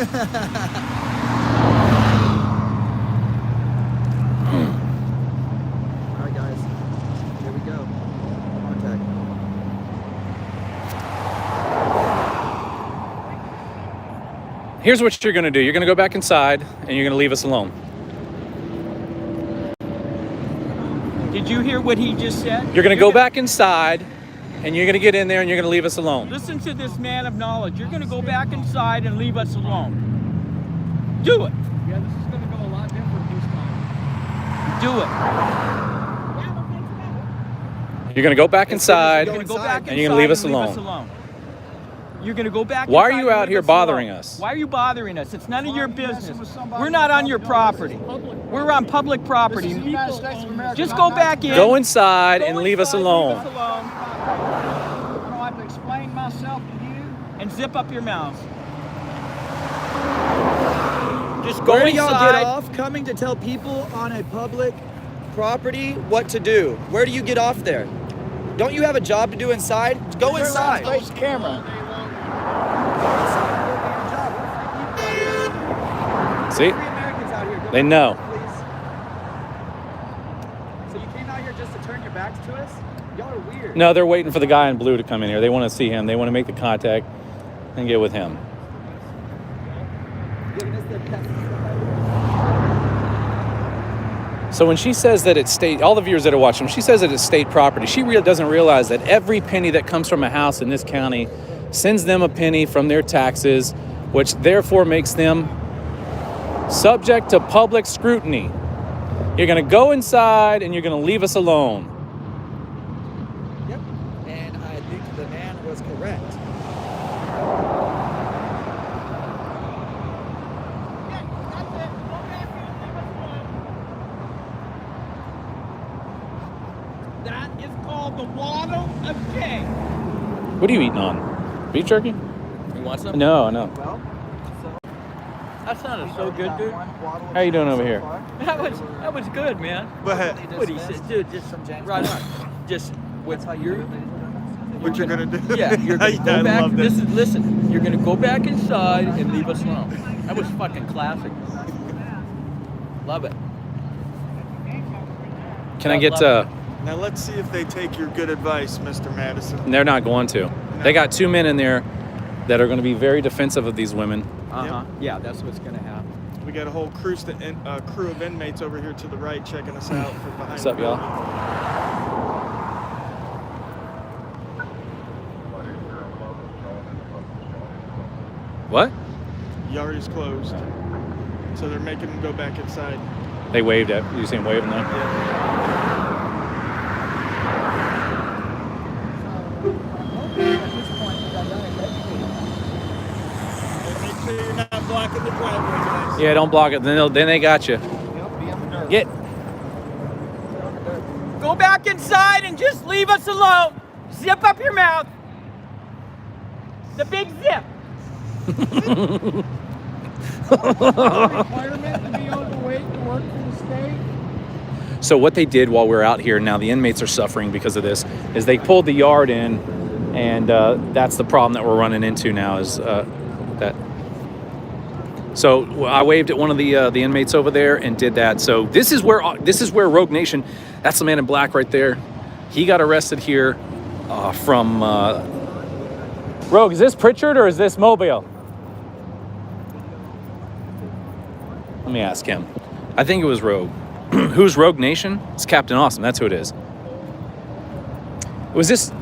Alright guys, here we go. Contact. Here's what you're gonna do. You're gonna go back inside and you're gonna leave us alone. Did you hear what he just said? You're gonna go back inside and you're gonna get in there and you're gonna leave us alone. Listen to this man of knowledge. You're gonna go back inside and leave us alone. Do it. Yeah, this is gonna go a lot different this time. Do it. You're gonna go back inside You're gonna go back and you're gonna leave us inside and alone. You're gonna go back. Why are inside you and out leave here us alone. bothering us? Why are you bothering us? It's none of your business. We're not on your property. We're on public property. Just go back in. Go inside and leave us alone. I don't have to explain myself to you. And zip up your mouth. Just go Where do inside. y'all get off coming to tell people on a public property what to do? Where do you get off there? Don't you have a job to do inside? Go inside. Face camera. See? They know. So you came out here just to turn your backs to us? Y'all are weird. No, they're waiting for the guy in blue to come in here. They want to see him. They want to make the contact and get with him. So when she says that it's state, all the viewers that are watching, she says that it's state property. She doesn't realize that every penny that comes from a house in this county sends them a penny from their taxes, which therefore makes them subject to public scrutiny. You're going to go inside and you're going to leave us alone. Yep. And I think the man was correct. That is called the waddle of shame. What are you eating on? Beef jerky? You want some? No, no. Well, That sounded so good, dude. How you doing over here? That was good, man. But What he said, dude, just right on. Just with your. what you're gonna do? Yeah, you're gonna I go back. love this. Listen. You're gonna go back inside and leave us alone. That was fucking classic. Love it. Can I get Now let's see if they take your good advice, Mr. Madison. they're not going to. They got 2 men in there that are going to be very defensive of these women. Yeah, that's what's gonna happen. We got a whole crew of inmates over here to the right checking us out from behind. What's up, the y'all? building. What? Yard is closed, so they're making them go back inside. They waved at you. Seen waving them? Make sure you're not blocking the driveway, guys. Yeah, don't block it. Then they got you. Get. Go back inside and just leave us alone. Zip up your mouth. The big zip. requirement to be overweight to work for the state? So what they did while we're out here, now the inmates are suffering because of this, is they pulled the yard in, and that's the problem that we're running into now is that. So I waved at one of the inmates over there and did that. So this is where Rogue Nation, that's the man in black right there. He got arrested here from Rogue. Is this Prichard or is this Mobile? Let me ask him. I think it was Rogue. Who's Rogue Nation? It's Captain Awesome. That's who it is. Was this? His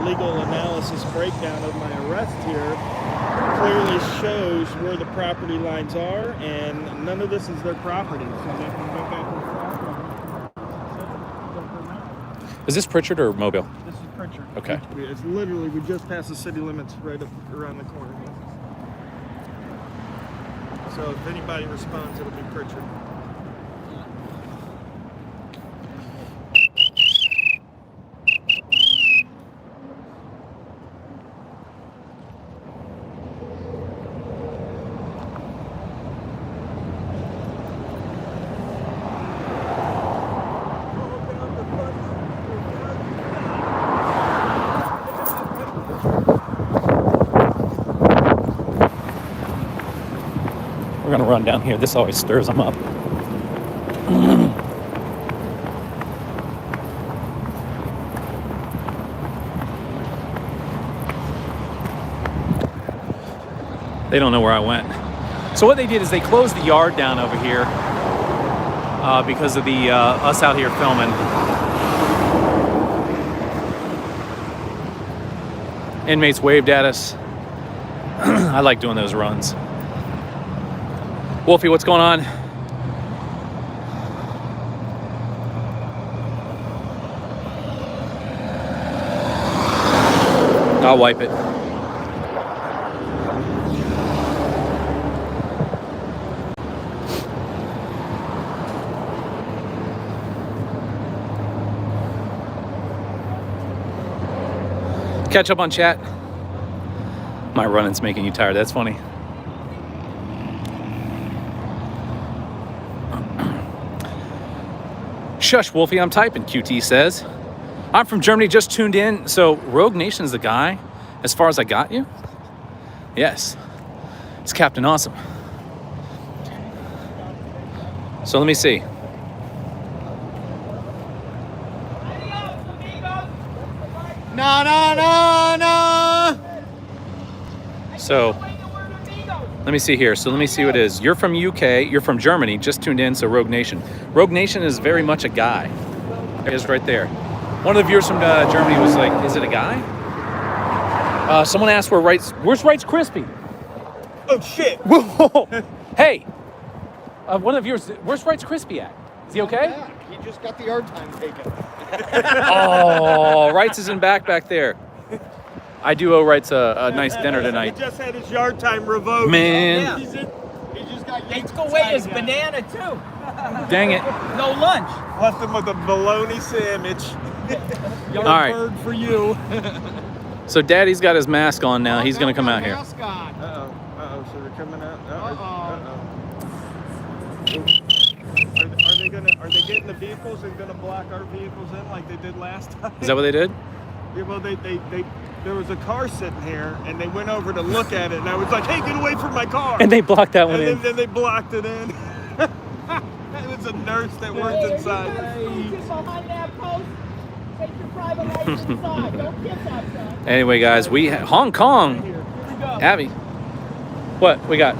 legal analysis breakdown of my arrest here clearly shows where the property lines are, and none of this is their property, so they can go back and forth. Is this Prichard or Mobile? This is Prichard. Okay. It's literally, we just passed the city limits right up around the corner. So if anybody responds, it'll be Prichard. We're gonna run down here. This always stirs them up. They don't know where I went. So what they did is they closed the yard down over here because of the us out here filming. Inmates waved at us. I like doing those runs. Wolfie, what's going on? I'll wipe it. Catch up on chat. My running's making you tired. That's funny. Shush, Wolfie, I'm typing, QT says. I'm from Germany, just tuned in. So Rogue Nation's the guy, as far as I got you? Yes. It's Captain Awesome. So let me see. No. So let me see here. So let me see what it is. You're from UK. You're from Germany. Just tuned in. So Rogue Nation. Rogue Nation is very much a guy. It is right there. One of the viewers from Germany was like, "Is it a guy?" Someone asked where's Wright's Crispy? Oh shit! Whoa! Hey, one of the viewers. Where's Wright's Crispy at? Is he okay? Yeah, he just got the yard time taken. Oh, Wright's is in back there. I do owe Wright's a nice dinner tonight. He just had his yard time revoked. Man. He just got They took away his banana too. Dang it. No lunch. Left him with a bologna sandwich. All right. bird for you. So Daddy's got his mask on now. He's going to come out here. Mask on. Uh-oh, so they're coming out. Uh-oh. Are they getting the vehicles and gonna block our vehicles in like they did last time? Is that what they did? Yeah, well, there was a car sitting here, and they went over to look at it, and I was like, "Hey, get away from my car!" And they blocked that one and in. then they blocked it in. It was a nurse that worked inside. Behind that post, take your private life inside. Don't kiss outside. Anyway, guys, Hong Kong. Here we go. Abby. What? We got?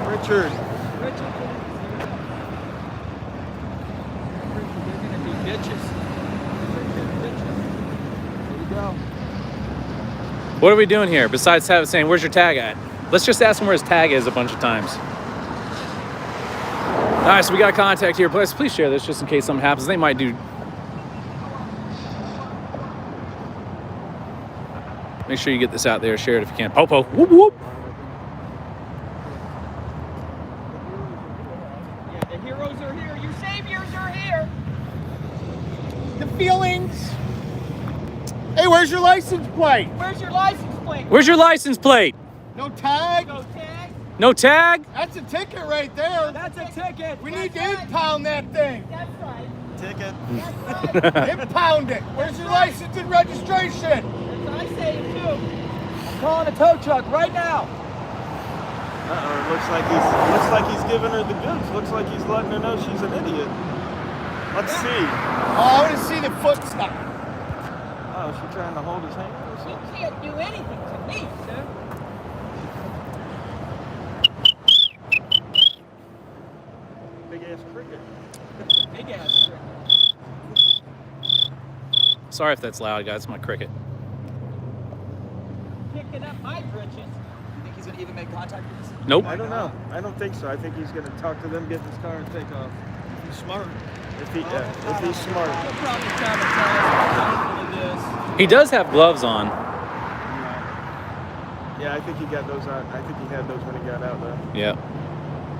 Richard. They're gonna be bitches. Here we go. What are we doing here besides saying, where's your tag at? Let's just ask him where his tag is a bunch of times. All right, so we got contact here. Please share this just in case something happens. They might do. Make sure you get this out there. Share it if you can. Popo. Whoop, whoop. Yeah, the heroes are here. Your saviors are here. The feelings. Hey, where's your license plate? Where's your license plate? Where's your license plate? No tag? No tag. No tag? That's a ticket right there. That's a ticket. We need to impound that thing. That's right. Ticket. That's right. Impound it. Where's your license and registration? That's what I say too. I'm calling a tow truck right now. Uh-oh, it looks like he's giving her the goods. Looks like he's letting her know she's an idiot. Let's see. Oh, I want to see the foot stop. Oh, is she trying to hold his hand or You something? can't do anything to me, sir. Big ass cricket. Big ass. Sorry if that's loud, guys. It's my cricket. Kicking up my britches. You think he's gonna even make contact with us? Nope. I don't know. I don't think so. I think he's gonna talk to them, get in his car, and take off. He's smart. If he's smart. They'll probably try to tell us how painful it is. He does have gloves on. Yeah, I think he got those out. I think he had those when he got out, though. Yeah. I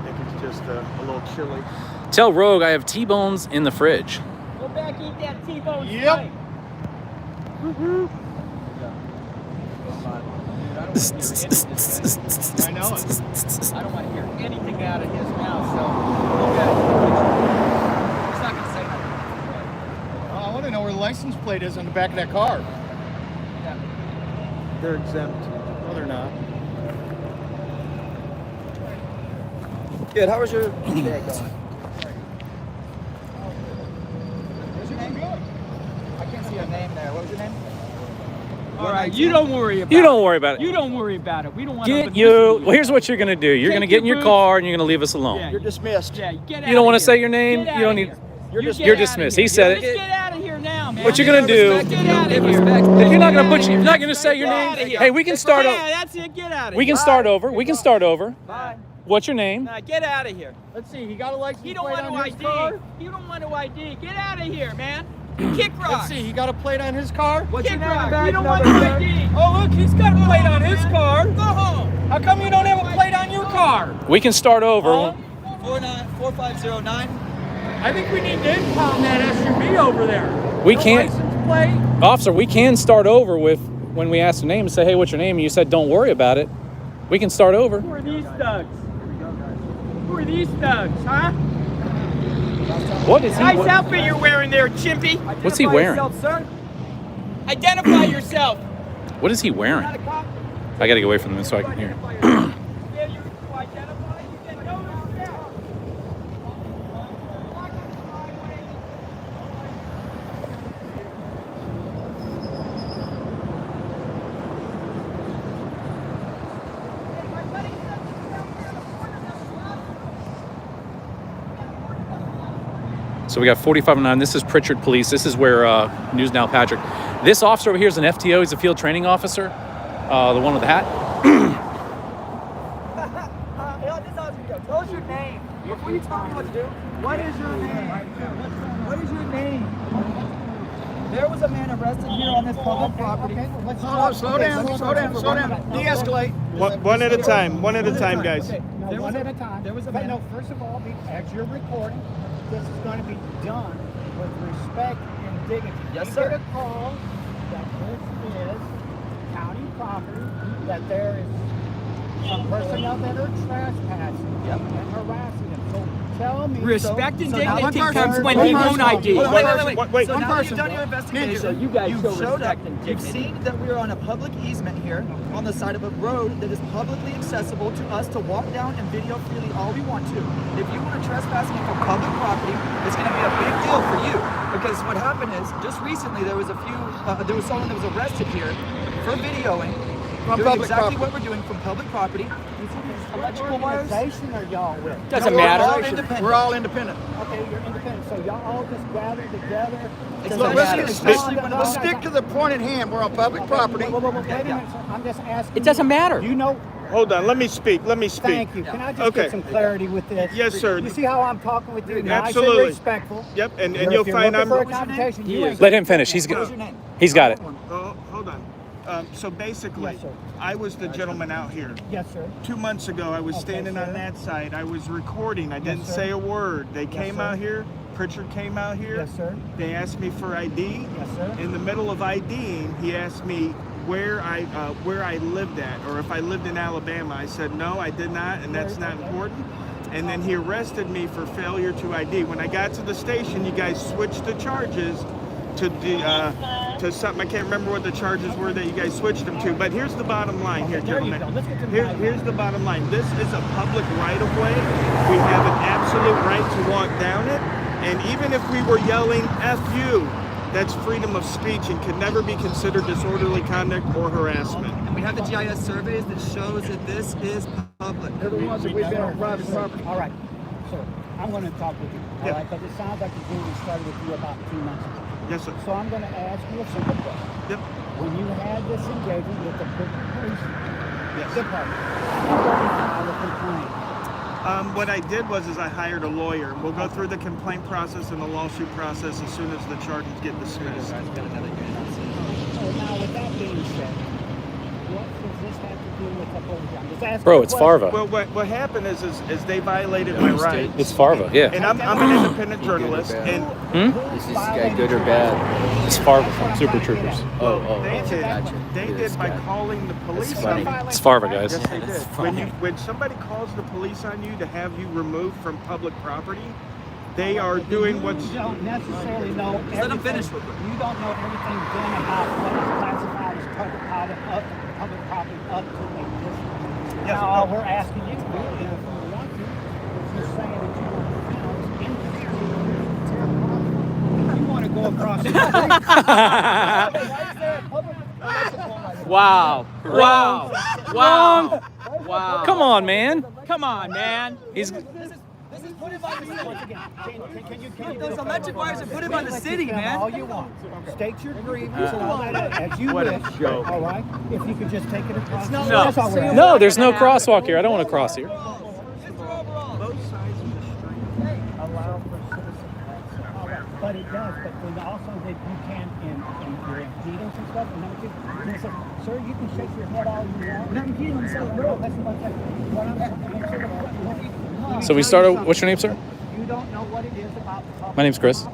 think it's just a little chilly. Tell Rogue I have T-bones in the fridge. Go back, eat that T-bone Yep. steak. I know it. I don't want to hear anything out of his mouth, so go back. He's not going to say nothing. I want to know where the license plate is on the back of that car. Yeah. They're exempt. Oh, they're not. Good. How was your day going? What's your name? I can't see your name there. What was your name? All right, you don't worry about it. You don't worry about it. You don't worry about it. We don't want Get to. you. Well, here's what you're gonna do. You're Take gonna get in your your boots. car and you're gonna leave us alone. Yeah, You're dismissed. Yeah, get out. You don't want to here. say your name. Get You don't outta need. here. You're You dismissed. get You're outta dismissed. here. He said Just it. get out of here now, man. What you're gonna do? Get out of here. If you're not gonna put, if you're not gonna say your Get name. outta here. Hey, we can start. Yeah, that's it. Get out of here. We can start over. We can start over. Bye. What's your name? Nah, get out of here. Let's see. He got a license You don't plate want to on his ID. car. You don't want to ID. Get out of here, man. Kick Let's rocks. see. He got a plate on his car. What's Kick your name and rocks. You badge don't want number, to sir? ID. Oh, look, he's got a plate on his car. Go home. How come you don't have a plate on your car? We can start over. 4509. I think we need to impound that SUV over there. We No can't- license plate. Officer, we can start over with when we ask the name and say, hey, what's your name? And you said, don't worry about it. We can start over. Who are these thugs? Who are these thugs, huh? What is he? Nice outfit you're wearing there, chimpy. What's he wearing? Sir. Identify yourself. What is he wearing? Not a cop. I gotta get away from him so I can hear. Yeah, you identify. You can know yourself. So we got 4509. This is Prichard Police. This is where News Now Patrick. This officer over here is an FTO. He's a field training officer. The one with the hat. Tell us your name. Before you tell me what to do, what is your name? What is your name? There was a man arrested here on this public property. Slow down. De-escalate. One at a time. One at a time, guys. There was One a- at a time. There was a But man. no, first of all, as you're recording, this is going to be done with respect and dignity. Yes, You sir. get a call that this is county property, that there is some personnel that are trespassing Yep. and harassing them. So tell me. Respect and So now dignity one comes person- when one you person- won't ID. Wait. Wait, So one now person. you've done your investigation. You guys You've show showed up. respect and You've dignity. seen that we are on a public easement here on the side of a road that is publicly accessible to us to walk down and video freely all we want to. If you want to trespass me from public property, it's going to be a big deal for you. Because what happened is, just recently there was someone that was arrested here for videoing From doing public exactly property. what we're doing from public property. What Electrical wires. organization are y'all with? Doesn't We're matter. all independent. We're all independent. Okay, you're independent. So y'all all just gather together. It's to- not Let's matter. get Especially when let's it's- stick to the point at hand. We're on public property. Wait a minute, Yeah. sir. I'm just asking. It doesn't matter. You know. Hold on. Let me speak. Let me speak. Thank you. Can I just Okay. get some clarity with this? Yes, sir. You see how I'm talking with you? Nice Absolutely. and respectful. Yep. And If you'll you're find looking I'm. for a confrontation, you ain't Let him finish. He's What was good. your name? He's got it. Oh, hold on. So basically, Yes, sir. I was the gentleman out here. Yes, sir. 2 months ago, I was Okay, standing sir. on that side. I was recording. I didn't sir. say a word. They came sir. out here. Prichard came out here. Yes, sir. They asked me for ID. Yes, sir. In the middle of IDing, he asked me where I lived at, or if I lived in Alabama. I said no, I did not, and that's not important. And then he arrested me for failure to ID. When I got to the station, you guys switched the charges to something. I can't remember what the charges were that you guys switched them to. But here's the bottom line here, There you gentlemen. go. Let's get to the bottom Here's the bottom line. This is a public right-of-way. We have an absolute right to walk down it. And even if we were yelling "F you," that's freedom of speech and can never be considered disorderly conduct or harassment. And we have the GIS surveys that shows that this is public. They're the ones that we've been on private property. All right. Sir, I'm going to talk with you. All Yeah. right? Because it sounds like the meeting started with you about 2 months ago. Yes, sir. So I'm going to ask you a simple question. Yep. When you had this engagement with the police Yes. department, how did you file a complaint? What I did was I hired a lawyer. We'll go through the complaint process and the lawsuit process as soon as the charges get dismissed. So now, with that being said, what does this have to do with the whole thing? Just asking Bro, a it's question. Farva. Well, what happened is they violated my rights. It's Farva. Yeah. And I'm an independent journalist, and Is this guy good or bad? It's Farva from Super Troopers. they did by calling the police on me. It's Farva, guys. Yes, they did. When somebody calls the police on you to have you removed from public property, they are doing what's. You don't necessarily know everything. Let him finish real quick. You don't know everything then about what is classified as public property up to a distance. Yes, Now, no. all we're asking you to do, if you want to, is you're saying that you want to house in there. You want to go across the Wow. Wow. Wow. Wow. Come on, man. Come on, man. He's This is put in by the city. Those electric wires are put in by the city, man. All you want. State your grievance and all that as you What a wish. joke. All right? If you could just take it across. No. That's all we're asking. no. There's no crosswalk here. I don't want to cross here. Both sides of the street allow for citizen access. All right. But it does. But then also that you can in your impedance and stuff. And they say, sir, you can shake your head all you want. No, impedance. No, that's what I'm saying. What I'm saying. So we started. What's your name, sir? You don't know what it is about the public. My name's Chris.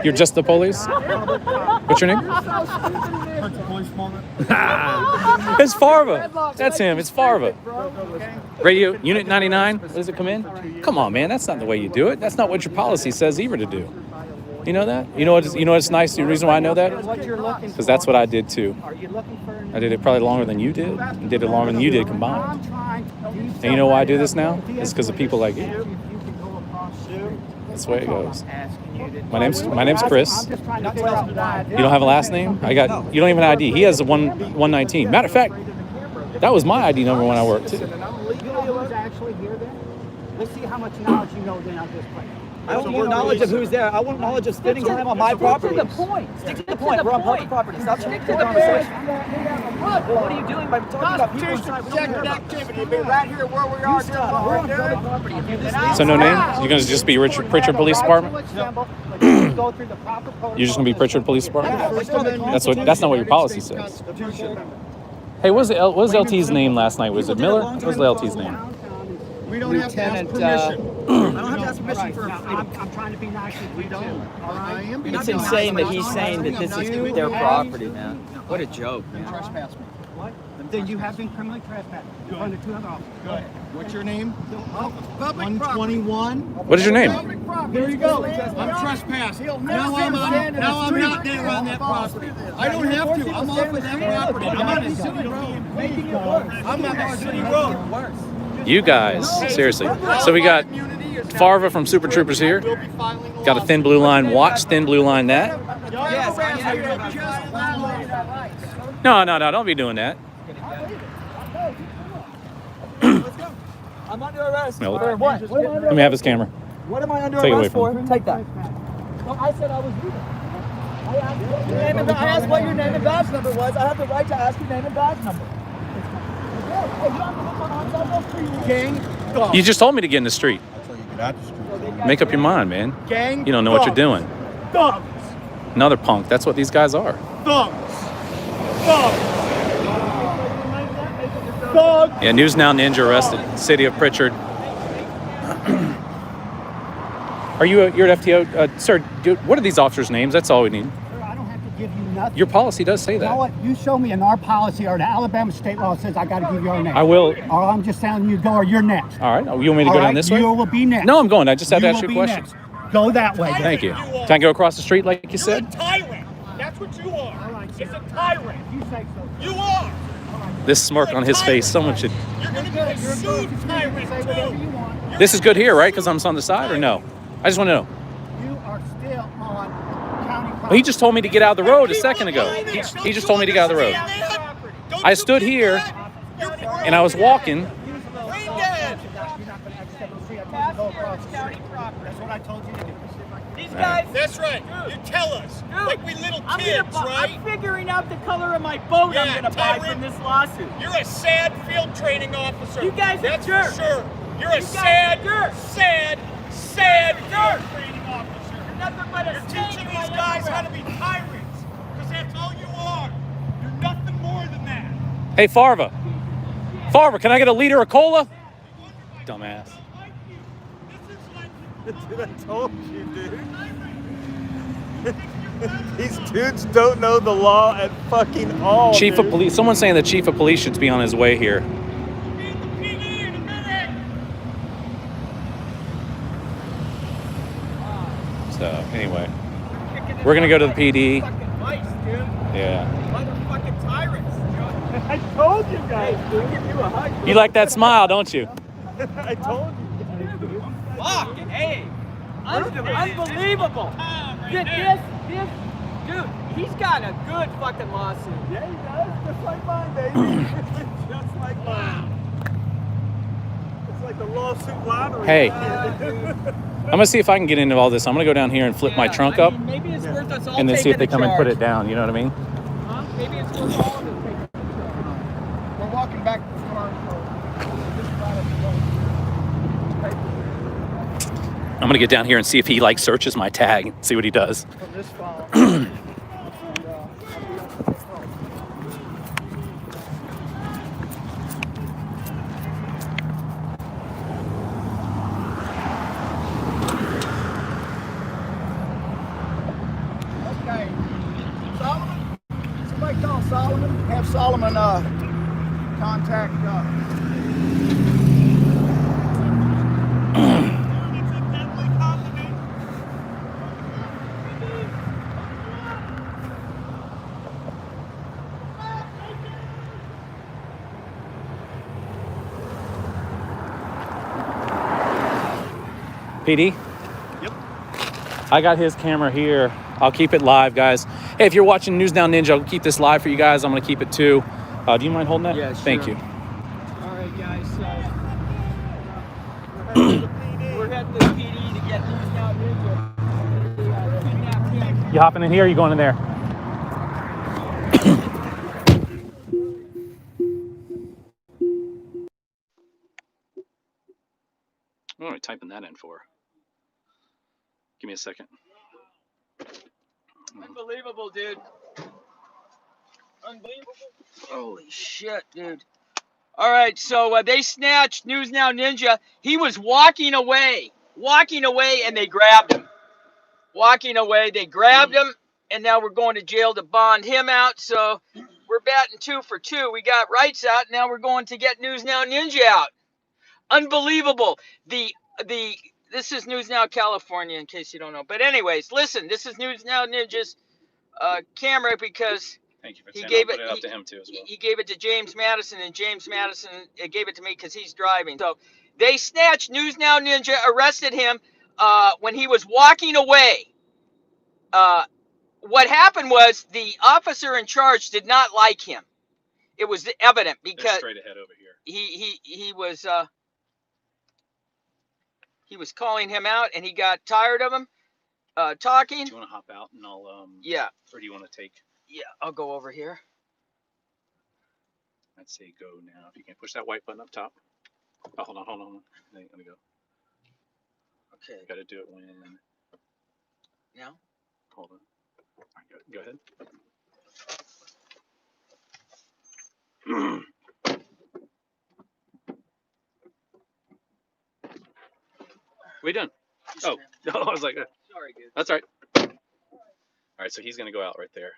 You're just the police. What's your name? It's Farva. That's him. It's Farva. Radio Unit 99. Does it come in? Come on, man. That's not the way you do it. That's not what your policy says either to do. You know that? You know what? You know what's nice? The reason why I know that? What you're looking Because that's what I did too. Are you looking for? I did it probably longer than you did. I did it longer than you did combined. And you know why I do this now? It's because of people like you. That's the way it goes. My name's Chris. You don't have a last name? You don't even have an ID. He has a 119. Matter of fact, that was my ID number when I worked too. You know who's actually here then? Let's see how much knowledge you know then of this place. I want more knowledge of who's there. I want knowledge of spending time on my property. Stick to the point. Stick to the point. We're on public property. Stop Stick trying to to the conversation. point. What are you doing by talking about people inside? We don't care about activity. Be right here where we are. stop. We're on public property. If you do this, So no name? You're gonna just be Richard Prichard Police Department? You're just gonna be Prichard Police Department? That's not what your policy says. Hey, what was LT's name last night? Was it Miller? What was the LT's name? We don't have to ask Lieutenant, permission. I don't have to ask permission for I'm trying to be nice with you too. All I right? am being It's nice. insane that he's saying that this is their property, man. What a joke, man. Trespass me. What? Then you have been criminally trespassed in front of two other officers. Good. What's your name? Public 121. What is your name? Here you go. I'm trespassing. Now I'm out there on that property. I don't have to. I'm off of that property. I'm on a city road. I'm on a city road. You guys, seriously. So we got Farva from Super Troopers here. Got a Thin Blue Line watch, Thin Blue Line that. No, don't be doing that. I'm under arrest. No. For what? Let me have his camera. What am I under Take it away arrest for? from Take that. Well, I said I was legal. I asked what your name and badge number was. I have the right to ask your name and badge number. You just told me to get in the street. Make up your mind, man. Gang. You don't know what you're doing. Thugs. Another punk. That's what these guys are. Thugs. Thugs. Thugs. Yeah, News Now Ninja arrested. City of Prichard. You're at FTO? Sir, what are these officers' names? That's all we need. I don't have to give you nothing. Your policy does say You know that. what? You show me in our policy or the Alabama state law says I got to give you our name. I will. Or I'm just telling you go or you're next. All right. You want me to go All down right, this way? You will be next. No, I'm going. I just had to You ask you will a be question. next. Go that way. then. Thank you. Can I go across the street like you said? Tyrant. That's what you are. It's a tyrant. You say so. You are. This smirk on his face, someone should. You're going to be a sued tyrant, Say whatever too. you want. This is good here, right? Because I'm on the side, or no? I just want to know. You are still on county property. Well, he just told me to get out of the road a second ago. He just told me to get out of the road. I stood here, and I was walking. Brain dead. You're not going to accept the street. I'm going to go across the street. That's what I told you to do. These guys. That's right. You tell us. Like we little kids, right? I'm figuring out the color of my boat Yeah, I'm gonna buy tyrant. from this lawsuot. You're a sad field training officer. You guys are That's jerks. for sure. You're a guys sad, are jerks. sad field training officer. You're nothing but a You're stain teaching in my these guys how to underwear. be tyrants. Because that's all you are. You're nothing more than that. Hey, Farva. Farva, can I get a liter of cola? Dumbass. Dude, I told you, dude. These dudes don't know the law at fucking all. Chief dude. of police. Someone's saying the chief of police should be on his way here. So, anyway. We're going to go to the PD. Yeah. Motherfucking tyrants. I told you guys, I'll give you a hug. You like that smile, don't you? I told you. Fucking hey. Unbelievable. This, dude, he's got a good fucking lawsuit. Yeah, he does. Just like mine, baby. Just like mine. It's like the lawsuit lottery. Hey. Dude. I'm gonna see if I can get into all this. I'm gonna go down here and flip my trunk up, Maybe it's worth us all and then see if they taking come the and put it charge. down. You know what I mean? Huh? Maybe it's worth all of us taking the charge. We're walking back to the car. I'm gonna get down here and see if he like searches my tag. See what he does. From this phone. Okay. Solomon? Somebody call Solomon. Have Solomon contact It's a deadly company. PD? Yep. I got his camera here. I'll keep it live, guys. Hey, if you're watching News Now Ninja, I'll keep this live for you guys. I'm gonna keep it too. Do you mind holding that? Yeah, Thank sure. you. All right, guys. So we're heading to the PD to get News Now Ninja. Kidnapped him. You hopping in here? Or you going in there? What am I typing that in for? Give me a second. Unbelievable, dude. Unbelievable. Holy shit, dude. All right, so they snatched News Now Ninja. He was walking away, and they grabbed him. Walking away, they grabbed him, and now we're going to jail to bond him out. So we're batting 2 for 2. We got rights out. Now we're going to get News Now Ninja out. Unbelievable. This is News Now California, in case you don't know. But anyways, listen, this is News Now Ninja's camera because Thank you for he saying. gave I'll put it it up to him too as well. he gave it to James Madison, and James Madison gave it to me because he's driving. So they snatched News Now Ninja, arrested him when he was walking away. What happened was the officer in charge did not like him. It was evident They're because straight ahead over here. he was calling him out, and he got tired of him talking. Do you want to hop out and I'll Yeah. Or do you want to take? Yeah, I'll go over here. I'd say go now. If you can push that white button up top. Oh, hold on. Let me go. Okay. Got to do it when. Now? Hold on. All right, go ahead. We done? Oh, no, I was like, Sorry, dude. that's all right. All right, so he's gonna go out right there.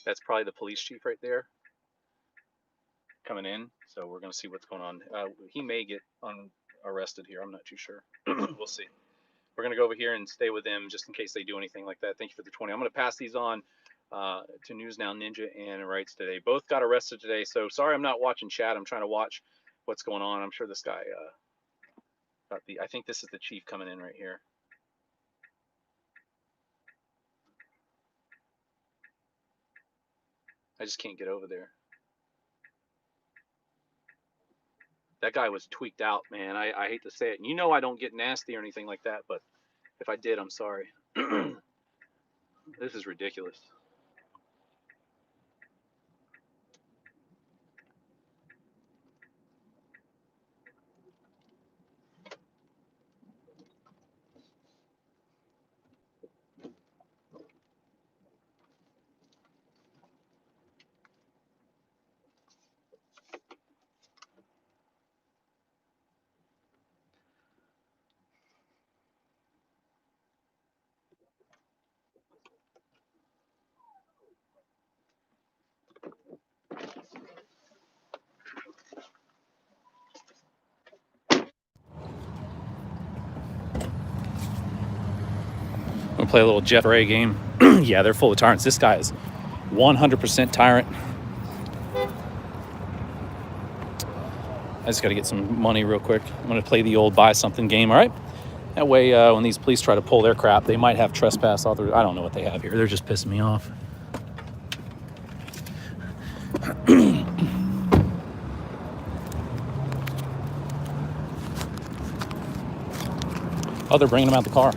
That's probably the police chief right there coming in. So we're gonna see what's going on. He may get arrested here. I'm not too sure. We'll see. We're gonna go over here and stay with them just in case they do anything like that. Thank you for the 20. I'm gonna pass these on to News Now Ninja and Rights Today. Both got arrested today. So sorry I'm not watching chat. I'm trying to watch what's going on. I'm sure this guy I think this is the chief coming in right here. I just can't get over there. That guy was tweaked out, man. I hate to say it. And you know I don't get nasty or anything like that, but if I did, I'm sorry. This is ridiculous. Gonna play a little Jeff Ray game. Yeah, they're full of tyrants. This guy is 100% tyrant. I just got to get some money real quick. I'm going to play the old buy something game, all right? That way, when these police try to pull their crap, they might have trespass authorization. I don't know what they have here. They're just pissing me off. Oh, they're bringing them out the car.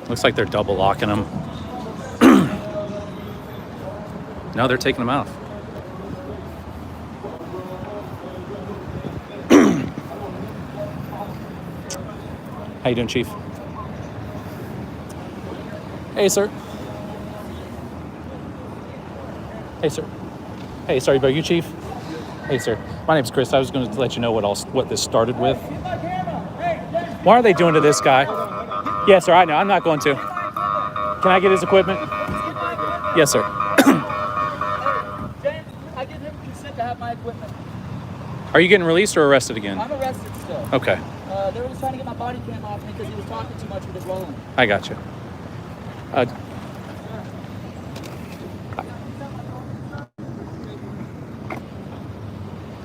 Looks like they're double locking them. No, they're taking them out. How you doing, Chief? Hey, sir. Hey, sir. Hey, sorry, are you Chief? Hey, sir. My name's Chris. I was going to let you know what this started with. Why are they doing to this guy? Yes, sir. I know. I'm not going to. Can I get his equipment? Yes, sir. James, I give him consent to have my equipment. Are you getting released or arrested again? I'm arrested still. Okay. They were just trying to get my body cam off me because he was talking too much with his rolling. I got you.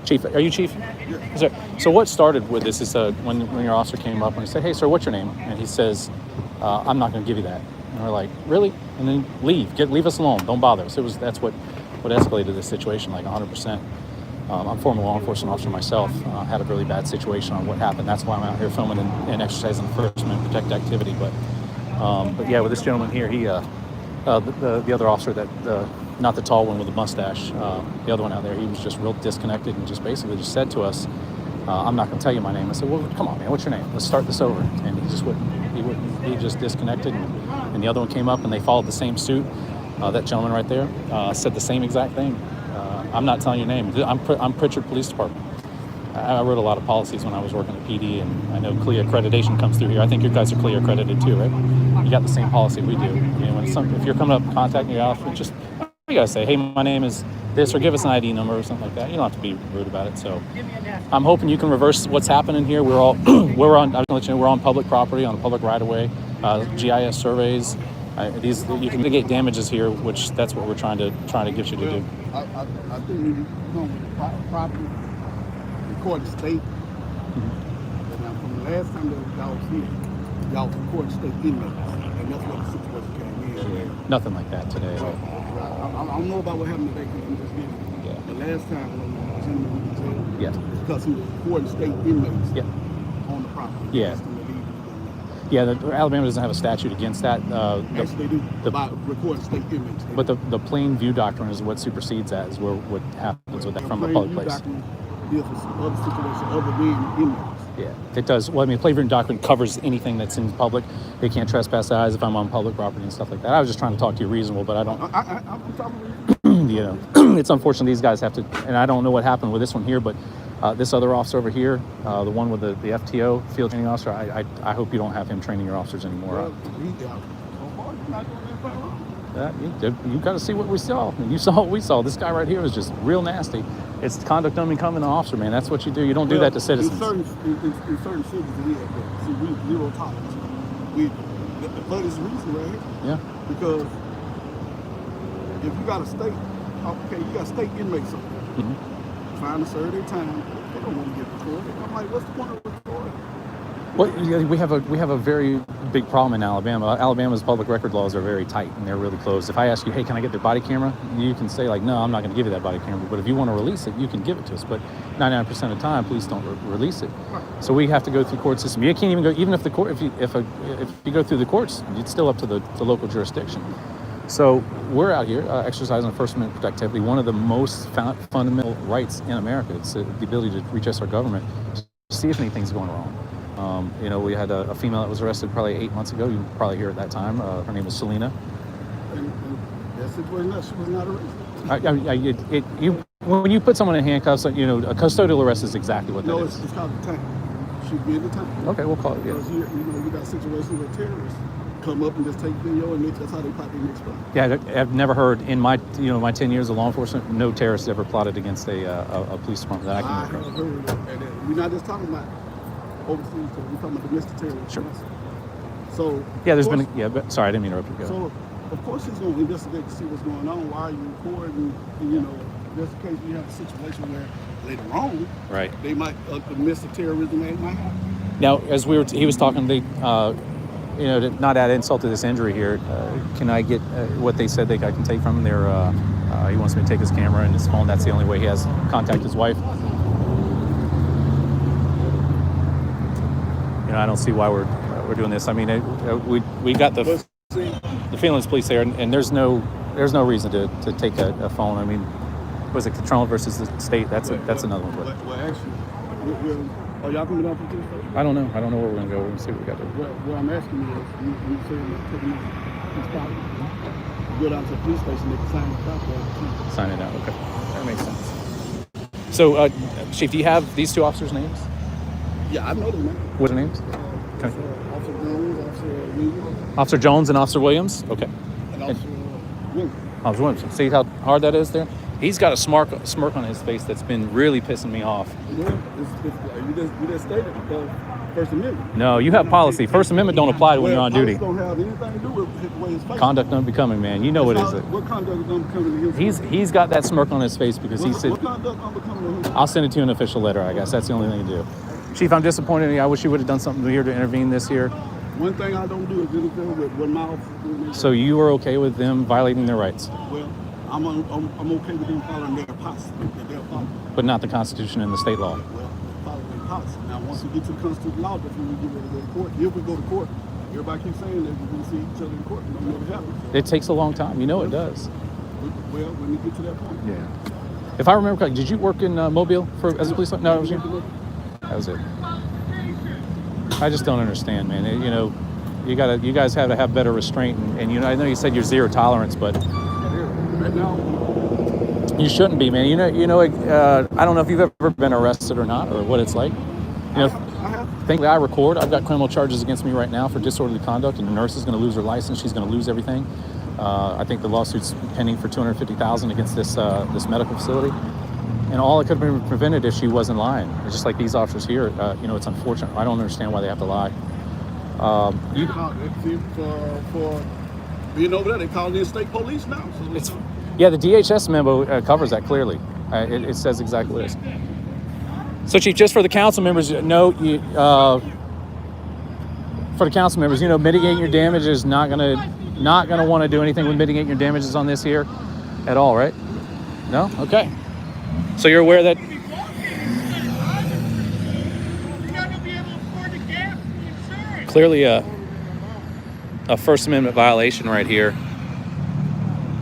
Chief, are you Chief? Yes, sir. So what started with this is when your officer came up and he said, "Hey, sir, what's your name?" And he says, "I'm not going to give you that." And we're like, "Really?" And then leave us alone. Don't bother us. That's what escalated this situation, like 100%. I'm a former law enforcement officer myself. Had a really bad situation on what happened. That's why I'm out here filming and exercising the First Amendment protect activity. But yeah, with this gentleman here, he the other officer that not the tall one with the mustache, the other one out there, he was just real disconnected and just basically just said to us, "I'm not going to tell you my name." I said, "Well, come on, man, what's your name? Let's start this over." And he just wouldn't. He just disconnected. And the other one came up and they followed the same suit. That gentleman right there said the same exact thing. "I'm not telling your name. I'm Prichard Police Department." I wrote a lot of policies when I was working at PD, and I know CLIA accreditation comes through here. I think you guys are CLIA accredited too, right? You got the same policy we do. You know, if you're coming up contacting your office, just you gotta say, "Hey, my name is this," or give us an ID number or something like that. You don't have to be rude about it. So I'm hoping you can reverse what's happening here. We're all we're on. I was gonna let you know we're on public property, on a public right of way. GIS surveys. You can mitigate damages here, which that's what we're trying to get you to do. I think when you come with property, record state. And now from the last time that y'all was here, y'all was record state inmates, and that's what the situation came in. Nothing like that today. I don't know about what happened today because I'm just getting. Yeah. The last time when the gentleman was in jail, Yes. because he was recording state inmates on the property. Yeah. Yeah, Alabama doesn't have a statute against that. Actually, they do about recording state inmates. But the plain view doctrine is what supersedes that, is what happens with that from a public place. Deals with other situations other than inmates. Yeah, it does. Well, I mean, plain view doctrine covers anything that's in public. They can't trespass eyes if I'm on public property and stuff like that. I was just trying to talk to you reasonable, but I don't. I'm talking You know, it's unfortunate these guys have to, and I don't know what happened with this one here, but this other officer over here, the one with the FTO, field training officer, I hope you don't have him training your officers anymore. You got to see what we saw. And you saw what we saw. This guy right here was just real nasty. It's conduct unbecoming an officer, man. That's what you do. You don't do that to citizens. In certain cities, we have that. See, we zero tolerance. But it's reason right here. Yeah. Because if you got a state, okay, you got state inmates up there trying to serve their time. They don't want to get recorded. I'm like, what's the point of recording? Well, we have a very big problem in Alabama. Alabama's public record laws are very tight and they're really closed. If I ask you, "Hey, can I get their body camera?" you can say like, "No, I'm not going to give you that body camera." But if you want to release it, you can give it to us. But 99% of the time, police don't release it. So we have to go through court system. You can't even go, even if the court, if you go through the courts, it's still up to the local jurisdiction. So we're out here exercising the First Amendment protectivity, one of the most fundamental rights in America. It's the ability to reach our government, see if anything's going wrong. We had a female that was arrested probably 8 months ago. You were probably here at that time. Her name was Selena. And that situation, she was not arrested. When you put someone in handcuffs, a custodial arrest is exactly what that is. No, it's called detention. She'd be in detention. Okay, we'll call it. Yeah. Because you got situations where terrorists come up and just take video, and that's how they probably make stuff. Yeah, I've never heard in my my 10 years of law enforcement, no terrorist ever plotted against a police department that I I can have remember. heard of it. And we're not just talking about overseas terror. We're talking about domestic terrorism. Sure. So Yeah, there's of been course- but sorry, I didn't mean to interrupt you. Go ahead. So of course he's going to investigate to see what's going on. Why are you recording? Just in case we have a situation where later on, Right. they might domestic terrorism might happen. Now, as he was talking, to not add insult to this injury here, can I get what they said I can take from him? He wants me to take his camera and his phone. That's the only way he has contact his wife. I don't see why we're doing this. I mean, we got the Phelan's police there, and there's no reason to take a phone. I mean, was it control versus the state? That's another one. Well, actually, are y'all coming down from the station? I don't know where we're gonna go. We're gonna see what we got to do. What I'm asking you is, you say you're taking this property, you go down to the police station, they can sign the property. Sign it out. Okay, that makes sense. So, Chief, do you have these two officers' names? Yeah, I know them, man. What are their names? Okay. Officer Jones, Officer Williams, Officer Jones and Officer Williams. Okay. and Officer Williams. Officer Williams. See how hard that is there? He's got a smirk on his face that's been really pissing me off. Well, you just stated the First Amendment. No, you have policy. First Amendment don't apply when you're on duty. Don't have anything to do with the way his face. Conduct unbecoming, man. You know what is it? What conduct is unbecoming to him? He's got that smirk on his face because he said, What conduct unbecoming to him? I'll send it to you in an official letter, I guess. That's the only thing to do. Chief, I'm disappointed in you. I wish you would have done something here to intervene this year. One thing I don't do is interfere with what my officers do. So you are okay with them violating their rights, Well, I'm okay with them following their policy. Their policy. but not the Constitution and the state law. Well, follow their policy. Now, once we get to the constitutional law, that's when we get ready to go to court. If we go to court, everybody keeps saying that we're going to see each other in court. And it never happens. It takes a long time. You know it does. Well, when we get to that point. Yeah. If I remember correctly, did you work in Mobile as a police officer? No, it was you. That was it. I just don't understand, man. You guys have to have better restraint, and I know you said you're zero tolerance, but Right now, you shouldn't be, man. I don't know if you've ever been arrested or not, or what it's like. I have. Thankfully, I record. I've got criminal charges against me right now for disorderly conduct, and the nurse is going to lose her license. She's going to lose everything. I think the lawsuit's pending for $250,000 against this medical facility. And all it could have been prevented if she wasn't lying. It's just like these officers here. It's unfortunate. I don't understand why they have to lie. For being over there, they call it state police now. So The DHS memo covers that clearly. It says exactly what it is. So, Chief, just for the council members, mitigating your damage is not gonna want to do anything with mitigating your damages on this here at all, right? No? Okay. So you're aware that You're not gonna be able to afford the gas and the insurance. clearly a First Amendment violation right here.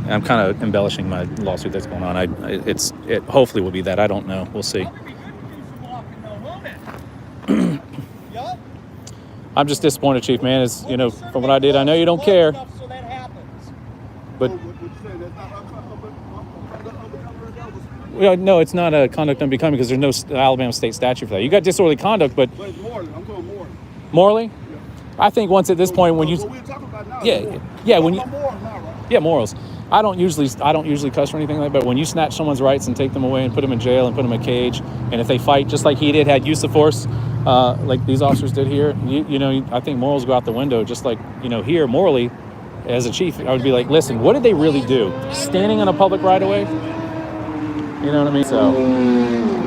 I'm kind of embellishing my lawsuit that's going on. It hopefully will be that. I don't know. We'll see. I'm just disappointed, Chief, man. It's, from what I did, I know you don't care. So that happens. But no, it's not a conduct unbecoming because there's no Alabama state statute for that. You got disorderly conduct, but But morally, I'm talking morally. morally, I think once at this point when you, What we're talking about now is yeah, moral. yeah, when you, I'm moral now, right? yeah, morals. I don't usually cuss or anything like that, but when you snatch someone's rights and take them away and put them in jail and put them in a cage, and if they fight just like he did, had use of force, like these officers did here, I think morals go out the window. Just like here, morally, as a chief, I would be like, listen, what did they really do? Standing on a public right of way? You know what I mean? So,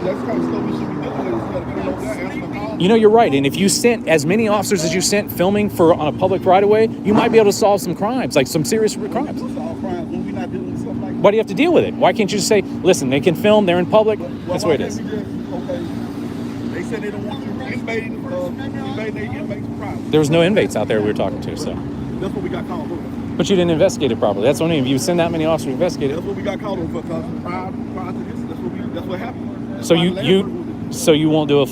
That's kind of stuff we should be doing. Instead of coming over there answering the call. you're right. And if you sent as many officers as you sent filming on a public right of way, you might be able to solve some crimes, like some serious crimes. What's all crimes when we're not dealing with stuff like that? Why do you have to deal with it? Why can't you just say, listen, they can film, they're in public, that's the way it is. They said they don't want to invade their inmates' privacy. There was no inmates out there we were talking to, so. That's what we got called for. But you didn't investigate it properly. That's what I mean. If you send that many officers to investigate That's it. what we got called for. Because prior to this, that's what happened. So you won't do a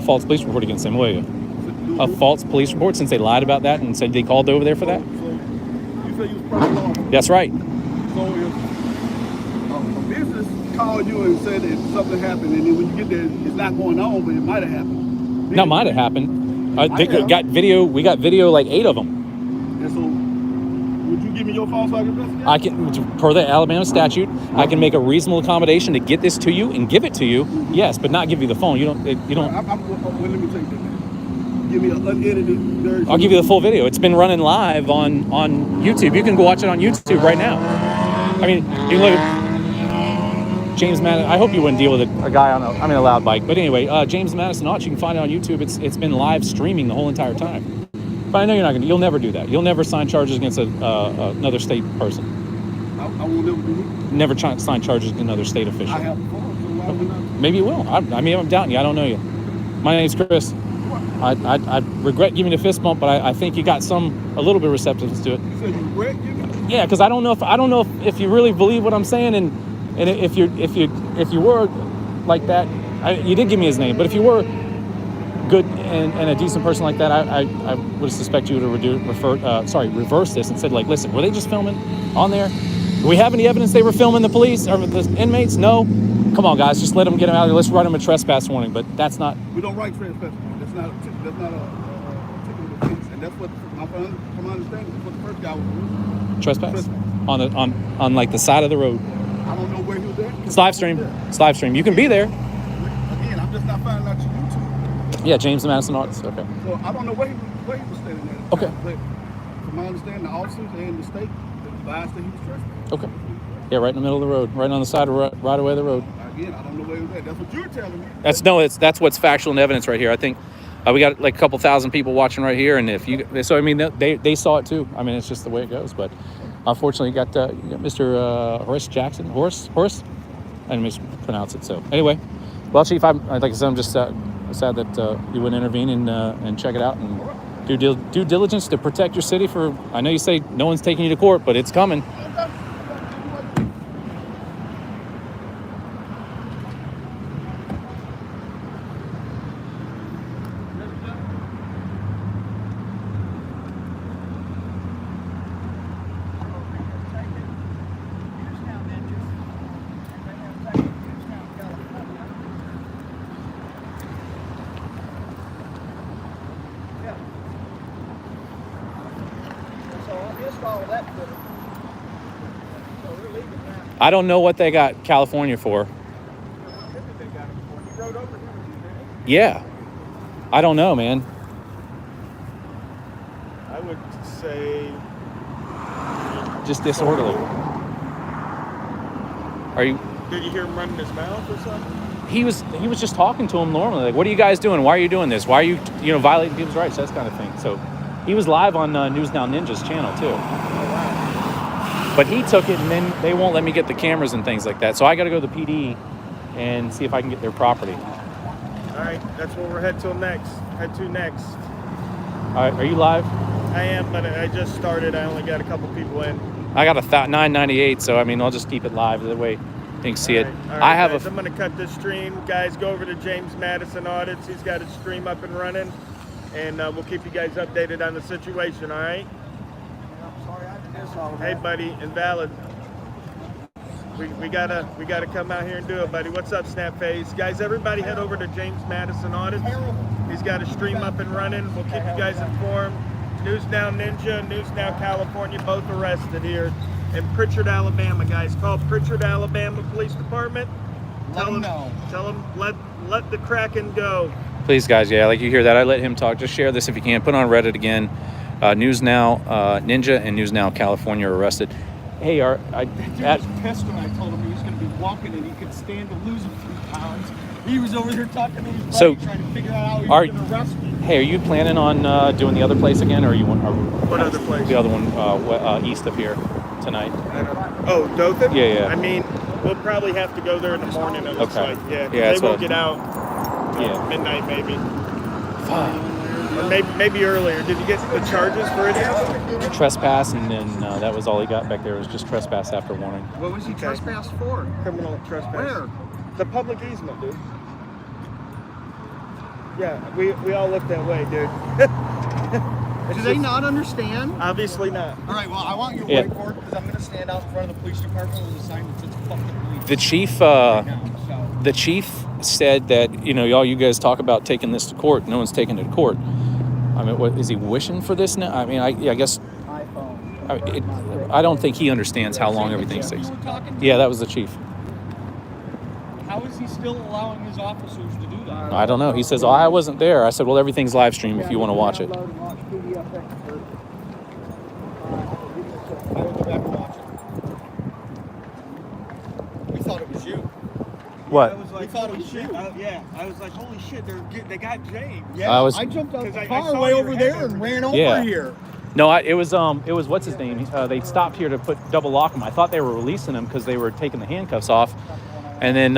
false police report against them, will you? A false police report since they lied about that and said they called over there for that? So you say you was private law. That's right. So if a business called you and said that something happened, and then when you get there, it's not going on, but it might have happened. No, might have happened. Might have. We got video, like 8 of them. And so give me your phone so I can investigate? I can, per the Alabama statute, I can make a reasonable accommodation to get this to you and give it to you. Yes, but not give you the phone. You don't. Well, let me take that back. Give me an unedited version. I'll give you the full video. It's been running live on YouTube. You can go watch it on YouTube right now. I mean, you look at James Madison. I hope you wouldn't deal with a guy on a loud bike. But anyway, James Madison Auto, you can find it on YouTube. It's been live streaming the whole entire time. But I know you're not going to. You'll never do that. You'll never sign charges against another state person. I will never do it. Never sign charges against another state official. I have before, so why would I? Maybe you will. I mean, I'm doubting you. I don't know you. My name's Chris. I regret giving you a fist bump, but I think you got a little bit of receptiveness to it. You said you regret giving it? Yeah, because I don't know if you really believe what I'm saying, and if you were like that, you did give me his name, but if you were good and a decent person like that, I would suspect you to reverse this and said, like, listen, were they just filming on there? Do we have any evidence they were filming the police or the inmates? No. Come on, guys, just let them get them out of there. Let's write them a trespass warning. But that's not. We don't write trespass warning. That's not a ticket offense, and that's what, from my understanding, that's what the first guy was doing. Trespass on like the side of the road. I don't know where he was at. It's live stream. It's live stream. You can be there. Again, I'm just not finding out your YouTube. Yeah, James Madison Arts. Okay. So I don't know where he was standing at. Okay. But from my understanding, the officers and the state advised that he was trespassing. Okay. Yeah, right in the middle of the road, right on the side of right away of the road. Again, I don't know where he was at. That's what you're telling me. That's what's factual and evidence right here. I think we got like a couple thousand people watching right here, and so I mean they saw it too. I mean, it's just the way it goes. But unfortunately, you got Mr. Horace Jackson. Horace. I didn't mispronounce it. So anyway, well, Chief, like I said, I'm just sad that you wouldn't intervene and check it out and do due diligence to protect your city. I know you say no one's taking you to court, but it's coming. I don't know what they got California for. Yeah. I don't know, man. I would say just disorderly. Are you? Did you hear him running his mouth or something? He was just talking to him normally, like, what are you guys doing? Why are you doing this? Why are you violating people's rights? That kind of thing. So he was live on News Now Ninja's channel too. But he took it, and then they won't let me get the cameras and things like that. So I got to go to the PD and see if I can get their property. All right, that's where we're head to next. All right, are you live? I am, but I just started. I only got a couple people in. I got a 998, so I mean, I'll just keep it live. That way you can see it. All right, I have guys, I'm going to cut this stream. Guys, go over to James Madison Audits. He's got his stream up and running, and we'll keep you guys updated on the situation, all right? Hey, buddy, Invalid. We gotta come out here and do it, buddy. What's up, Snapface? Guys, everybody head over to James Madison Audits. He's got a stream up and running. We'll keep you guys informed. News Now Ninja, News Now California, both arrested here in Prichard, Alabama, guys. Call Prichard, Alabama Police Department. Tell them, let the Kraken go. Please, guys, yeah, like you hear that. I let him talk. Just share this if you can. Put on Reddit again. News Now Ninja and News Now California are arrested. Hey, Dude was pissed when I told him he was going to be walking and he could stand to losing 3 pounds. He was over here talking to his buddy, trying to figure out how he was going to arrest me. Hey, are you planning on doing the other place again, or you want? What other place? The other one east of here tonight. Oh, Dothan? Yeah. I mean, we'll probably have to go there in the morning. It looks like. Yeah, they won't get out. Midnight maybe. Or maybe earlier. Did you get the charges for it? Trespass, and then that was all he got back there was just trespass after warning. What was he trespassed for? Criminal trespass. Where? The public easement, dude. Yeah, we all look that way, dude. Do they not understand? Obviously not. All right, well, I want you to wait for it because I'm going to stand out in front of the police department with a sign that says fuck the police. The chief said that, all you guys talk about taking this to court. No one's taking it to court. I mean, what is he wishing for this now? I mean, I guess. I don't think he understands how long everything takes. You were talking to? Yeah, that was the chief. How is he still allowing his officers to do that? I don't know. He says, "Oh, I wasn't there." I said, "Well, everything's live stream if you want to watch it." I will go back and watch it. We thought it was you. What? We thought it was you. I was like, holy shit, they got James. Yeah, I jumped out of the car saw way your over head there over and there. ran over Yeah. here. No, it was what's his name? They stopped here to put double lock him. I thought they were releasing him because they were taking the handcuffs off, and then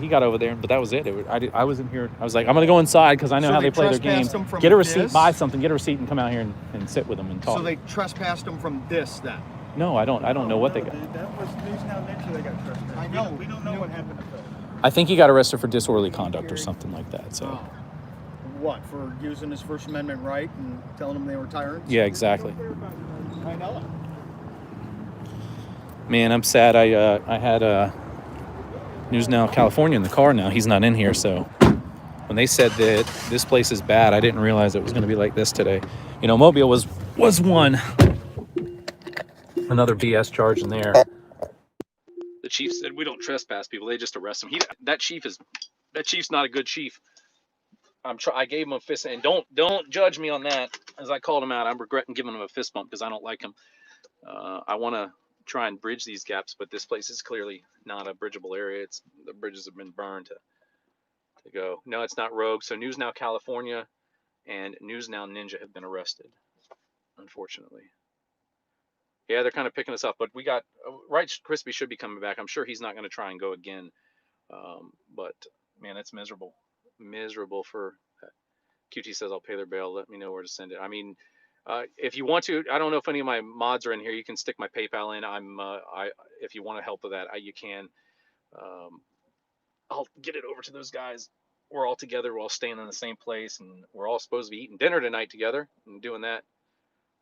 he got over there. But that was it. I was in here. I was like, I'm gonna go inside because I know So how they they play their game. trespassed him from Get a receipt, this? buy something, get a receipt, and come out here and sit with them and talk. So they trespassed him from this then? No, I don't know what they got. Dude, that was News Now Ninja they got trespassed. I know. We don't know what happened to Phil. I think he got arrested for disorderly conduct or something like that. So Oh. What, for using his First Amendment right and telling them they were tyrants? yeah, exactly. I know it. Man, I'm sad. I had News Now California in the car now. He's not in here, so when they said that this place is bad, I didn't realize it was going to be like this today. You know, Mobile was one. Another BS charge in there. The chief said we don't trespass people; they just arrest them. That chief's not a good chief. I gave him a fist, and don't judge me on that. As I called him out, I'm regretting giving him a fist bump because I don't like him. I want to try and bridge these gaps, but this place is clearly not a bridgeable area. The bridges have been burned to go. No, it's not Rogue. So News Now California and News Now Ninja have been arrested, unfortunately. Yeah, they're kind of picking us up, but we got Rights Crispy should be coming back. I'm sure he's not going to try and go again, but man, it's miserable for. QT says I'll pay their bail. Let me know where to send it. I mean, if you want to, I don't know if any of my mods are in here. You can stick my PayPal in. If you want to help with that, you can. I'll get it over to those guys. We're all together. We're all staying in the same place, and we're all supposed to be eating dinner tonight together and doing that.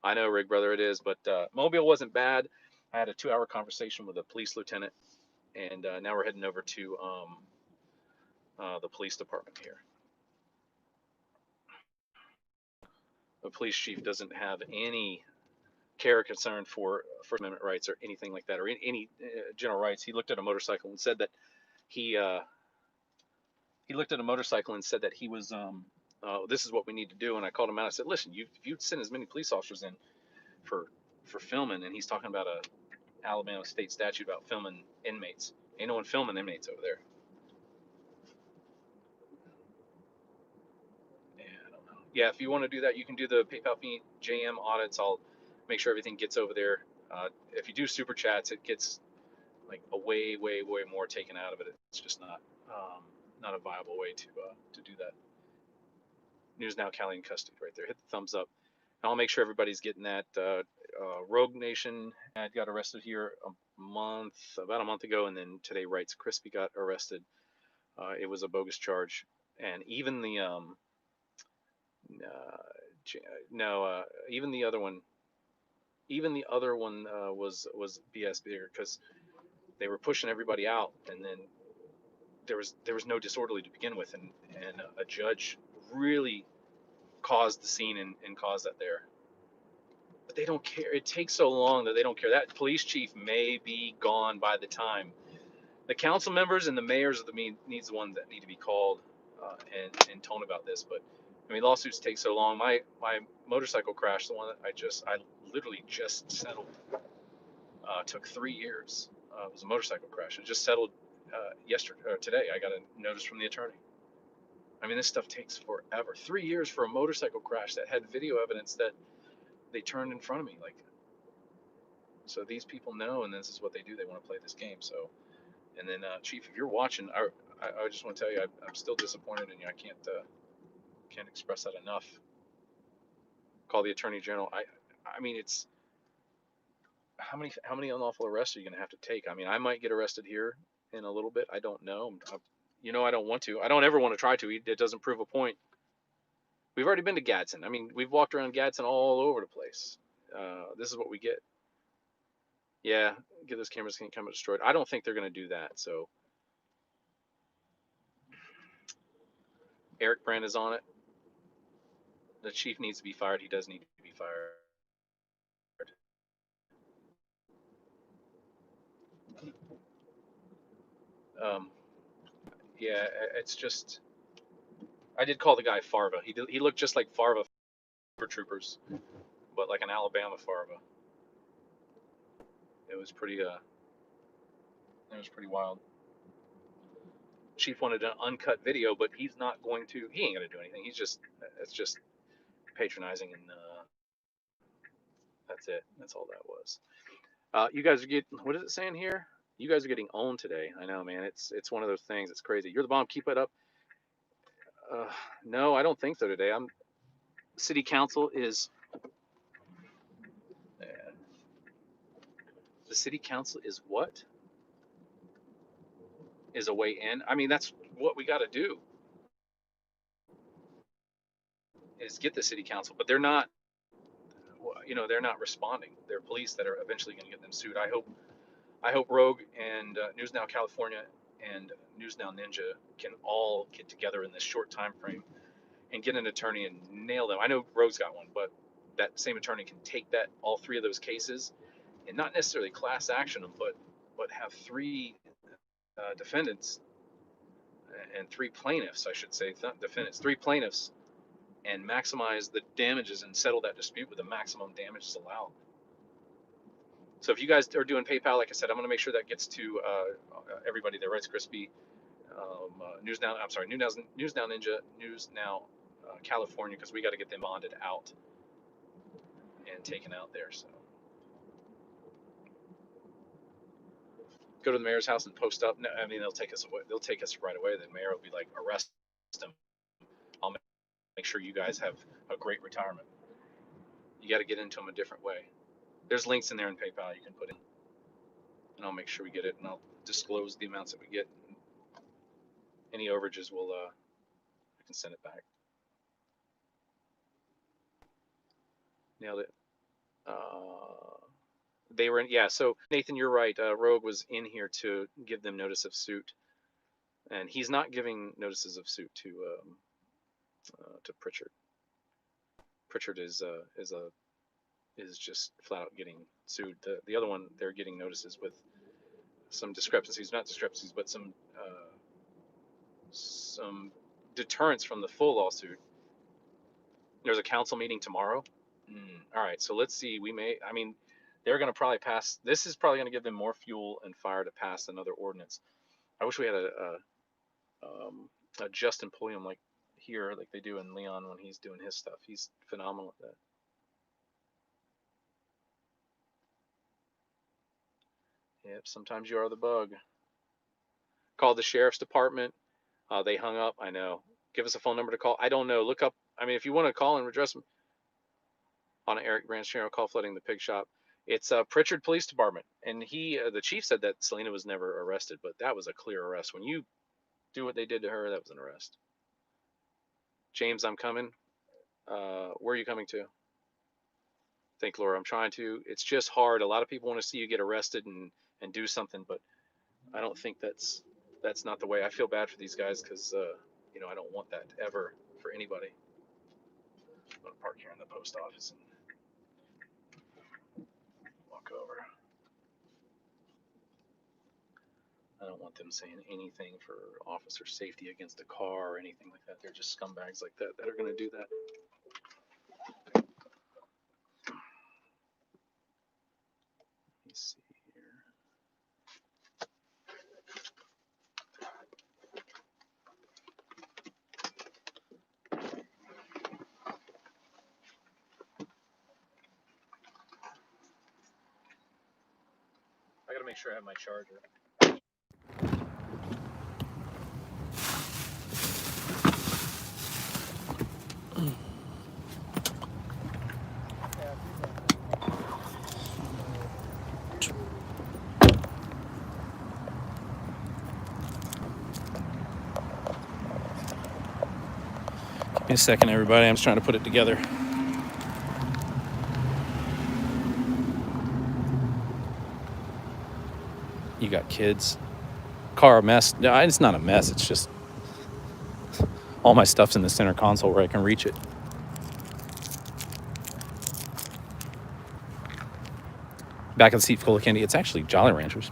I know, Rig Brother, it is, but Mobile wasn't bad. I had a 2-hour conversation with a police lieutenant, and now we're heading over to the police department here. The police chief doesn't have any care or concern for First Amendment rights or anything like that, or any general rights. He looked at a motorcycle and said that he looked at a motorcycle and said that he was this is what we need to do. And I called him out. I said, listen, if you'd send as many police officers in for filming, and he's talking about a Alabama state statute about filming inmates. Ain't no one filming inmates over there. Yeah, if you want to do that, you can do the PayPal fee JM audits. I'll make sure everything gets over there. If you do super chats, it gets like a way more taken out of it. It's just not a viable way to do that. News Now Cali in custody right there. Hit the thumbs up. And I'll make sure everybody's getting that. Rogue Nation had got arrested here about a month ago, and then today Rights Crispy got arrested. It was a bogus charge, and even the even the other one was BS because they were pushing everybody out, and then there was no disorderly to begin with, and a judge really caused the scene and caused that there. But they don't care. It takes so long that they don't care. That police chief may be gone by the time the council members and the mayors of the needs the ones that need to be called and tone about this. But I mean, lawsuits take so long. My motorcycle crash, the one that I literally just settled, took 3 years. It was a motorcycle crash. It just settled today. I got a notice from the attorney. I mean, this stuff takes forever. 3 years for a motorcycle crash that had video evidence that they turned in front of me. So these people know, and this is what they do. They want to play this game. So, and then Chief, if you're watching, I just want to tell you, I'm still disappointed in you. I can't express that enough. Call the Attorney General. I mean, it's how many unlawful arrests are you going to have to take? I mean, I might get arrested here in a little bit. I don't know. I don't want to. I don't ever want to try to. It doesn't prove a point. We've already been to Gadsden. I mean, we've walked around Gadsden all over the place. This is what we get. Yeah, get those cameras can come destroyed. I don't think they're going to do that. So Eric Brand is on it. The chief needs to be fired. He does need to be fired. Yeah, it's just. I did call the guy Farva. He looked just like Farva for troopers, but like an Alabama Farva. It was pretty wild. Chief wanted an uncut video, but he's not going to. He ain't gonna do anything. It's just patronizing, and that's it. That's all that was. You guys are getting. What is it saying here? You guys are getting owned today. I know, man. It's one of those things. It's crazy. You're the bomb. Keep it up. No, I don't think so today. City council is. The city council is what? Is a way in. I mean, that's what we got to do. Is get the city council, but they're not. They're not responding. They're police that are eventually going to get them sued. I hope Rogue and News Now California and News Now Ninja can all get together in this short time frame and get an attorney and nail them. I know Rogue's got one, but that same attorney can take all three of those cases and not necessarily class action them, but have three defendants and three plaintiffs, I should say, not defendants, three plaintiffs, and maximize the damages and settle that dispute with the maximum damages allowed. So if you guys are doing PayPal, like I said, I'm going to make sure that gets to everybody there. Rice Krispie, News Now. I'm sorry, News Now Ninja, News Now California, because we got to get them bonded out and taken out there. So go to the mayor's house and post up. No, I mean they'll take us away. They'll take us right away. The mayor will be like, arrest them. I'll make sure you guys have a great retirement. You got to get into them a different way. There's links in there in PayPal you can put in, and I'll make sure we get it, and I'll disclose the amounts that we get. Any overages, I can send it back. Nailed it. They were in, yeah. So Nathan, you're right. Rogue was in here to give them notice of suit, and he's not giving notices of suit to Prichard. Prichard is just flat out getting sued. The other one, they're getting notices with some discrepancies, not discrepancies, but some deterrence from the full lawsuit. There's a council meeting tomorrow. All right, so let's see. They're going to probably pass. This is probably going to give them more fuel and fire to pass another ordinance. I wish we had a Justin Pulliam like here, like they do in Leon when he's doing his stuff. He's phenomenal at that. Yep, sometimes you are the bug. Called the sheriff's department. They hung up. I know. Give us a phone number to call. I don't know. Look up. If you want to call and address them on an Eric Branch channel, call flooding the pig shop. It's Prichard Police Department, and the chief said that Selena was never arrested, but that was a clear arrest. When you do what they did to her, that was an arrest. James, I'm coming. Where are you coming to? Thank Laura. I'm trying to. It's just hard. A lot of people want to see you get arrested and do something, but I don't think that's not the way. I feel bad for these guys because I don't want that ever for anybody. I'm gonna park here in the post office and walk over. I don't want them saying anything for officer safety against a car or anything like that. They're just scumbags like that are going to do that. Let me see here. I got to make sure I have my charger. Give me a second, everybody. I'm just trying to put it together. You got kids. Car a mess. No, it's not a mess. It's just all my stuff's in the center console where I can reach it. Back of the seat full of candy. It's actually Jolly Ranchers.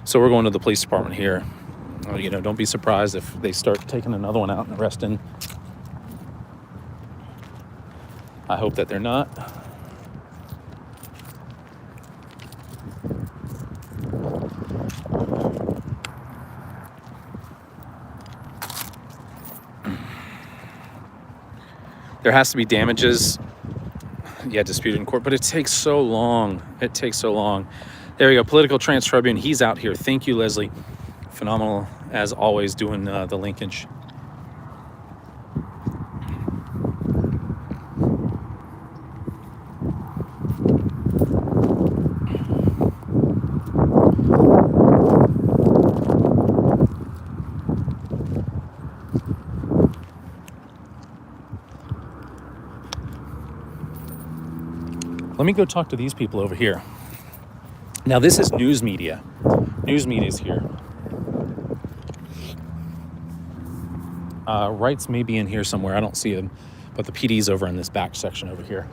So we're going to the police department here. You know, don't be surprised if they start taking another one out and arresting. I hope that they're not. There has to be damages. Yeah, disputed in court, but it takes so long. It takes so long. There we go. Political Trans Tribune. He's out here. Thank you, Leslie. Phenomenal, as always, doing the linkage. Let me go talk to these people over here. Now, this is news media. News media is here. Wrights may be in here somewhere. I don't see them, but the PD's over in this back section over here.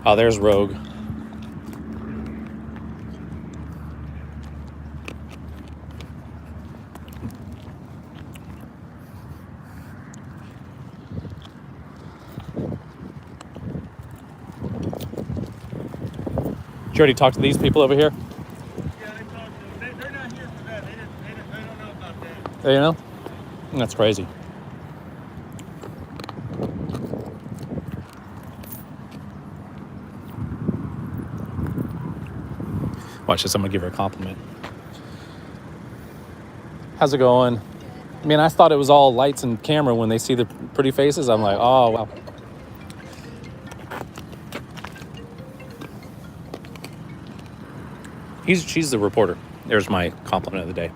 Oh, there's Rogue. Did you already talk to these people over here? Yeah, I talked to them. They're not here for that. They don't know about that. You know? That's crazy. Watch this. I'm going to give her a compliment. How's it going? I mean, I thought it was all lights and camera when they see the pretty faces. I'm like, oh, wow. She's the reporter. There's my compliment of the day.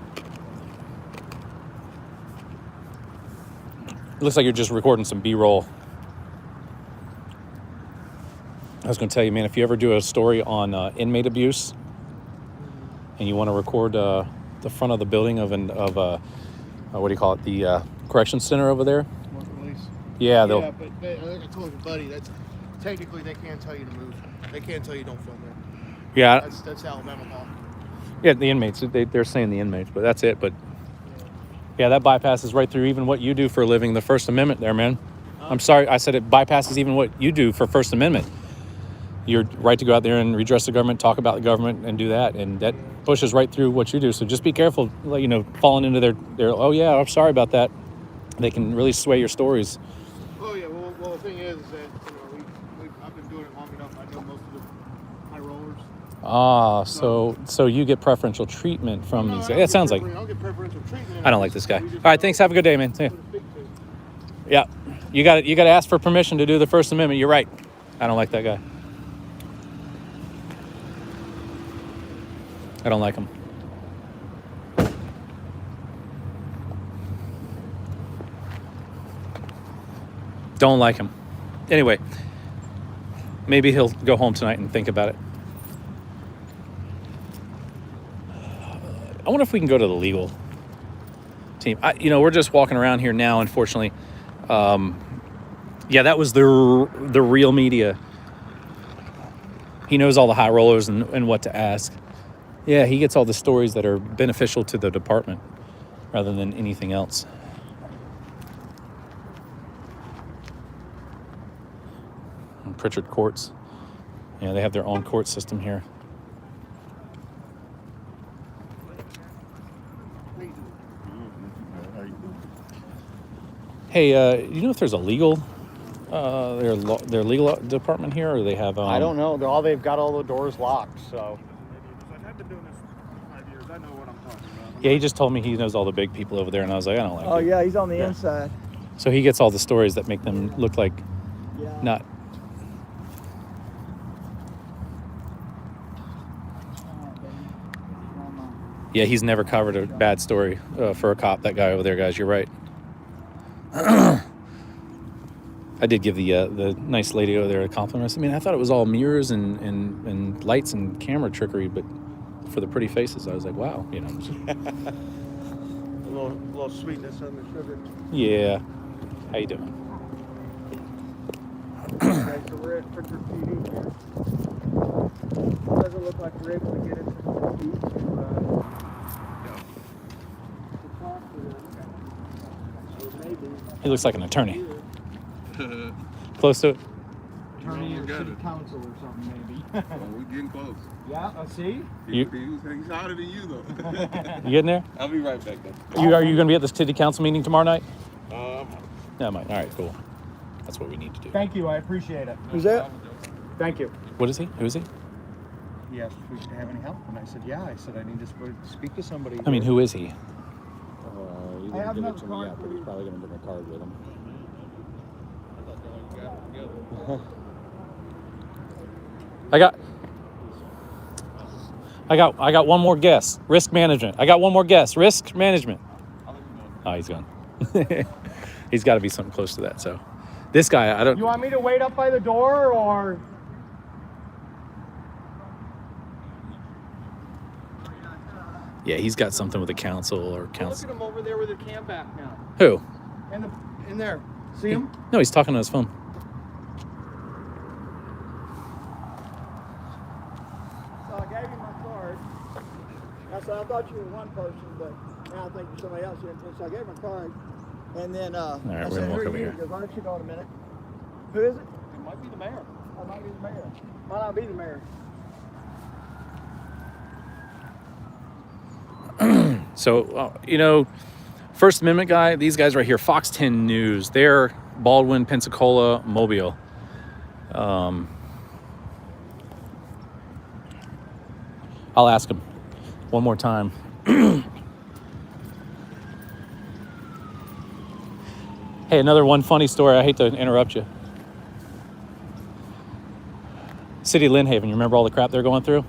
It looks like you're just recording some B-roll. I was going to tell you, man, if you ever do a story on inmate abuse and you want to record the front of the building of what do you call it, the correction center over there? Yeah, they'll. Yeah, but like I told your buddy, that's technically they can't tell you to move. They can't tell you don't film there. Yeah. That's Alabama law. Yeah, the inmates. They're saying the inmates, but that's it. But yeah, that bypasses right through even what you do for a living, the First Amendment there, man. I'm sorry, I said it bypasses even what you do for First Amendment. Your right to go out there and redress the government, talk about the government, and do that, and that pushes right through what you do. So just be careful, you know, falling into their oh yeah, I'm sorry about that. They can really sway your stories. Oh yeah, well the thing is that I've been doing it long enough. I know most of the high rollers. Ah, so you get preferential treatment from these guys. It sounds like. I don't get preferential treatment. I don't like this guy. All right, thanks. Have a good day, man. Yeah, you got to ask for permission to do the First Amendment. You're right. I don't like that guy. I don't like him. Don't like him. Anyway, maybe he'll go home tonight and think about it. I wonder if we can go to the legal team. We're just walking around here now, unfortunately. Yeah, that was the real media. He knows all the high rollers and what to ask. Yeah, he gets all the stories that are beneficial to the department rather than anything else. And Prichard courts. Yeah, they have their own court system here. Hey, you know if there's a legal, their legal department here, or they have? I don't know. They've got all the doors locked, so. I've been doing this for 5 years. I know what I'm talking about. Yeah, he just told me he knows all the big people over there, and I was like, I don't like. Oh it. yeah, he's on the inside. So he gets all the stories that make them look like not. Yeah, he's never covered a bad story for a cop. That guy over there, guys. You're right. I did give the nice lady over there a compliment. I mean, I thought it was all mirrors and lights and camera trickery, but for the pretty faces, I was like, wow, a little sweetness on the sugar. Yeah. How you doing? to Prichard PD here. Doesn't look like you're able to get into the feed to talk to them. So maybe. He looks like an attorney. Close to it. Attorney or city council or something, maybe. We're getting close. Yeah, I see. You, He's hotter than you, though. you getting there? I'll be right back, then. Are you going to be at the city council meeting tomorrow night? Um, No, mate. All right, cool. That's what we need to do. Thank you, I appreciate it. Who's that? Thank you. What is he? Who is he? He asked if we could have any help, and I said, yeah. I said, I need to speak to somebody. I mean, who is he? He didn't give it to me yet, but he's probably going to bring a card with him. I got one more guess. Risk management. I got one more guess. Risk management. Oh, he's gone. He's got to be something close to that. So, this guy, I don't. You want me to wait up by the door, or? Yeah, he's got something with the council or Look council. at him over there with the cam back now. Who? In there. See him? No, he's talking on his phone. So I gave you my card. I said, I thought you were one person, but now I think you're somebody else. So I gave him a card. And then right, I we're said, gonna walk who are over you? here. He goes, why don't you go in a minute? Who is it? It might be the mayor. I might be the mayor. Might not be the mayor. So, First Amendment guy, these guys right here, Fox 10 News, they're Baldwin, Pensacola, Mobile. I'll ask him one more time. Hey, another one funny story. I hate to interrupt you. City of Lynn Haven, you remember all the crap they're going through?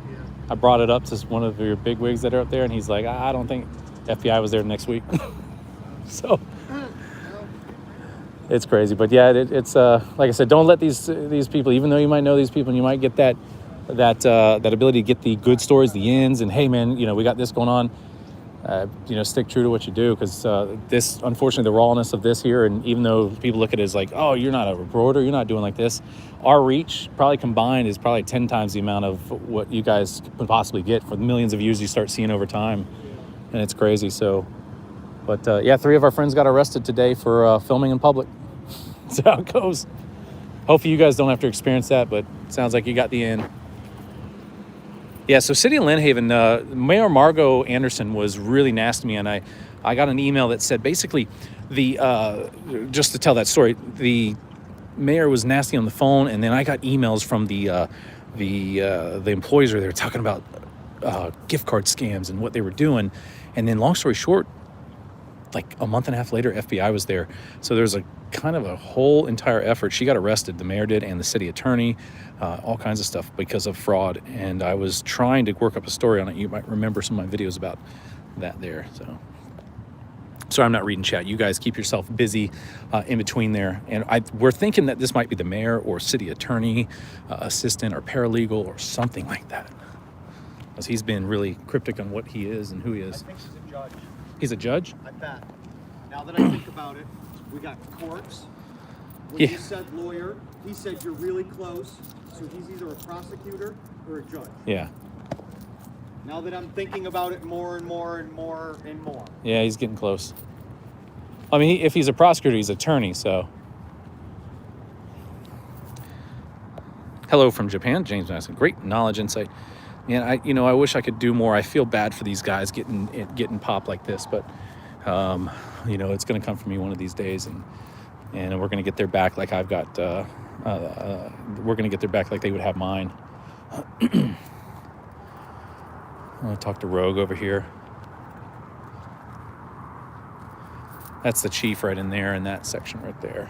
Yeah. I brought it up to one of your big wigs that are up there, and he's like, I don't think FBI was there next week. So it's crazy. But yeah, it's like I said, don't let these people, even though you might know these people and you might get that ability to get the good stories, the ends, and hey man, we got this going on. Stick true to what you do, because this, unfortunately, the rawness of this here, and even though people look at it as like, oh, you're not a reporter, you're not doing like this, our reach probably combined is probably 10 times the amount of what you guys could possibly get for the millions of views you start seeing over time, and it's crazy. So, but 3 of our friends got arrested today for filming in public. That's how it goes. Hopefully you guys don't have to experience that, but it sounds like you got the end. Yeah, so City of Lynn Haven, Mayor Margot Anderson was really nasty to me, and I got an email that said basically just to tell that story, the mayor was nasty on the phone, and then I got emails from the employees where they were talking about gift card scams and what they were doing, and then long story short, like a month and a half later, FBI was there. So there's a kind of a whole entire effort. She got arrested, the mayor did, and the city attorney, all kinds of stuff because of fraud. And I was trying to work up a story on it. You might remember some of my videos about that there. So sorry, I'm not reading chat. You guys keep yourself busy in between there. And we're thinking that this might be the mayor or city attorney, assistant or paralegal or something like that. Because he's been really cryptic on what he is and who he is. I think he's a judge. He's a judge? I bet. Now that I think about it, we got courts. When Yeah. you said lawyer, he said you're really close. So he's either a prosecutor or a judge. Yeah. Now that I'm thinking about it more and more and more and more. Yeah, he's getting close. I mean, if he's a prosecutor, he's an attorney, so. Hello from Japan, James Madison. Great knowledge, insight. And I wish I could do more. I feel bad for these guys getting popped like this, but it's going to come for me one of these days, and we're going to get their back like I've got. We're going to get their back like they would have mine. I'm going to talk to Rogue over here. That's the chief right in there in that section right there.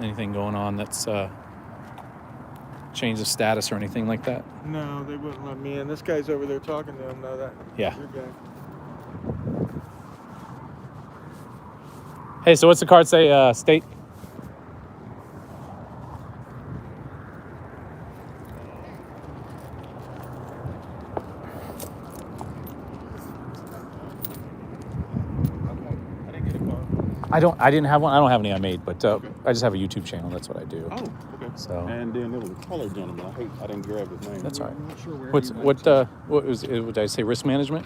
Anything going on that's change of status or anything like that? No, they wouldn't let me in. This guy's over there talking to him. No, that. Yeah. Your guy. Hey, so what's the card say, state? I didn't have one. I don't have any I made, but I just have a YouTube channel. That's what I do. Oh, okay. So. And then there was a colored gentleman. I didn't grab his name. That's all right. I'm not sure where What was it? Would I say risk management?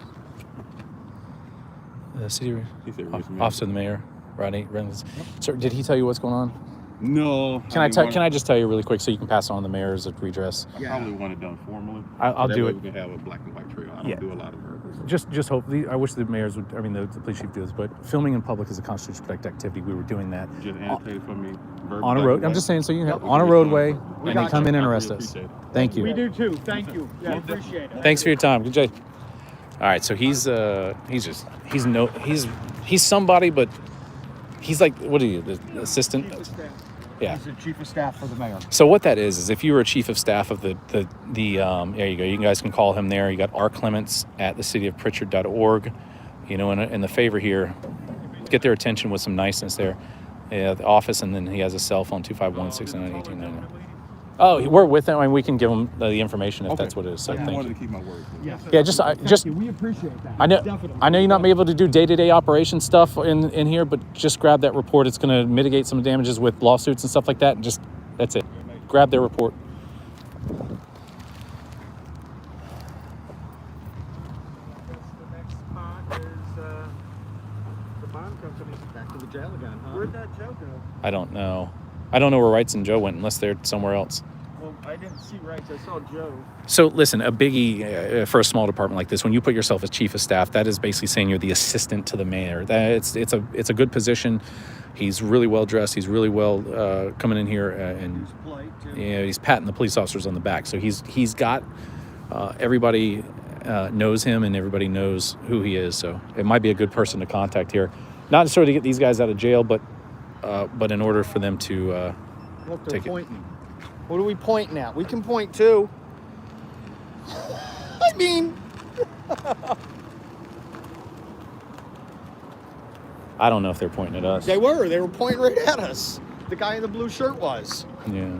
The city He said risk management. officer of the mayor, Rodney Reynolds. Sir, did he tell you what's going on? No. Can I just tell you really quick so you can pass on the mayor's redress? I probably want it done formally. I'll That do way it. We can have a black and white trail. I don't do a lot of verbal. Just hopefully, I wish the mayors would. I mean, the police chief do this, but filming in public is a constitutional protected activity. We were doing that Just annotate for me. on a road. I'm just saying, so you have on a roadway, and they come in and arrest us. Thank you. We do too. Thank you. Yeah, appreciate it. Thanks for your time. Good day. All right, so he's somebody, but he's like, what are you, the assistant? Yeah. He's the chief of staff for the mayor. So what that is if you were a chief of staff of the there you go. You guys can call him there. You got R. Clements at thecityofprichard.org. You know, in the favor here, get their attention with some niceness there. Yeah, the office, and then he has a cell phone 251-699-1899. Oh, we're with him. I mean, we can give him the information if that's what it is. So I thank wanted you. to keep my word. Yeah, just We appreciate that. I know Definitely. I know you're not able to do day-to-day operation stuff in here, but just grab that report. It's going to mitigate some damages with lawsuits and stuff like that. And just that's it. Grab their report. The next spot is the bond company. Back to the jail again, huh? Where'd that Joe go? I don't know. I don't know where Wrights and Joe went unless they're somewhere else. Well, I didn't see Wrights. I saw Joe. So listen, a biggie for a small department like this, when you put yourself as chief of staff, that is basically saying you're the assistant to the mayor. It's a good position. He's really well dressed. He's really well coming in here and he's patting the police officers on the back. So he's got everybody knows him and everybody knows who he is. So it might be a good person to contact here, not necessarily to get these guys out of jail, but in order for them to Look, they're take it. pointing. What are we pointing at? We can point too. I mean, I don't know if they're pointing at us. they were pointing right at us. The guy in the blue shirt was. Yeah.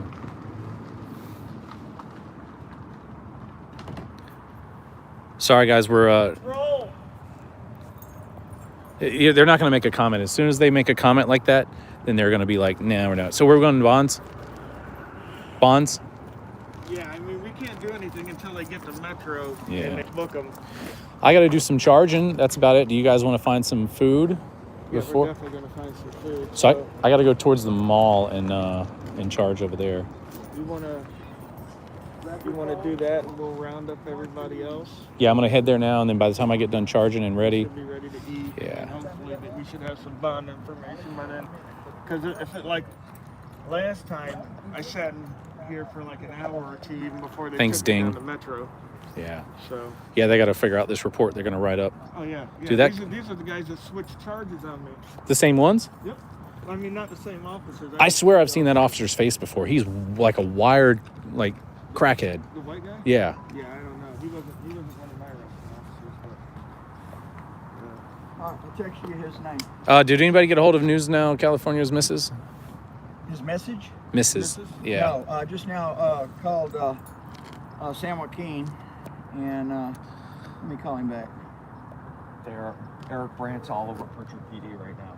Sorry, guys. We're they're not going to make a comment. As soon as they make a comment like that, then they're going to be like, "Nah, we're not." So we're going to bonds. Bonds. Yeah, I mean, we can't do anything until they get the metro Yeah. and they book them. I got to do some charging. That's about it. Do you guys want to find some food Yeah, before? we're definitely going to find some food. So I got to go towards the mall and charge over there. You want to do that and we'll round up everybody else? Yeah, I'm going to head there now, and then by the time I get done charging and ready, Should be ready to eat. Yeah. And hopefully that we should have some bond information by then. Because if it like last time, I sat in here for like an hour or two even before they Things took me down dinged. the metro. yeah, So. yeah, they got to figure out this report they're going to write up. Oh yeah. Do that- These are the guys that switched charges on me. The same ones? Yep. I mean, not the same officers. I swear I've seen that officer's face before. He's like a wired, like, crackhead. The white guy? Yeah. Yeah, I don't know. He wasn't one of my arresting officers, but. All right, I'll text you his name. Did anybody get a hold of News Now California's Mrs.? His message? Mrs. Yeah. No, just now called Sam Joaquin, and let me call him back. There, Eric Brandt's all over Prichard PD right now.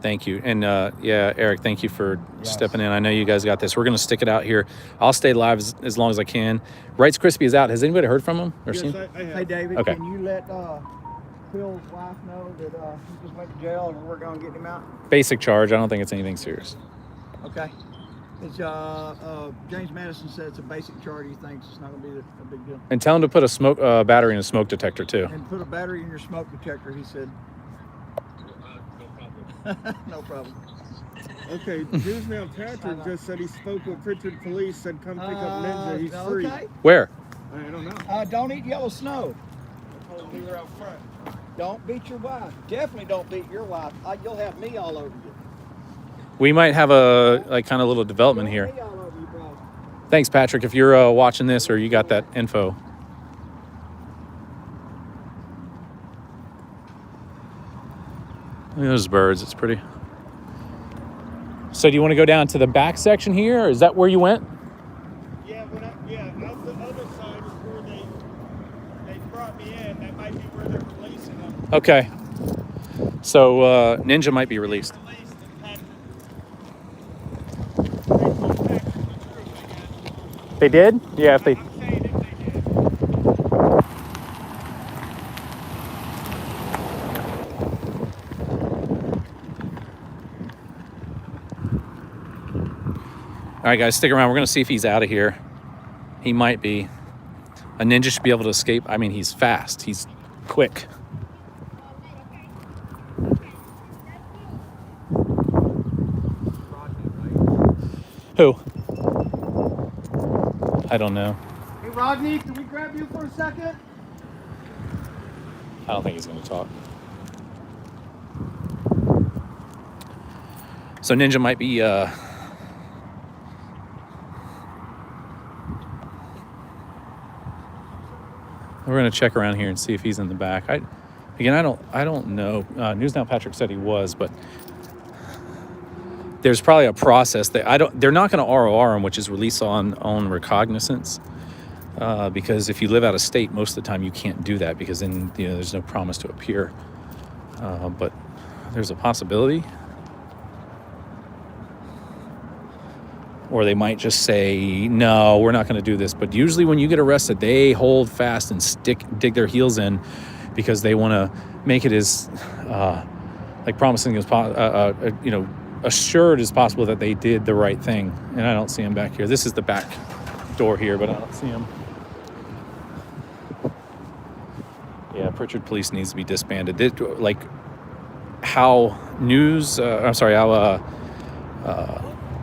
Thank you. And yeah, Eric, thank you for stepping in. I know you guys got this. We're going to stick it out here. I'll stay live as long as I can. Wrights Crispy is out. Has anybody heard from him or seen? I have. Hey, David, Okay. can you let Phil's wife know that he just went to jail and we're going to get him out? Basic charge. I don't think it's anything serious. Okay. It's James Madison said it's a basic charge. He thinks it's not going to be a big deal. And tell him to put a battery in a smoke detector too. And put a battery in your smoke detector, he said. No problem. Okay, News Now Patrick just said he spoke with Prichard Police, said come pick up Ninja, he's free. Okay. Where? I don't know. Don't eat yellow snow. I told him we were out front. Don't beat your wife. Definitely don't beat your wife. You'll have me all over you. We might have a kind of little development here. Me all over you, bro. Thanks, Patrick. If you're watching this or you got that info. Look at those birds. It's pretty. So do you want to go down to the back section here, or is that where you went? Yeah, out the other side is where they brought me in. That might be where they're releasing them. Okay. So Ninja might be released. They did? Yeah, if they... All right, guys, stick around. We're going to see if he's out of here. He might be. A Ninja should be able to escape. I mean, he's fast. He's quick. Who? I don't know. Hey, Rodney, can we grab you for a second? I don't think he's going to talk. So Ninja might be... We're gonna check around here and see if he's in the back. I don't know. News Now Patrick said he was, but there's probably a process that they're not going to ROR him, which is release on recognizance, because if you live out of state, most of the time you can't do that because then there's no promise to appear. But there's a possibility. Or they might just say, no, we're not going to do this. But usually when you get arrested, they hold fast and dig their heels in because they want to make it as promising as assured as possible that they did the right thing. And I don't see him back here. This is the back door here, but I don't see him. Yeah, Prichard Police needs to be disbanded.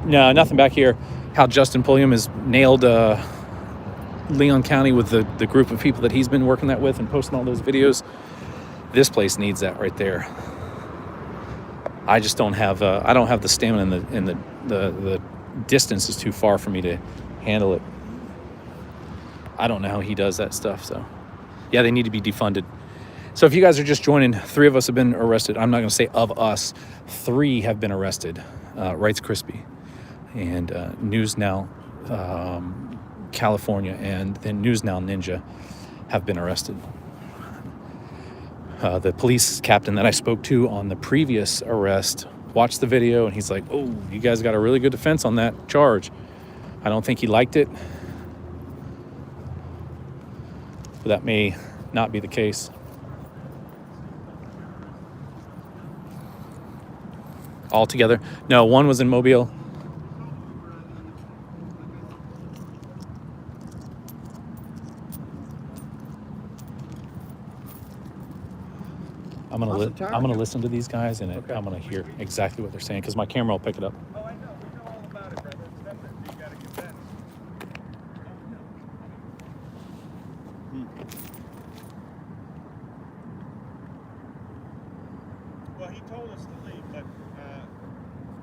No, nothing back here. How Justin Pulliam has nailed Leon County with the group of people that he's been working that with and posting all those videos. This place needs that right there. I just don't have I don't have the stamina and the distance is too far for me to handle it. I don't know how he does that stuff. So yeah, they need to be defunded. So if you guys are just joining, 3 of us have been arrested. I'm not going to say of us. 3 have been arrested. Rights Crispy and News Now California and then News Now Ninja have been arrested. The police captain that I spoke to on the previous arrest watched the video and he's like, oh, you guys got a really good defense on that charge. I don't think he liked it. But that may not be the case. All together? No, one was in Mobile. I'm gonna listen to these guys and I'm gonna hear exactly what they're saying because my camera will pick it up. Oh, I know. We know all about it, brother. It's them that you got to convince. Well, he told us to leave, but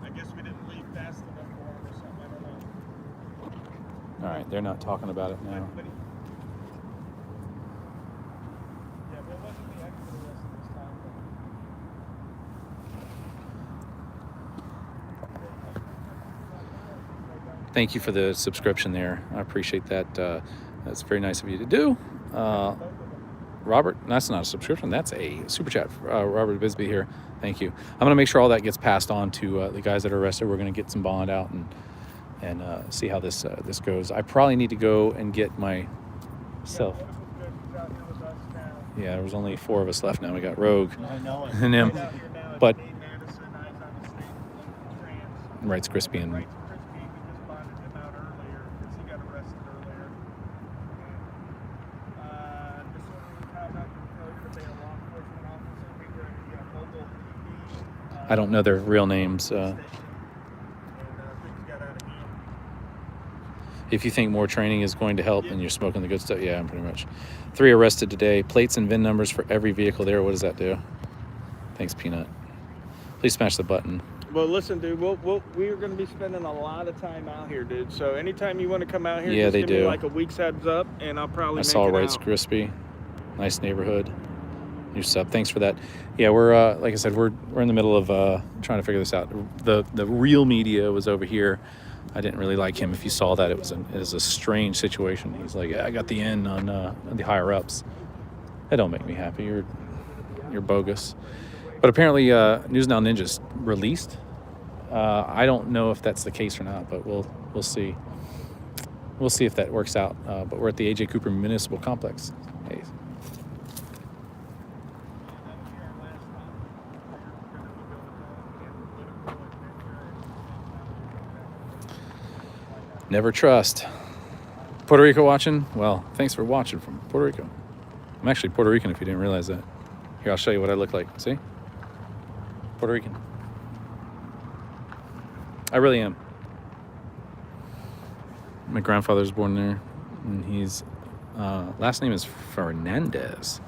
I guess we didn't leave fast enough for him or something. I don't know. All right, they're not talking about it now. Yeah, but it wasn't the extra arrest this time. Thank you for the subscription there. I appreciate that. That's very nice of you to do. Robert, that's not a subscription. That's a super chat. Robert Bisbee here. Thank you. I'm going to make sure all that gets passed on to the guys that are arrested. We're going to get some bond out and see how this goes. I probably need to go and get myself. Yeah, there was only 4 of us left now. We got Rogue and him. But Rights Crispy and I don't know their real names. If you think more training is going to help and you're smoking the good stuff, yeah, pretty much. 3 arrested today. Plates and VIN numbers for every vehicle there. What does that do? Thanks, Peanut. Please smash the button. Well, listen, dude, we're going to be spending a lot of time out here, dude. So anytime you want to come out here, yeah, just they give do. me like a week's heads up, and I'll probably make it saw Rights out. Crispy. Nice neighborhood. New sub. Thanks for that. Yeah, we're like I said, we're in the middle of trying to figure this out. The real media was over here. I didn't really like him. If you saw that, it was a strange situation. He's like, yeah, I got the in on the higher ups. That don't make me happy. You're bogus. But apparently, News Now Ninja's released. I don't know if that's the case or not, but we'll see. We'll see if that works out. But we're at the A.J. Cooper Municipal Complex. Hey. Never trust. Puerto Rico watching? Well, thanks for watching from Puerto Rico. I'm actually Puerto Rican if you didn't realize that. Here, I'll show you what I look like. See? Puerto Rican. I really am. My grandfather was born there, and he's last name is Fernandez.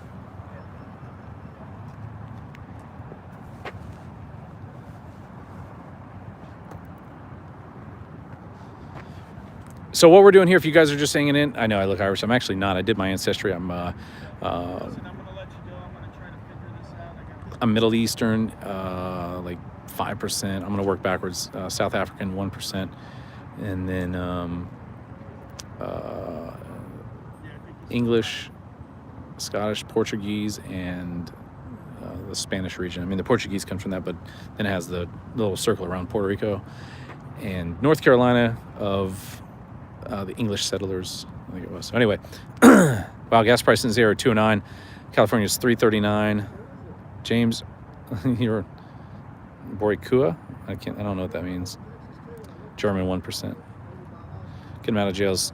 So what we're doing here, if you guys are just hanging in, I know I look Irish. I'm actually not. I did my ancestry. I'm Middle Eastern, like 5%. I'm gonna work backwards. South African, 1%, and then English, Scottish, Portuguese, and the Spanish region. I mean, the Portuguese comes from that, but then it has the little circle around Puerto Rico and North Carolina of the English settlers, I think it was. So anyway, wow, gas prices here are $2.09. California's $3.39. James, you're Boricua? I don't know what that means. German 1%. Get him out of jails.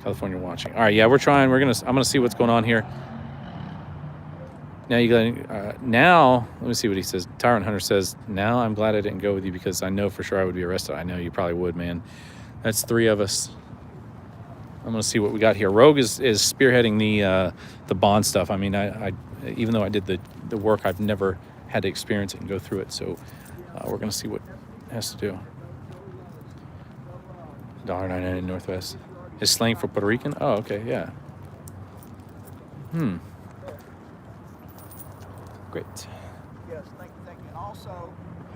California watching. All right, yeah, we're trying. I'm gonna see what's going on here. Now let me see what he says. Tyrant Hunter says, now I'm glad I didn't go with you because I know for sure I would be arrested. I know you probably would, man. That's 3 of us. I'm gonna see what we got here. Rogue is spearheading the bond stuff. I mean, I even though I did the work, I've never had to experience it and go through it. So we're gonna see what it has to do. $1.99 in Northwest. Is slang for Puerto Rican? Oh, okay, yeah. Great. Yes, thank you. And also,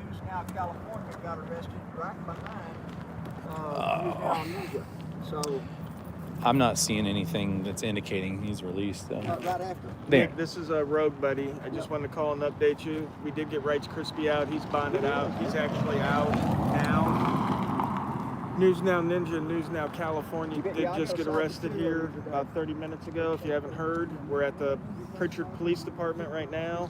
News Now California got arrested right behind News Now Ninja. So I'm not seeing anything that's indicating he's released. right after. There. Nick, this is Rogue, buddy. I just wanted to call and update you. We did get Rights Crispy out. He's bonded out. He's actually out now. News Now Ninja, News Now California did just get arrested here about 30 minutes ago. If you haven't heard, we're at the Prichard Police Department right now.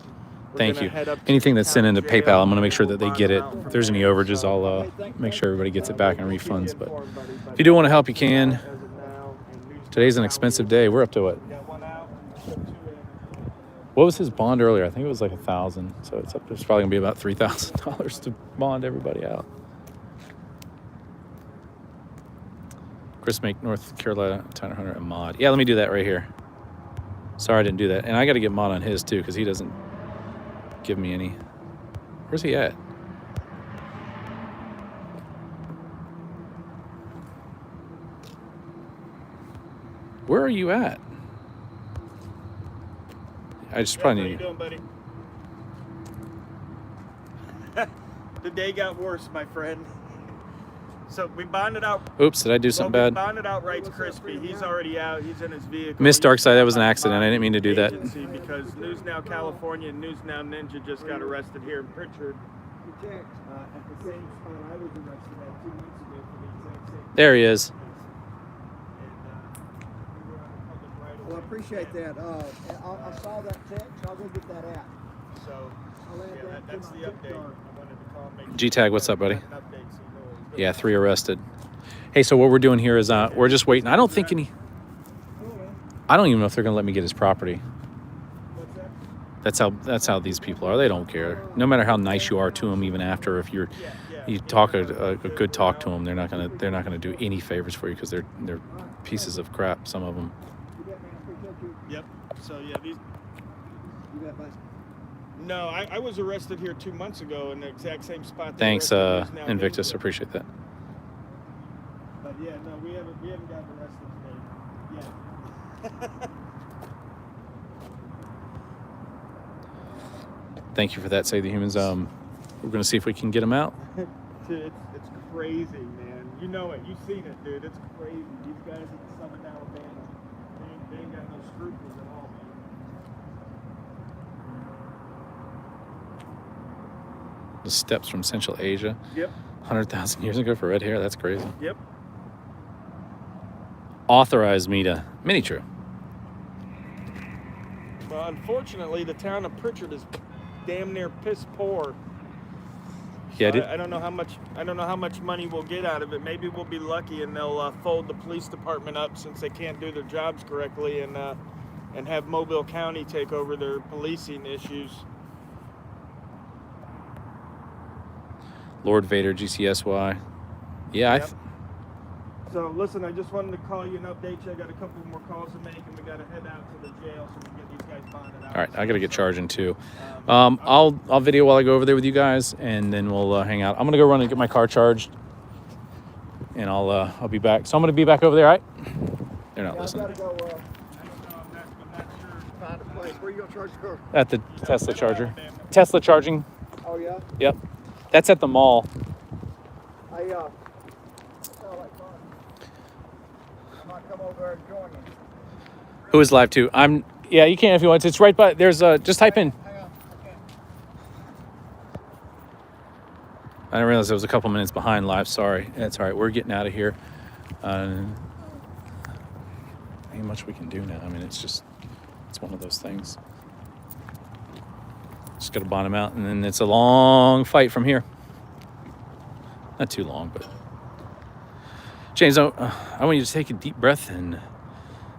Thank you. Anything that's sent into PayPal, I'm going to make sure that they get it. If there's any overages, I'll make sure everybody gets it back and refunds. But if you do want to help, you can. Today's an expensive day. We're up to what? What was his bond earlier? I think it was like $1,000. So it's probably going to be about $3,000 to bond everybody out. Chris, make North Carolina Tyler Hunter a mod. Yeah, let me do that right here. Sorry I didn't do that. And I got to get mod on his too because he doesn't give me any. Where's he at? Where are you at? I just probably need. How you doing, buddy? The day got worse, my friend. So we bonded out. Oops, did I do something bad? We bonded out Rights Crispy. He's already out. He's in his vehicle. Miss Darkside, that was an accident. I didn't mean to do that. Because News Now California and News Now Ninja just got arrested here in Prichard. At the same spot I was arrested at 2 weeks ago for the exact same. There he is. Well, I appreciate that. I saw that text. I'll go get that out. So, yeah, that's the update. I wanted to call and make G-Tag, what's up, buddy? Yeah, 3 arrested. Hey, so what we're doing here is we're just waiting. I don't even know if they're gonna let me get his property. That's how these people are. They don't care. No matter how nice you are to them, even after, if you talk a good talk to them, they're not gonna do any favors for you because they're pieces of crap. Some of them. Yep. So yeah, these. No, I was arrested here 2 months ago in the exact same spot. Thanks, Invictus. Appreciate that. But yeah, no, we haven't gotten arrested today yet. Thank you for that. Save the Humans. We're gonna see if we can get him out. Dude, it's crazy, man. You know it. You've seen it, dude. It's crazy. These guys in Southern Alabama, they ain't got no scruples at all, man. The steps from Central Asia. Yep. 100,000 years ago for red hair. That's crazy. Yep. Authorized me to mini true. Well, unfortunately, the town of Prichard is damn near piss poor. Yeah, So I don't know how much. I don't know how much money we'll get out of it. Maybe we'll be lucky, and they'll fold the police department up since they can't do their jobs correctly, and have Mobile County take over their policing issues. Lord Vader, GCSY. Yeah, Yep. So listen, I just wanted to call you and update you. I got a couple more calls to make, and we got to head out to the jail so we can get these guys bonded out. all right, I got to get charging too. I'll video while I go over there with you guys, and then we'll hang out. I'm gonna go run and get my car charged, and I'll be back. So I'm gonna be back over there, all right? They're not listening. I gotta go, I'm not sure. Find a place. Where you gonna charge the car? At the Tesla charger. Tesla charging. Oh, yeah? Yep. That's at the mall. I might come over there and join you. Who is live too? Yeah, you can if you want to. It's right by, there's just type in. Hang on, I can't. I didn't realize I was a couple minutes behind live. Sorry. That's all right. We're getting out of here. Ain't much we can do now. I mean, it's one of those things. Just got to bond them out, and then it's a long fight from here. Not too long, but James, I want you to take a deep breath and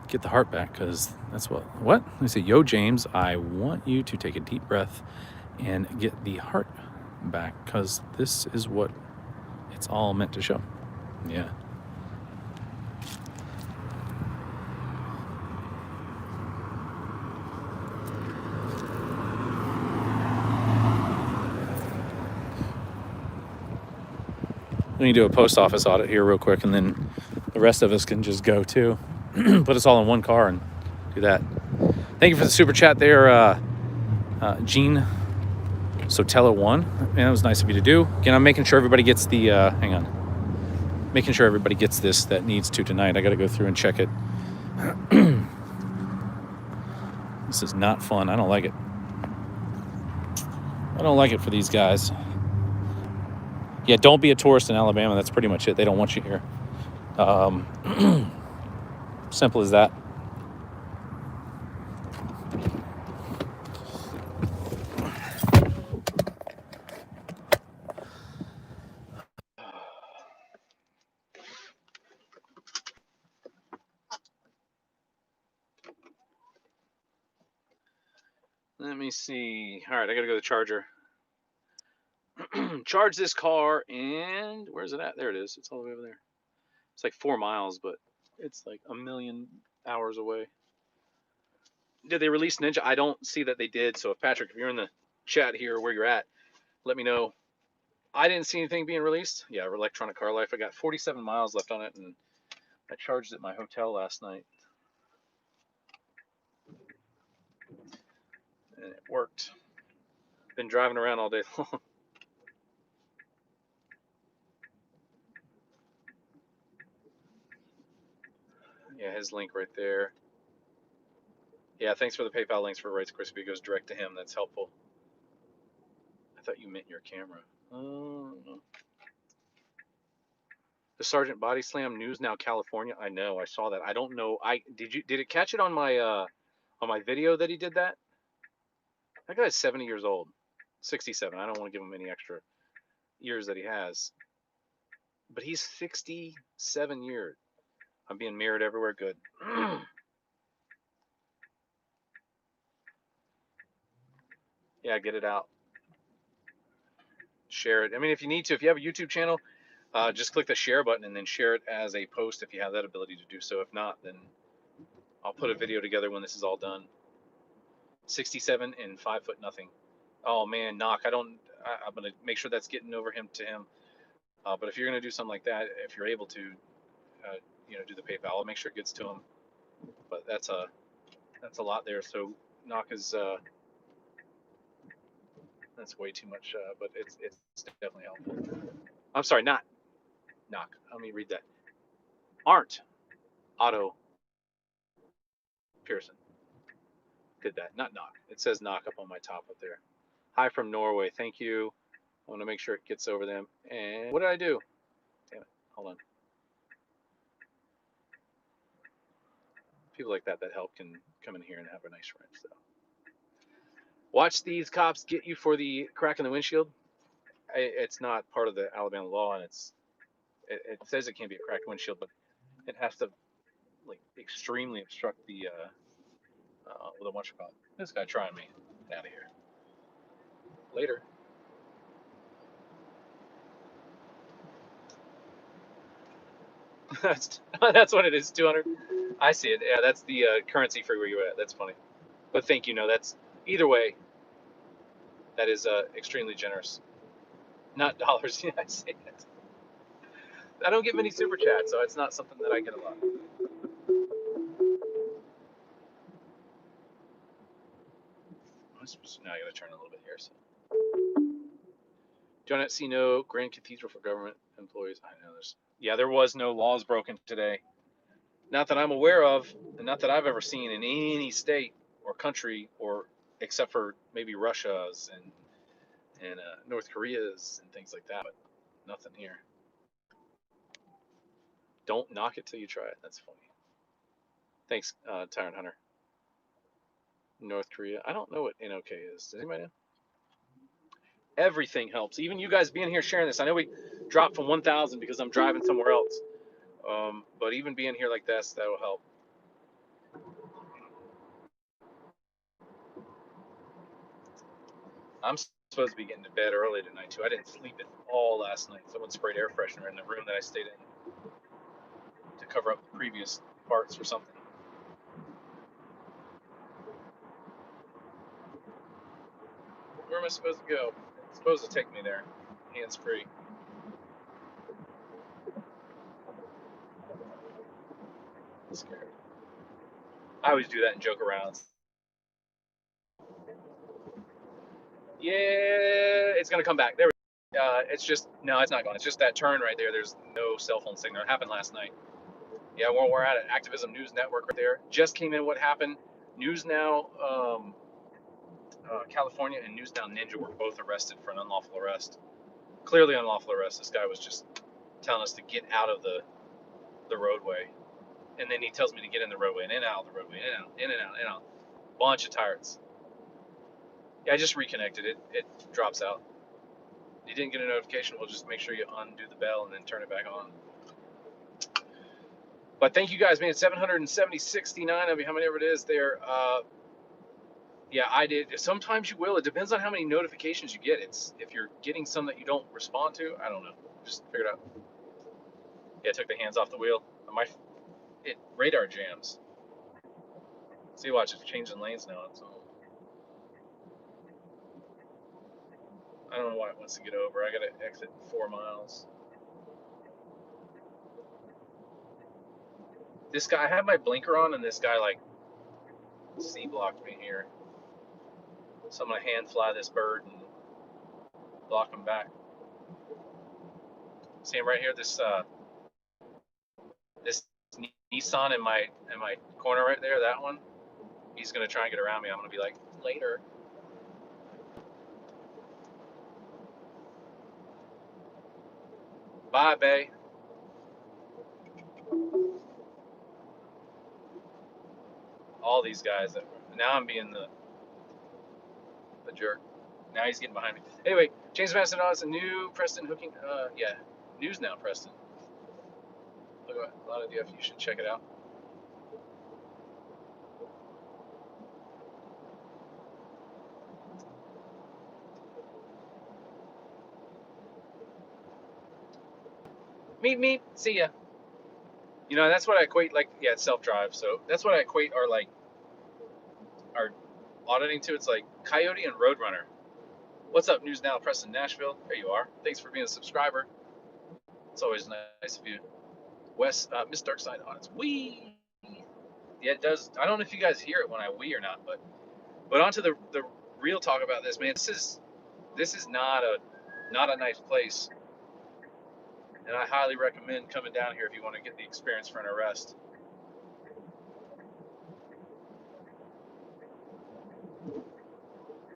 get the heart back, because that's what? Let me say, yo, James, I want you to take a deep breath and get the heart back, because this is what it's all meant to show. Yeah. We need to do a post office audit here real quick, and then the rest of us can just go too. Put us all in one car and do that. Thank you for the super chat there, Gene Sotelo1. Man, that was nice of you to do. Again, I'm making sure everybody gets the, hang on. Making sure everybody gets this that needs to tonight. I got to go through and check it. This is not fun. I don't like it. I don't like it for these guys. Yeah, don't be a tourist in Alabama. That's pretty much it. They don't want you here. Simple as that. Let me see. All right, I got to go to the charger. Charge this car, and where's it at? There it is. It's all the way over there. It's like 4 miles, but it's like 1,000,000 hours away. Did they release Ninja? I don't see that they did. So if Patrick, if you're in the chat here where you're at, let me know. I didn't see anything being released. Yeah, electronic car life. I got 47 miles left on it, and I charged it at my hotel last night, and it worked. Been driving around all day long. Yeah, his link right there. Yeah, thanks for the PayPal links for Rights Crispy. It goes direct to him. That's helpful. I thought you meant your camera. No. The Sergeant Body Slam News Now California. I know. I saw that. I don't know. Did it catch it on my video that he did that? That guy's 70 years old. 67. I don't want to give him any extra years that he has. But he's 67 years. I'm being mirrored everywhere. Good. Yeah, get it out. Share it. I mean, if you need to, if you have a YouTube channel, just click the share button and then share it as a post if you have that ability to do so. If not, then I'll put a video together when this is all done. 67 and 5 foot nothing. Oh man, knock. I'm gonna make sure that's getting over to him. But if you're gonna do something like that, if you're able to, do the PayPal, I'll make sure it gets to him. But that's a lot there. So knock is that's way too much. But it's definitely helpful. I'm sorry, not knock. Let me read that. Aren't Otto Pearson did that, not knock. It says knock up on my top up there. Hi from Norway. Thank you. I want to make sure it gets over them. And what did I do? Damn it. Hold on. People like that help can come in here and have a nice wrench. So, watch these cops get you for the crack in the windshield. It's not part of the Alabama law, and it says it can't be a cracked windshield, but it has to like extremely obstruct the what you call it. This guy trying me. Out of here. Later. That's what it is. 200. I see it. Yeah, that's the currency for where you're at. That's funny. But thank you. No, that's either way. That is extremely generous. Not dollars. Yeah, I see it. I don't get many super chats, so it's not something that I get a lot. Now I got to turn a little bit here. So, do not see no Grand Cathedral for government employees. I know there was no laws broken today. Not that I'm aware of, and not that I've ever seen in any state or country, or except for maybe Russia's and North Korea's and things like that. But nothing here. Don't knock it till you try it. That's funny. Thanks, Tyrant Hunter. North Korea. I don't know what NOK is. Does anybody know? Everything helps. Even you guys being here sharing this. I know we dropped from 1,000 because I'm driving somewhere else. But even being here like this, that will help. I'm supposed to be getting to bed early tonight too. I didn't sleep at all last night. Someone sprayed air freshener in the room that I stayed in to cover up the previous parts or something. Where am I supposed to go? It's supposed to take me there. Hands free. I'm scared. I always do that and joke around. Yeah, it's gonna come back. There we go. It's just no, it's not gone. It's just that turn right there. There's no cell phone signal. It happened last night. Yeah, we're at an Activism News Network right there. Just came in. What happened? News Now, California, and News Now Ninja were both arrested for an unlawful arrest. Clearly unlawful arrest. This guy was just telling us to get out of the roadway, and then he tells me to get in the roadway and in and out of the roadway, in and out, in and out, in and out. Bunch of tyrants. Yeah, I just reconnected it. It drops out. You didn't get a notification, we'll just make sure you undo the bell and then turn it back on. But thank you guys, man. 770.69 of you, how many ever it is there. Yeah, I did. Sometimes you will. It depends on how many notifications you get. It's if you're getting some that you don't respond to, I don't know. Just figure it out. Yeah, I took the hands off the wheel. It radar jams. See, watch, it's changing lanes now. So I don't know why it wants to get over. I gotta exit 4 miles. This guy, I had my blinker on, and this guy like C-blocked me here. So I'm gonna hand fly this bird and block him back. See him right here. This Nissan in my corner right there. That one. He's gonna try and get around me. I'm gonna be like, later. Bye, Bay. All these guys. Now I'm being the jerk. Now he's getting behind me. Anyway, James Madison is a new Preston hooking. Yeah, News Now Preston. Look at a lot of you should check it out. Meet. See ya. You know, that's what I equate, like, yeah, it's self-drive, so that's what I equate our auditing to. It's like Coyote and Roadrunner. What's up, News Now, Preston, Nashville? There you are. Thanks for being a subscriber. It's always nice of you. Wes, Miss Darkside Audits. Wee! Yeah, it does. I don't know if you guys hear it when I wee or not, but onto the real talk about this, man. This is not a nice place. And I highly recommend coming down here if you want to get the experience for an arrest.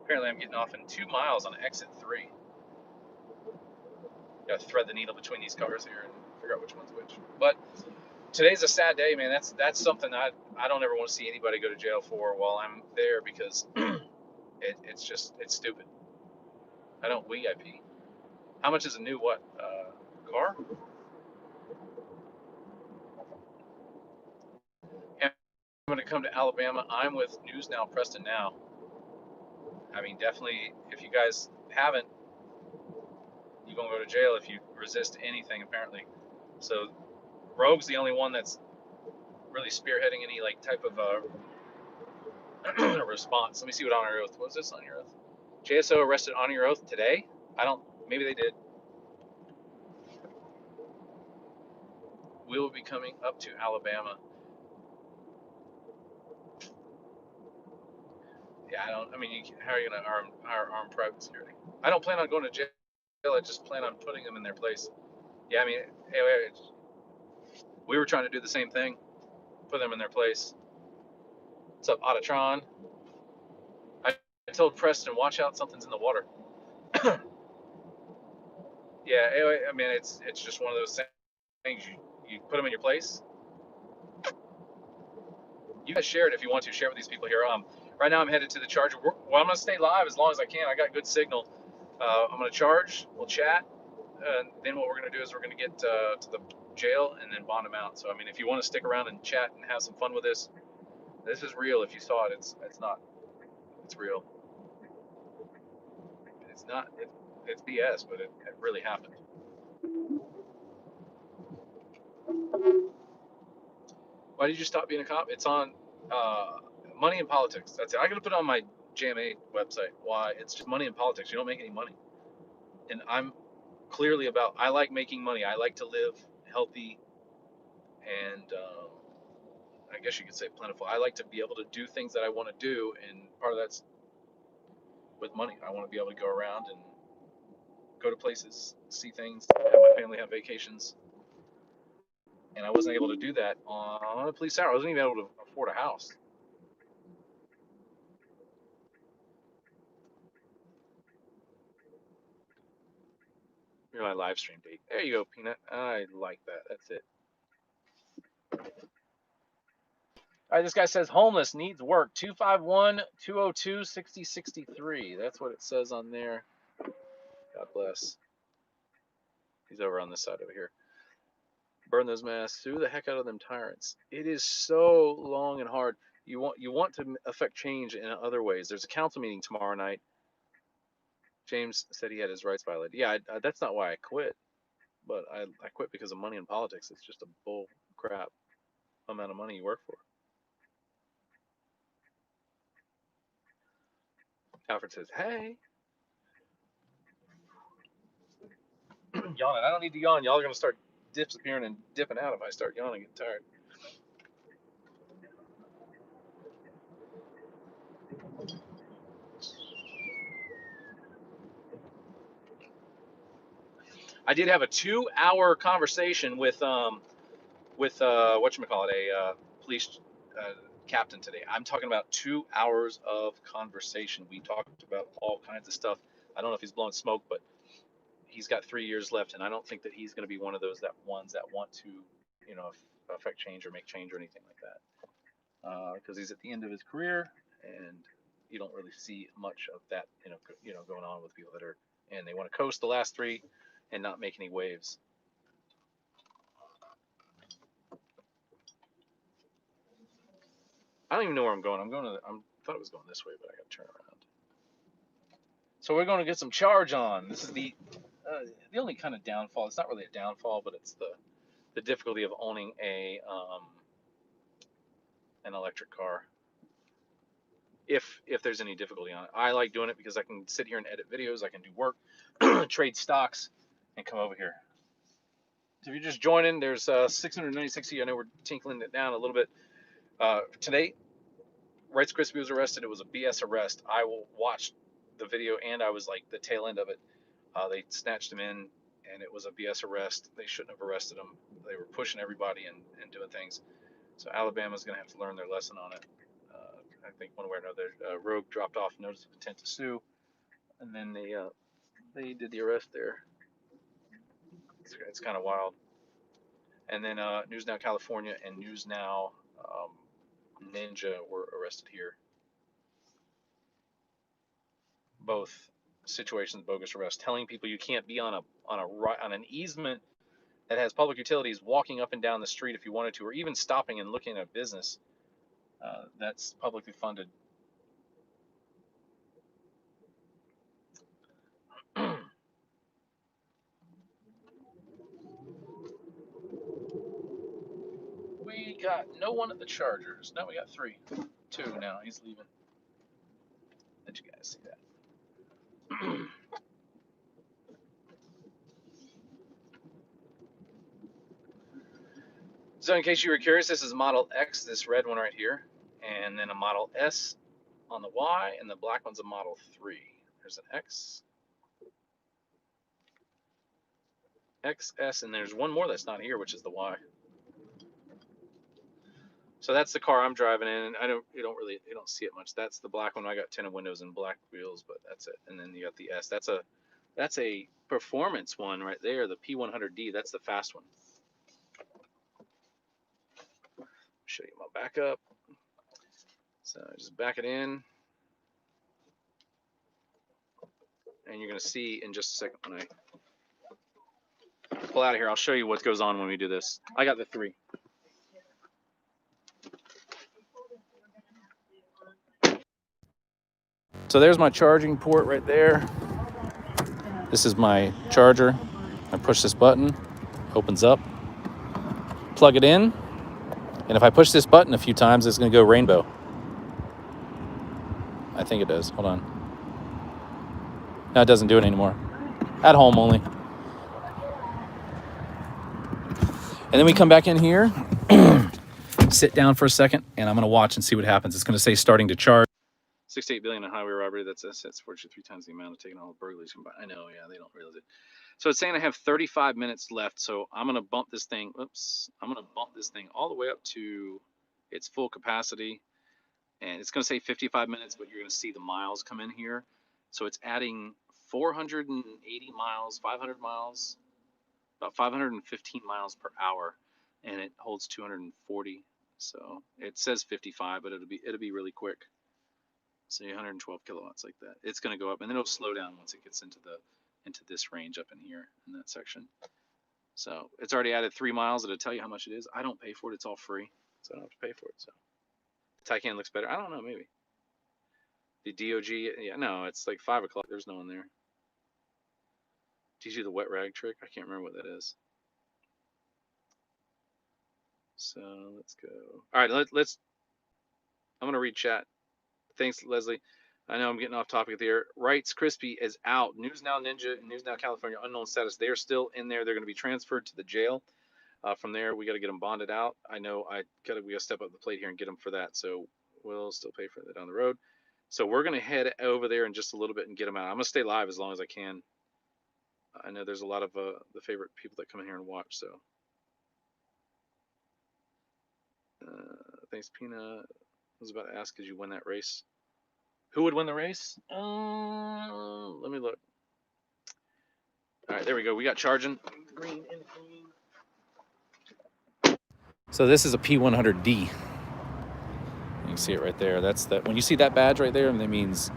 Apparently I'm getting off in 2 miles on exit 3. Got to thread the needle between these cars here and figure out which one's which. But today's a sad day, man. That's something I don't ever want to see anybody go to jail for while I'm there, because it's stupid. I don't VIP. How much is a new car? And I'm going to come to Alabama. I'm with News Now, Preston Now. I mean, definitely, if you guys haven't, you're going to go to jail if you resist anything, apparently. So Rogue's the only one that's really spearheading any like type of response. Let me see what on your oath. What was this on your oath? JSO arrested on your oath today? Maybe they did. We will be coming up to Alabama. Yeah, how are you going to arm private security? I don't plan on going to jail. I just plan on putting them in their place. Yeah, I mean, we were trying to do the same thing, put them in their place. What's up, Ottatron? I told Preston, watch out, something's in the water. Yeah, anyway, I mean, it's just one of those things. You put them in your place. You guys share it if you want to. Share it with these people here. Right now I'm headed to the charger. Well, I'm gonna stay live as long as I can. I got good signal. I'm gonna charge. We'll chat. And then what we're gonna do is we're gonna get to the jail and then bond them out. So I mean, if you want to stick around and chat and have some fun with this is real. If you saw it, it's not. It's real. It's not. It's BS, but it really happened. Why did you stop being a cop? It's on money and politics. That's it. I gotta put it on my JMA website. Why? It's just money and politics. You don't make any money. And I'm clearly about, I like making money. I like to live healthy and I guess you could say plentiful. I like to be able to do things that I want to do, and part of that's with money. I want to be able to go around and go to places, see things, have my family have vacations. And I wasn't able to do that on a police hour. I wasn't even able to afford a house. Here's my live stream date. There you go, Peanut. I like that. That's it. All right, this guy says homeless, needs work. 251-202-6063. That's what it says on there. God bless. He's over on this side over here. Burn those masks. Sue the heck out of them tyrants. It is so long and hard. You want to affect change in other ways. There's a council meeting tomorrow night. James said he had his rights violated. Yeah, that's not why I quit. But I quit because of money in politics. It's just a bull crap amount of money you work for. Alfred says, hey. Yawning. I don't need to yawn. Y'all are going to start disappearing and dipping out if I start yawning and tired. I did have a 2-hour conversation with whatchamacallit, a police captain today. I'm talking about 2 hours of conversation. We talked about all kinds of stuff. I don't know if he's blowing smoke, but he's got 3 years left, and I don't think that he's going to be one of those ones that want to, affect change or make change or anything like that. Because he's at the end of his career, and you don't really see much of that, going on with people that are, and they want to coast the last 3 and not make any waves. I don't even know where I'm going. I thought it was going this way, but I got to turn around. So we're going to get some charge on. This is the only kind of downfall. It's not really a downfall, but it's the difficulty of owning an electric car. If there's any difficulty on it, I like doing it because I can sit here and edit videos. I can do work, trade stocks, and come over here. So if you're just joining, there's 696 of you. I know we're tinkling it down a little bit. Today, Rights Crispy was arrested. It was a BS arrest. I watched the video, and I was like the tail end of it. They snatched him in, and it was a BS arrest. They shouldn't have arrested him. They were pushing everybody and doing things. So Alabama's going to have to learn their lesson on it. I think one way or another. Rogue dropped off notice of intent to sue, and then they did the arrest there. It's kind of wild. And then News Now California and News Now Ninja were arrested here. Both situations, bogus arrest, telling people you can't be on an easement that has public utilities, walking up and down the street if you wanted to, or even stopping and looking at a business that's publicly funded. We got no one at the Chargers. Now we got 3. 2 now. He's leaving. Let you guys see that. So in case you were curious, this is Model X, this red one right here, and then a Model S on the Y, and the black one's a Model 3. There's an X, XS, and there's one more that's not here, which is the Y. So that's the car I'm driving in. You don't see it much. That's the black one. I got tinted windows and black wheels, but that's it. And then you got the S. That's a performance one right there, the P100D. That's the fast one. Show you my backup. So just back it in. And you're going to see in just a second when I pull out of here, I'll show you what goes on when we do this. I got the 3. So there's my charging port right there. This is my charger. I push this button, opens up, plug it in, and if I push this button a few times, it's going to go rainbow. I think it does. Hold on. No, it doesn't do it anymore. At home only. And then we come back in here, sit down for a second, and I'm going to watch and see what happens. It's going to say starting to charge. 68 billion in highway robbery. That's assets fortune 3 times the amount of taking all the burglaries combined. I know, yeah, they don't realize it. So it's saying I have 35 minutes left. So I'm gonna bump this thing. I'm gonna bump this thing all the way up to its full capacity, and it's gonna say 55 minutes, but you're gonna see the miles come in here. So it's adding 480 miles, 500 miles, about 515 miles per hour, and it holds 240. So it says 55, but it'll be really quick. Say 112 kilowatts like that. It's going to go up, and then it'll slow down once it gets into this range up in here in that section. So it's already added 3 miles. It'll tell you how much it is. I don't pay for it. It's all free, so I don't have to pay for it. So the Taycan looks better. I don't know, maybe. The DOG, yeah, no, it's like 5 o'clock. There's no one there. Did you do the wet rag trick? I can't remember what that is. So let's go. All right, let's. I'm going to read chat. Thanks, Leslie. I know I'm getting off topic there. Wrights Crispy is out. News Now Ninja and News Now California unknown status. They are still in there. They're going to be transferred to the jail. From there, we got to get them bonded out. I know we got to step up the plate here and get them for that. So we'll still pay for that down the road. So we're going to head over there in just a little bit and get them out. I'm going to stay live as long as I can. I know there's a lot of the favorite people that come in here and watch. So thanks, Pina. I was about to ask, did you win that race? Who would win the race? Let me look. All right, there we go. We got charging. Green and green. So this is a P100D. You can see it right there. That's that. When you see that badge right there, that means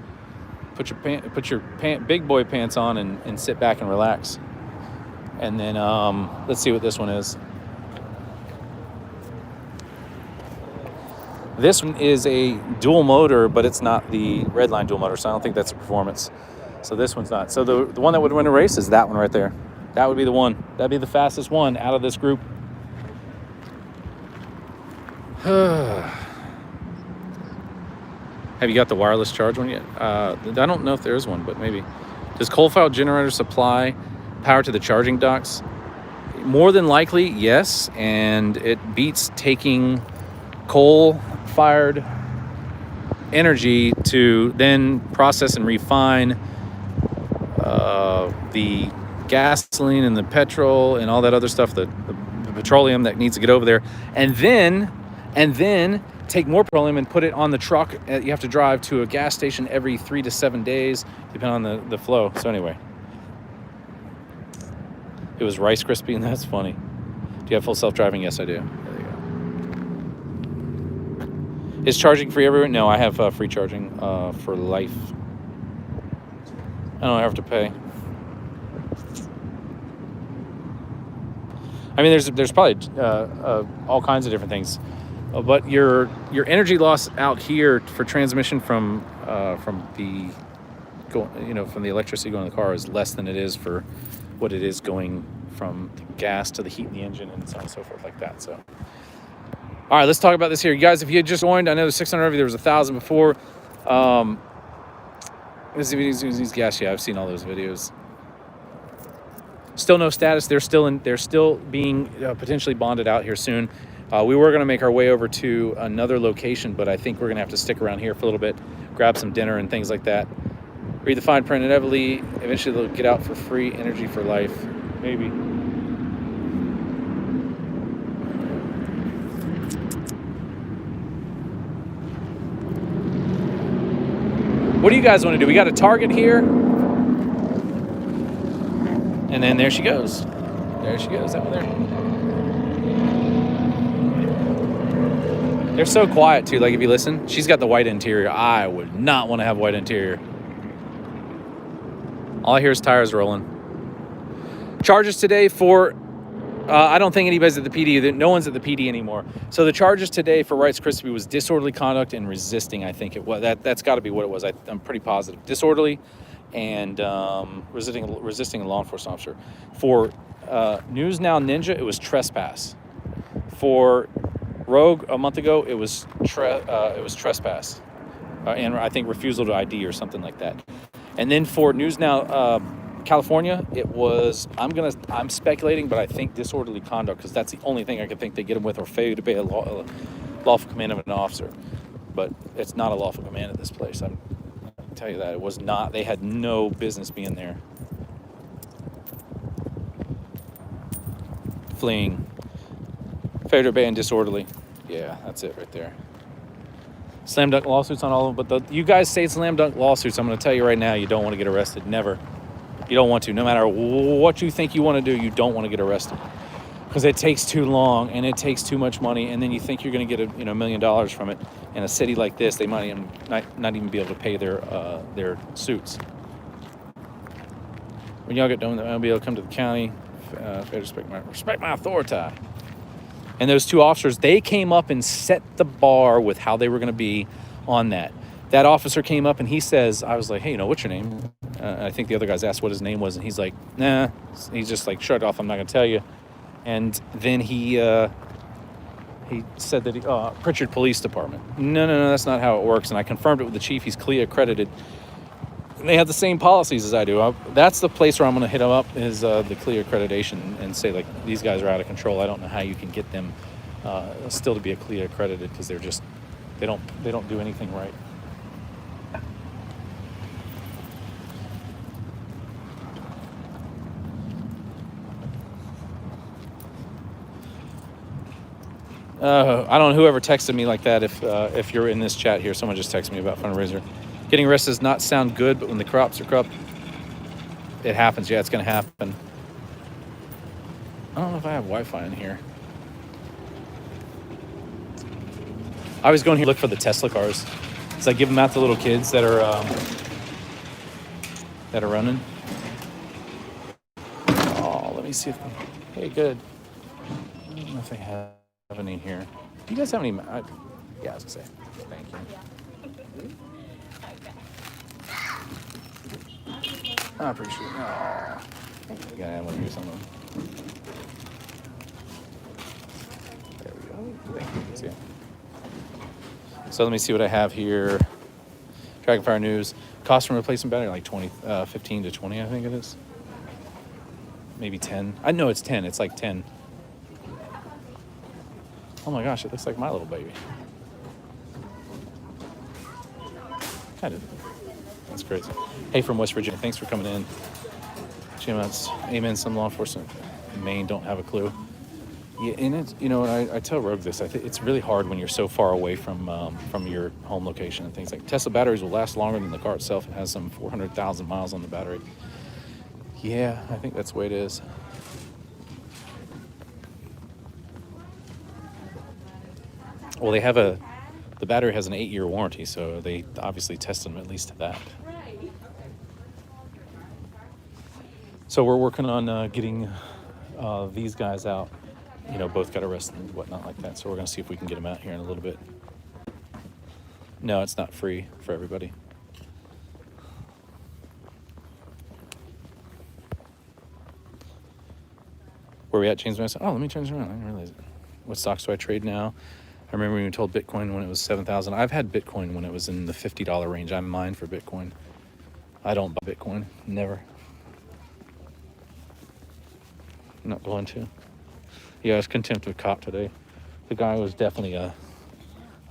put your big boy pants on and sit back and relax. And then let's see what this one is. This one is a dual motor, but it's not the Redline dual motor, so I don't think that's a performance. So this one's not. So the one that would win a race is that one right there. That would be the one. That'd be the fastest one out of this group. Have you got the wireless charge one yet? I don't know if there is one, but maybe. Does coal-fired generator supply power to the charging docks? More than likely, yes, and it beats taking coal-fired energy to then process and refine the gasoline and the petrol and all that other stuff, the petroleum that needs to get over there, and then take more petroleum and put it on the truck. You have to drive to a gas station every 3 to 7 days, depending on the flow. So anyway, It was Rice Krispie, and that's funny. Do you have full self-driving? Yes, I do. There you go. Is charging free everywhere? No, I have free charging for life. I don't have to pay. I mean, there's probably all kinds of different things, but your energy loss out here for transmission from the electricity going to the car is less than it is for what it is going from the gas to the heat in the engine and so on and so forth like that. So, all right, let's talk about this here, you guys. If you had just joined, I know there's 600 of you. There was 1,000 before. These gas. Yeah, I've seen all those videos. Still no status. They're still being potentially bonded out here soon. We were going to make our way over to another location, but I think we're going to have to stick around here for a little bit, grab some dinner and things like that. Read the fine print, and eventually they'll get out for free energy for life. Maybe. What do you guys want to do? We got a target here. And then there she goes. There she goes, that one there. They're so quiet too, like if you listen. She's got the white interior. I would not want to have white interior. All I hear is tires rolling. Charges today for, I don't think anybody's at the PD. No one's at the PD anymore. So the charges today for Rice Krispie was disorderly conduct and resisting, I think it was. That's got to be what it was. I'm pretty positive. Disorderly and resisting a law enforcement officer. For News Now Ninja, it was trespass. For Rogue a month ago, it was trespass, and I think refusal to ID or something like that. And then for News Now California, it was I'm speculating, but I think disorderly conduct, because that's the only thing I can think they get them with, or failure to obey a lawful command of an officer. But it's not a lawful command at this place. I can tell you that it was not. They had no business being there. Fleeing, failure to obey, and disorderly. Yeah, that's it right there. Slam dunk lawsuits on all of them, but you guys say slam dunk lawsuits. I'm going to tell you right now, you don't want to get arrested. Never. You don't want to. No matter what you think you want to do, you don't want to get arrested, because it takes too long and it takes too much money, and then you think you're going to get $1 million from it. In a city like this, they might even not even be able to pay their suits. When y'all get done, I'll be able to come to the county. Respect my authority. And those two officers, they came up and set the bar with how they were going to be on that. That officer came up and he says, I was like, hey, what's your name? I think the other guys asked what his name was, and he's like, nah. He's just like, shut off, I'm not going to tell you. And then he said that Prichard Police Department. No, that's not how it works. And I confirmed it with the chief. He's CLIA accredited. And they have the same policies as I do. That's the place where I'm going to hit them up, is the CLIA accreditation, and say, like, these guys are out of control. I don't know how you can get them still to be a CLIA accredited, because they're just, they don't do anything right. I don't know whoever texted me like that. If you're in this chat here, someone just texted me about fundraiser. Getting arrested does not sound good, but when the crops are corrupt, it happens. Yeah, it's going to happen. I don't know if I have Wi-Fi in here. I was going here to look for the Tesla cars. So I give them out to little kids that are running. Oh, let me see if they... Hey, good. I don't know if they have any here. Do you guys have any? Yeah, I was gonna say. Thank you. I appreciate it. Oh, I gotta have one here somewhere. There we go. Thank you. See ya. So let me see what I have here. Dragonfire News. Cost from replacement battery, like 15 to 20, I think it is. Maybe 10. I know it's 10. It's like 10. Oh my gosh, it looks like my little baby. Kind of. That's crazy. Hey, from West Virginia, thanks for coming in. Amen. Some law enforcement in Maine don't have a clue. Yeah, and it's, I tell Rogue this. I think it's really hard when you're so far away from your home location and things like. Tesla batteries will last longer than the car itself. It has some 400,000 miles on the battery. Yeah, I think that's the way it is. Well, they have the battery has an 8-year warranty, so they obviously tested them at least to that. So we're working on getting these guys out. You know, both got arrested and whatnot like that. So we're going to see if we can get them out here in a little bit. No, it's not free for everybody. Where we at, James Mason? Oh, let me change around. I didn't realize it. What stocks do I trade now? I remember when we told Bitcoin when it was 7,000. I've had Bitcoin when it was in the $50 range. I'm mine for Bitcoin. I don't buy Bitcoin. Never. I'm not going to. Yeah, I was contempt of cop today. The guy was definitely a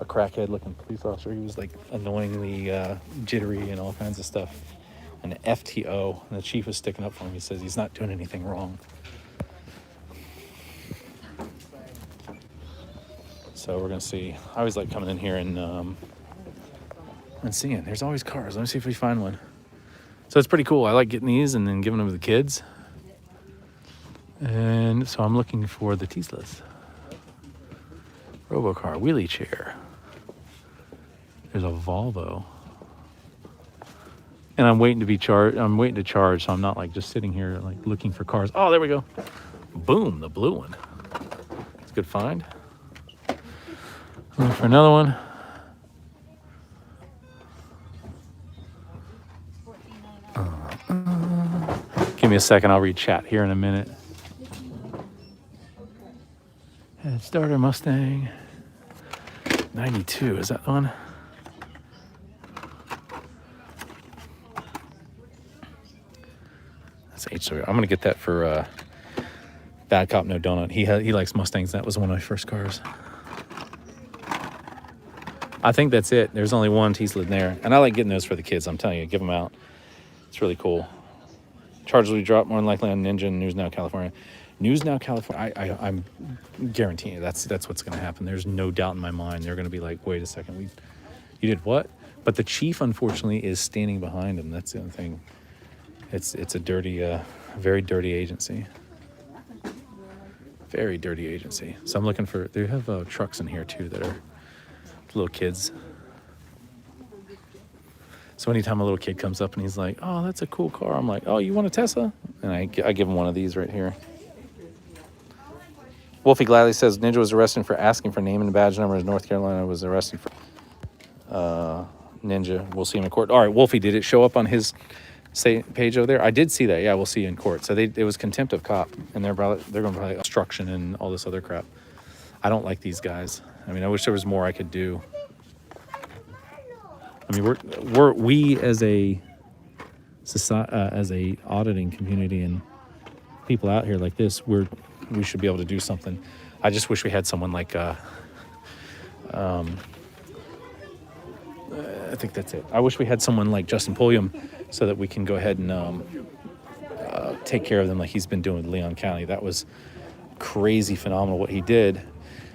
crackhead looking police officer. He was like annoyingly jittery and all kinds of stuff. And FTO, and the chief was sticking up for him. He says he's not doing anything wrong. So we're gonna see. I always like coming in here and seeing. There's always cars. Let me see if we find one. So it's pretty cool. I like getting these and then giving them to the kids. And so I'm looking for the Teslas. Robocar, wheelie chair. There's a Volvo. And I'm waiting to be charged. I'm waiting to charge, so I'm not like just sitting here like looking for cars. Oh, there we go. Boom, the blue one. It's a good find. Looking for another one. Give me a second, I'll read chat here in a minute. Head starter Mustang. 92, is that the one? That's H. I'm gonna get that for Bad Cop No Donut. He likes Mustangs. That was one of my first cars. I think that's it. There's only one Tesla in there. And I like getting those for the kids. I'm telling you, give them out. It's really cool. Charges will be dropped more than likely on Ninja and News Now California. News Now California, I'm guaranteeing you that's what's going to happen. There's no doubt in my mind. They're going to be like, wait a second, you did what? But the chief, unfortunately, is standing behind him. That's the other thing. It's a dirty, very dirty agency. Very dirty agency. So I'm looking for, they have trucks in here too that are little kids. So anytime a little kid comes up and he's like, oh, that's a cool car, I'm like, oh, you want a Tesla? And I give him one of these right here. Wolfie gladly says Ninja was arrested for asking for name and badge numbers. North Carolina was arrested for Ninja. We'll see him in court. All right, Wolfie, did it show up on his page over there? I did see that. Yeah, we'll see you in court. So it was contempt of cop, and they're going to probably obstruction and all this other crap. I don't like these guys. I mean, I wish there was more I could do. I mean, we as a society, as a auditing community and people out here like this, we should be able to do something. I just wish we had someone like I think that's it. I wish we had someone like Justin Pulliam so that we can go ahead and take care of them like he's been doing with Leon County. That was crazy phenomenal what he did.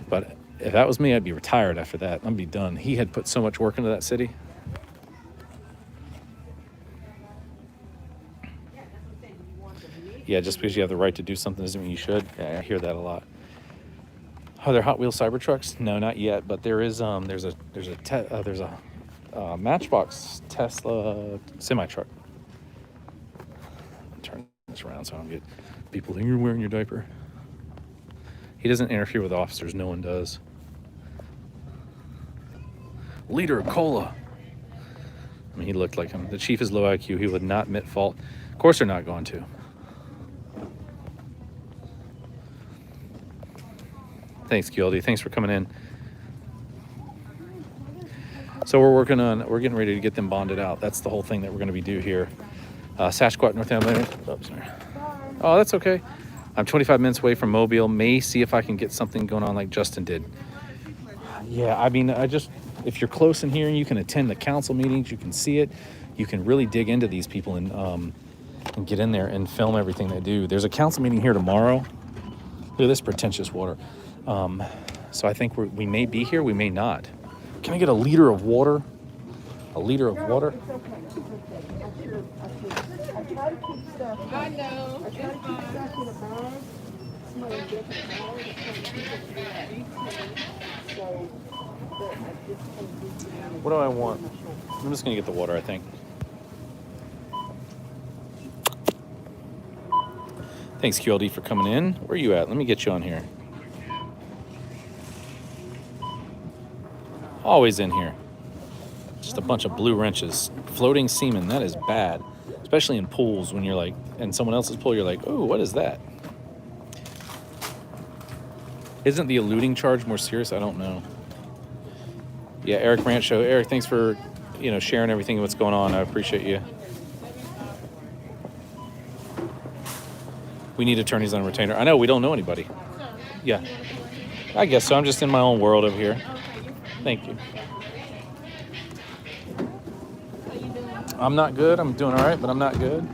But if that was me, I'd be retired after that. I'd be done. He had put so much work into that city. Yeah, just because you have the right to do something doesn't mean you should. Yeah, I hear that a lot. Are there Hot Wheels Cybertrucks? No, not yet. But there is. There's a Matchbox Tesla semi-truck. Turn this around so I don't get people thinking you're wearing your diaper. He doesn't interfere with officers. No one does. Leader of Cola. I mean, he looked like him. The chief is low IQ. He would not admit fault. Of course they're not going to. Thanks, QLD. Thanks for coming in. So we're getting ready to get them bonded out. That's the whole thing that we're going to be due here. Sasquatch, North Carolina. Oh, sorry. Oh, that's okay. I'm 25 minutes away from Mobile. May see if I can get something going on like Justin did. Yeah, I mean, if you're close in here and you can attend the council meetings, you can see it. You can really dig into these people and get in there and film everything they do. There's a council meeting here tomorrow. Look at this pretentious water. So I think we may be here, we may not. Can I get a liter of water? A liter of water? I know. What do I want? I'm just gonna get the water, I think. Thanks, QLD, for coming in. Where are you at? Let me get you on here. Always in here. Just a bunch of blue wrenches. Floating semen, that is bad. Especially in pools when you're like, in someone else's pool, you're like, oh, what is that? Isn't the eluding charge more serious? I don't know. Yeah, Eric Ranch Show. Eric, thanks for, sharing everything what's going on. I appreciate you. We need attorneys on retainer. I know, we don't know anybody. Yeah. I guess so. I'm just in my own world over here. Thank you. I'm not good. I'm doing all right, but I'm not good.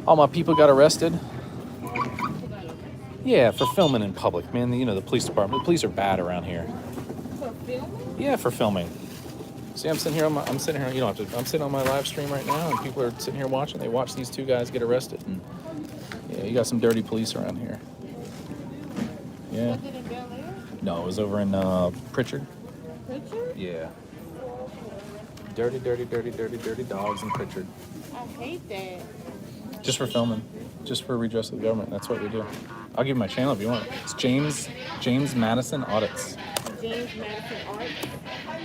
All my people got arrested. Yeah, for filming in public, man. The police department. The police are bad around here. For filming? Yeah, for filming. See, I'm sitting here. I'm sitting here. You don't have to. I'm sitting on my live stream right now, and people are sitting here watching. They watch these two guys get arrested, and yeah, you got some dirty police around here. Yeah. Was it in Bel Air? No, it was over in Prichard. Prichard? Yeah. Dirty, dirty, dirty, dirty, dirty dogs in Prichard. I hate that. Just for filming. Just for redress of the government. That's what we do. I'll give you my channel if you want. It's James Madison Audits. James Madison Art.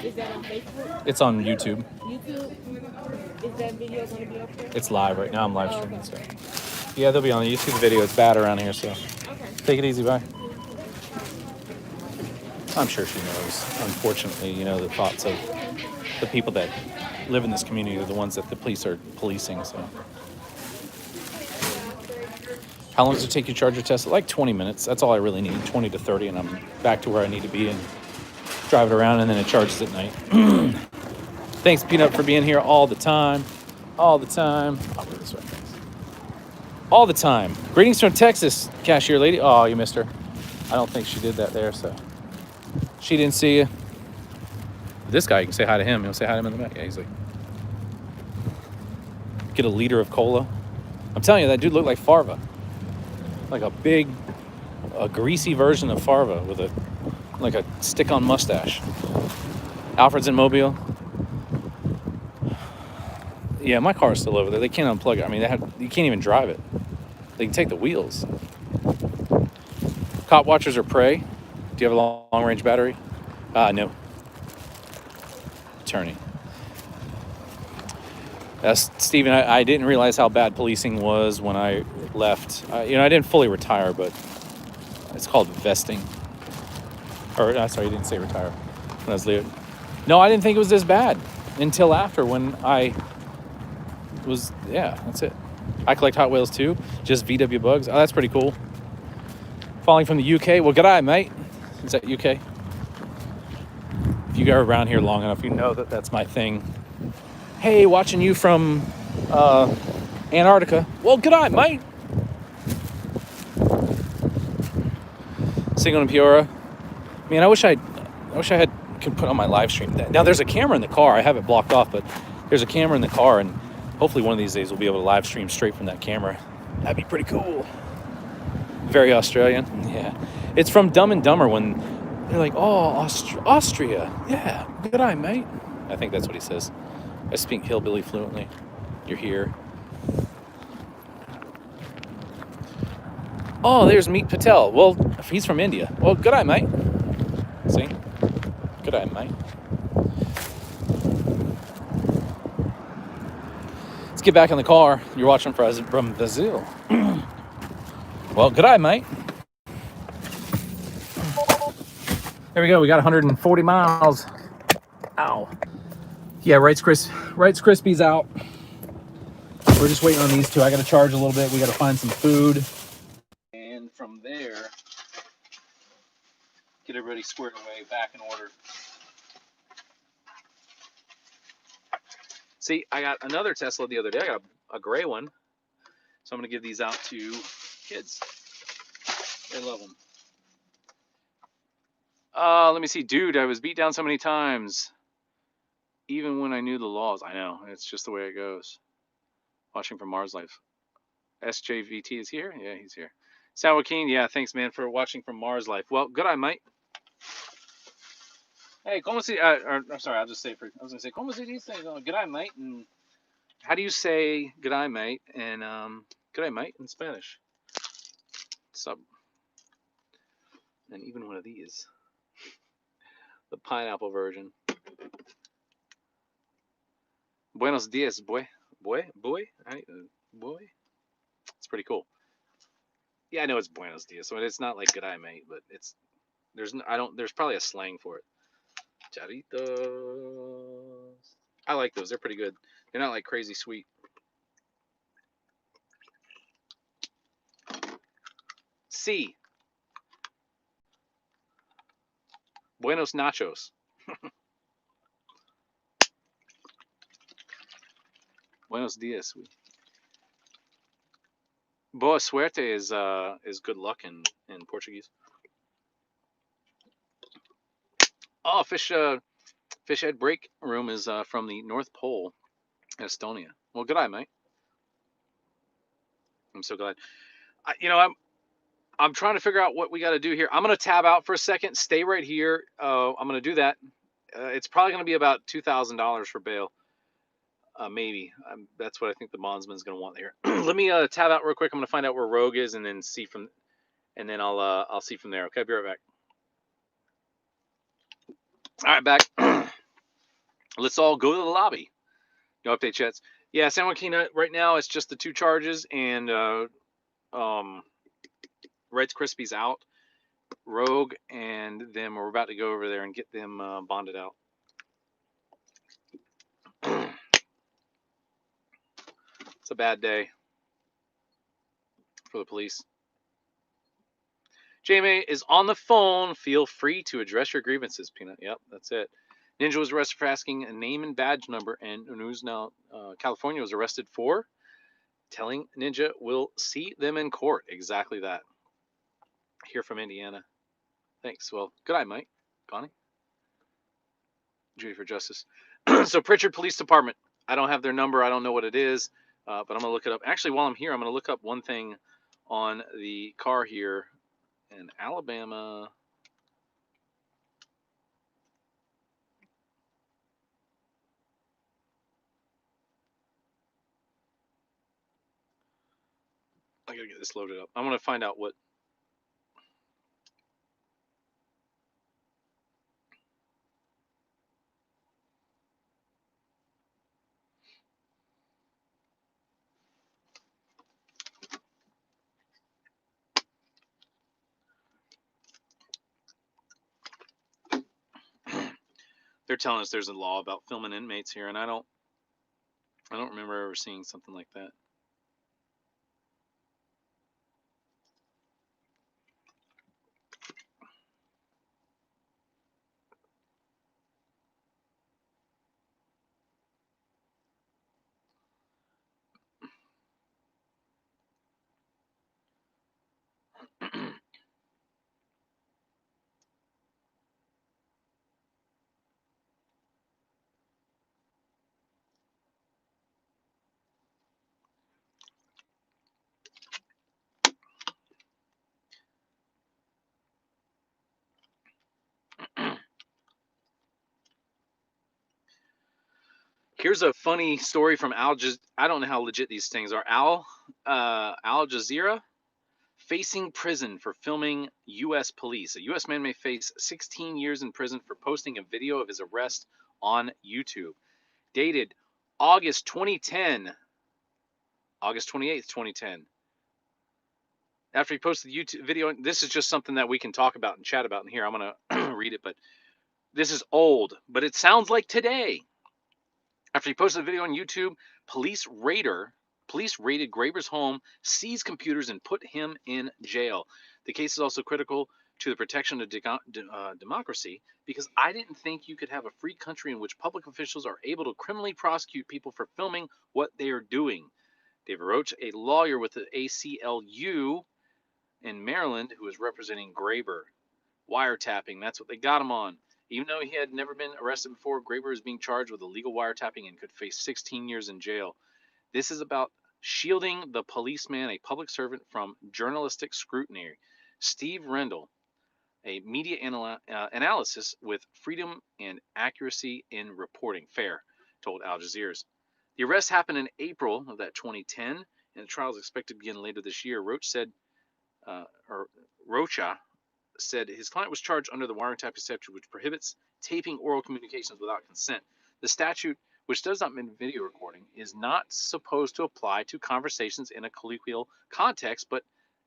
Is that on Facebook? It's on YouTube. YouTube? Is that video going to be up there? It's live right now. I'm live streaming. Okay. So. Yeah, they'll be on the YouTube video. It's bad around here, so. Okay. Take it easy, bye. I'm sure she knows. Unfortunately, the thoughts of the people that live in this community are the ones that the police are policing, so. How long does it take you to charge your Tesla? Like 20 minutes. That's all I really need, 20 to 30, and I'm back to where I need to be and drive it around, and then it charges at night. Thanks, Peanut, for being here all the time. All the time. I'll go this way. All the time. Greetings from Texas, cashier lady. Oh, you missed her. I don't think she did that there, so. She didn't see you. This guy, you can say hi to him. You'll say hi to him in the back. Yeah, he's like, get a liter of cola. I'm telling you, that dude looked like Farva. Like a greasy version of Farva with like a stick-on mustache. Alfred's in Mobile. Yeah, my car's still over there. They can't unplug it. I mean, you can't even drive it. They can take the wheels. Cop watchers are prey. Do you have a long-range battery? No. Attorney. Stephen, I didn't realize how bad policing was when I left. I didn't fully retire, but it's called vesting. Or, sorry, you didn't say retire when I was leaving. No, I didn't think it was this bad until after when I was, yeah, that's it. I collect Hot Wheels too, just VW Bugs. Oh, that's pretty cool. Falling from the UK. Well, g'day, mate. Is that UK? If you go around here long enough, you know that that's my thing. Hey, watching you from Antarctica. Well, g'day, mate. Single in Peoria. Man, I wish I could put on my live stream. Now, there's a camera in the car. I have it blocked off, but there's a camera in the car, and hopefully one of these days we'll be able to live stream straight from that camera. That'd be pretty cool. Very Australian. Yeah. It's from Dumb and Dumber when they're like, oh, Austria. Yeah, g'day, mate. I think that's what he says. I speak hillbilly fluently. You're here. Oh, there's Meet Patel. Well, he's from India. Well, g'day, mate. See? G'day, mate. Let's get back in the car. You're watching from Brazil. Well, g'day, mate. There we go. We got 140 miles. Ow. Yeah, Rice Krispies out. We're just waiting on these two. I got to charge a little bit. We got to find some food. And from there, get everybody squared away, back in order. See, I got another Tesla the other day. I got a gray one. So I'm going to give these out to kids. They love them. Let me see. Dude, I was beat down so many times. Even when I knew the laws. I know. It's just the way it goes. Watching from Mars Life. SJVT is here? Yeah, he's here. San Joaquin, yeah, thanks, man, for watching from Mars Life. Well, good eye, mate. Hey, ¿cómo se? I'm sorry, I'll just say it for. I was gonna say, ¿Cómo se dice? G'day, mate. And how do you say "g'day, mate"? And "g'day, mate" in Spanish. Sup? And even one of these, the pineapple version. Buenos dias, boy. Boy. Boy. It's pretty cool. Yeah, I know it's Buenos dias, so it's not like "g'day, mate," but there's probably a slang for it. Charitos. I like those. They're pretty good. They're not like crazy sweet. C. Buenos nachos. Buenos dias. Boa suerte is good luck in Portuguese. Oh, fish head break room is from the North Pole, Estonia. Well, good eye, mate. I'm so glad. I'm trying to figure out what we got to do here. I'm gonna tab out for a second. Stay right here. I'm gonna do that. It's probably gonna be about $2,000 for bail. Maybe. That's what I think the bondsman's gonna want here. Let me tab out real quick. I'm gonna find out where Rogue is and then then I'll see from there. Okay, I'll be right back. All right, back. Let's all go to the lobby. No update chats. Yeah, San Joaquin right now it's just the 2 charges and Red's Crispy's out. Rogue and them we're about to go over there and get them bonded out. It's a bad day for the police. JMA is on the phone. Feel free to address your grievances, Peanut. Yep, that's it. Ninja was arrested for asking a name and badge number, and news now California was arrested for telling Ninja we'll see them in court. Exactly that. Here from Indiana. Thanks. Well, good eye, Mike. Connie. Judy for Justice. So Prichard Police Department. I don't have their number. I don't know what it is, but I'm going to look it up. Actually, while I'm here, I'm going to look up one thing on the car here in Alabama. I got to get this loaded up. I'm going to find out what. They're telling us there's a law about filming inmates here, and I don't remember ever seeing something like that. Here's a funny story from Al Jazeera. I don't know how legit these things are. Al Jazeera facing prison for filming U.S. police. A U.S. man may face 16 years in prison for posting a video of his arrest on YouTube. Dated August 2010. August 28th, 2010. After he posted the YouTube video, this is just something that we can talk about and chat about in here. I'm going to read it, but this is old, but it sounds like today. After he posted the video on YouTube, police raided Graber's home, seized computers, and put him in jail. The case is also critical to the protection of democracy because I didn't think you could have a free country in which public officials are able to criminally prosecute people for filming what they are doing. David Roach, a lawyer with the ACLU in Maryland, who is representing Graber. Wiretapping, that's what they got him on. Even though he had never been arrested before, Graber is being charged with illegal wiretapping and could face 16 years in jail. This is about shielding the policeman, a public servant, from journalistic scrutiny. Steve Rendell, a media analysis with freedom and accuracy in reporting. Fair, told Al Jazeera's. The arrest happened in April of that 2010, and the trial is expected to begin later this year. Rocha said his client was charged under the wiretap statute, which prohibits taping oral communications without consent. The statute, which does not mean video recording, is not supposed to apply to conversations in a colloquial context, but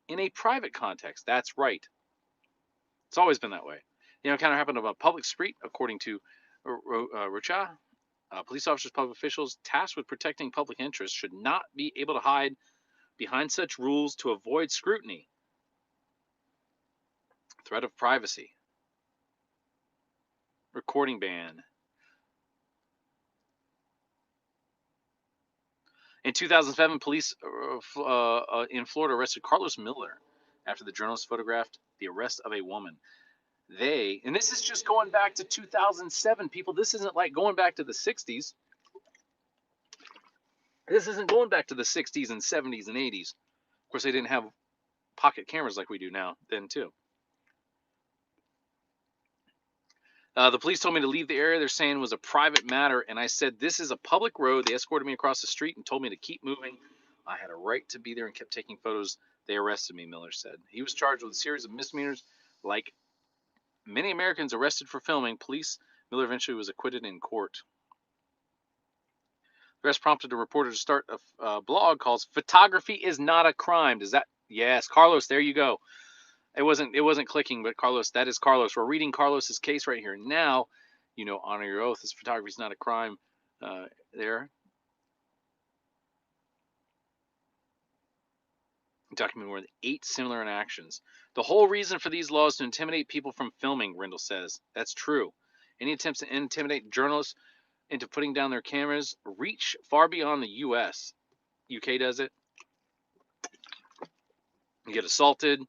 in a private context. That's right. It's always been that way. You know, it kind of happened on a public street, according to Rocha. Police officers, public officials tasked with protecting public interests should not be able to hide behind such rules to avoid scrutiny. Threat of privacy. Recording ban. In 2007, police in Florida arrested Carlos Miller after the journalist photographed the arrest of a woman. And this is just going back to 2007, people. This isn't like going back to the 60s. This isn't going back to the 60s and 70s and 80s. Of course, they didn't have pocket cameras like we do now then, too. The police told me to leave the area they're saying was a private matter, and I said, this is a public road. They escorted me across the street and told me to keep moving. I had a right to be there and kept taking photos. They arrested me, Miller said. He was charged with a series of misdemeanors. Like many Americans arrested for filming, Miller eventually was acquitted in court. The arrest prompted a reporter to start a blog called Photography is Not a Crime. Yes, Carlos, there you go. It wasn't clicking, but Carlos, that is Carlos. We're reading Carlos's case right here now. You know, honor your oath. This photography is not a crime. There. Documented more than 8 similar inactions. The whole reason for these laws is to intimidate people from filming, Rendell says. That's true. Any attempts to intimidate journalists into putting down their cameras reach far beyond the U.S. UK does it. You get assaulted.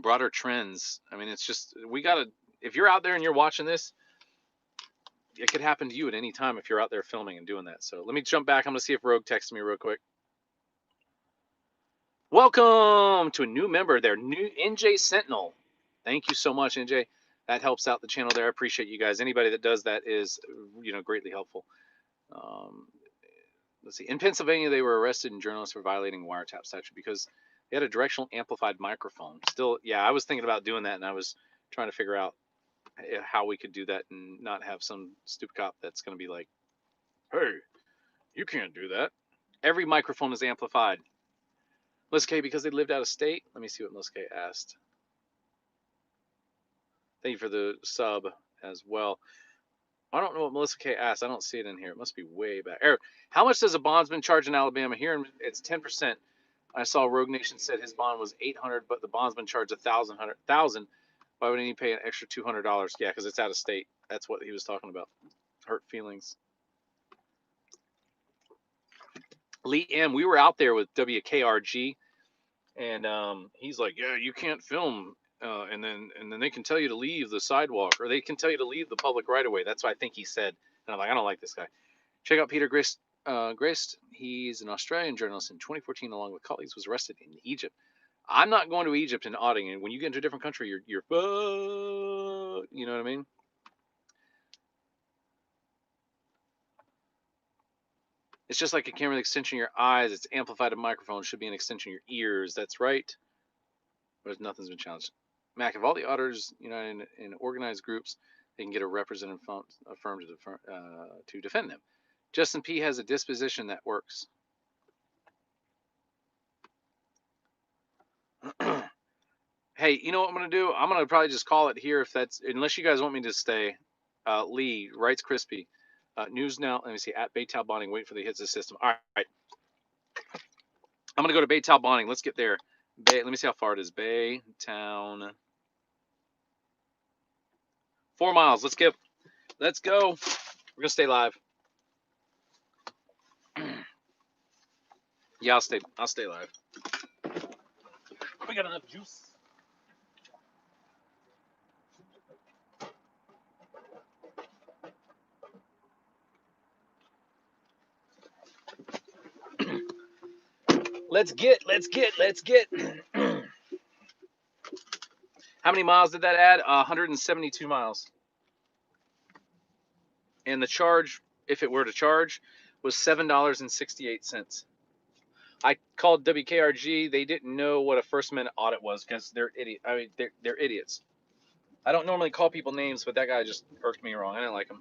Broader trends. I mean, it's just, if you're out there and you're watching this, it could happen to you at any time if you're out there filming and doing that. So let me jump back. I'm going to see if Rogue texts me real quick. Welcome to a new member there, new NJ Sentinel. Thank you so much, NJ. That helps out the channel there. I appreciate you guys. Anybody that does that is, greatly helpful. Let's see. In Pennsylvania, they were arrested and journalists for violating wiretap statute because they had a directional amplified microphone. Still, yeah, I was thinking about doing that, and I was trying to figure out how we could do that and not have some stupid cop that's going to be like, hey, you can't do that. Every microphone is amplified. Melissa K, because they lived out of state. Let me see what Melissa K asked. Thank you for the sub as well. I don't know what Melissa K asked. I don't see it in here. It must be way back. Eric, how much does a bondsman charge in Alabama? Here it's 10%. I saw Rogue Nation said his bond was $800, but the bondsman charged $1,000. Why would he pay an extra $200? Yeah, because it's out of state. That's what he was talking about. Hurt feelings. Lee M, we were out there with WKRG, and he's like, yeah, you can't film, and then they can tell you to leave the sidewalk, or they can tell you to leave the public right of way. That's what I think he said. And I'm like, I don't like this guy. Check out Peter Grist. He's an Australian journalist. In 2014, along with colleagues, was arrested in Egypt. I'm not going to Egypt and auditing. And when you get into a different country, you're you know what I mean? It's just like a camera extension of your eyes. It's amplified. A microphone should be an extension of your ears. That's right. But nothing's been challenged. Mac, if all the auditors united in organized groups, they can get a representative firm to defend them. Justin P. has a disposition that works. Hey, you know what I'm going to do? I'm going to probably just call it here unless you guys want me to stay. Lee, writes Crispy. News now, let me see, at Baytown Bonding, wait for the hits of the system. All right. I'm going to go to Baytown Bonding. Let's get there. Let me see how far it is. Baytown. 4 miles. Let's go. We're going to stay live. Yeah, I'll stay live. We got enough juice. Let's get. How many miles did that add? 172 miles. And the charge, if it were to charge, was $7.68. I called WKRG. They didn't know what a first minute audit was because they're idiot. I mean, they're idiots. I don't normally call people names, but that guy just irked me wrong. I didn't like him.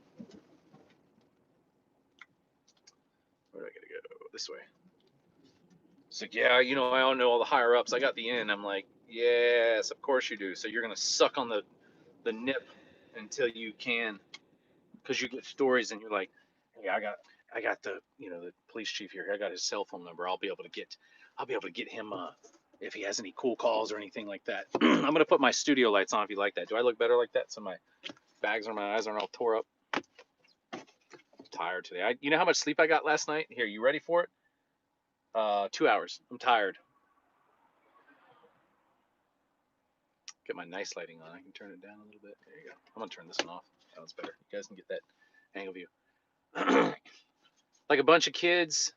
Where do I gotta go? This way. It's like, yeah, you know, I don't know all the higher ups. I got the in. I'm like, yes, of course you do. So you're gonna suck on the nip until you can, because you get stories and you're like, hey, I got the, you know, the police chief here. I got his cell phone number. I'll be able to get him if he has any cool calls or anything like that. I'm gonna put my studio lights on if you like that. Do I look better like that? So my bags or my eyes aren't all tore up. I'm tired today. You know how much sleep I got last night? Here, you ready for it? 2 hours. I'm tired. Get my nice lighting on. I can turn it down a little bit. There you go. I'm gonna turn this one off. Sounds better. You guys can get that angle view. Like a bunch of kids.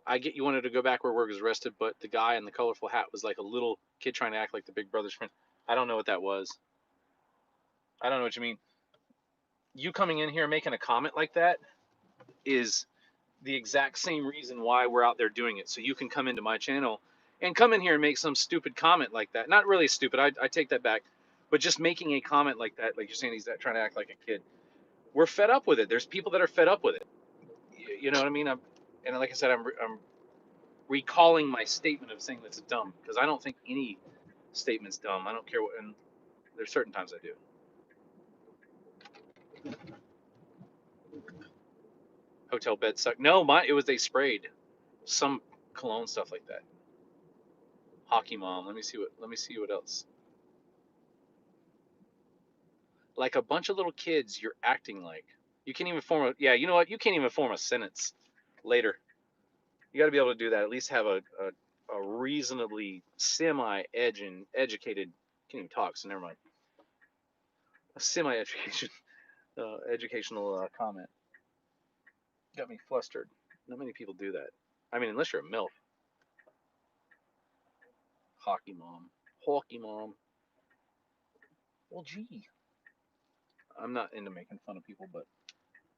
I get you wanted to go back where work was arrested, but the guy in the colorful hat was like a little kid trying to act like the big brother's friend. I don't know what that was. I don't know what you mean. You coming in here making a comment like that is the exact same reason why we're out there doing it. So you can come into my channel and come in here and make some stupid comment like that. Not really stupid. I take that back. But just making a comment like that, like you're saying he's trying to act like a kid. We're fed up with it. There's people that are fed up with it. You know what I mean? And like I said, I'm recalling my statement of saying that's dumb, because I don't think any statement's dumb. I don't care what, and there's certain times I do. Hotel bed suck. No, it was they sprayed some cologne stuff like that. Hockey mom. Let me see what else. Like a bunch of little kids, you're acting like. You can't even form a, yeah, you know what? You can't even form a sentence later. You got to be able to do that. At least have a reasonably semi-educated, can't even talk, so never mind. A semi-education, educational comment. Got me flustered. Not many people do that. I mean, unless you're a MILF. Hockey mom. Hockey mom. Well, gee. I'm not into making fun of people, but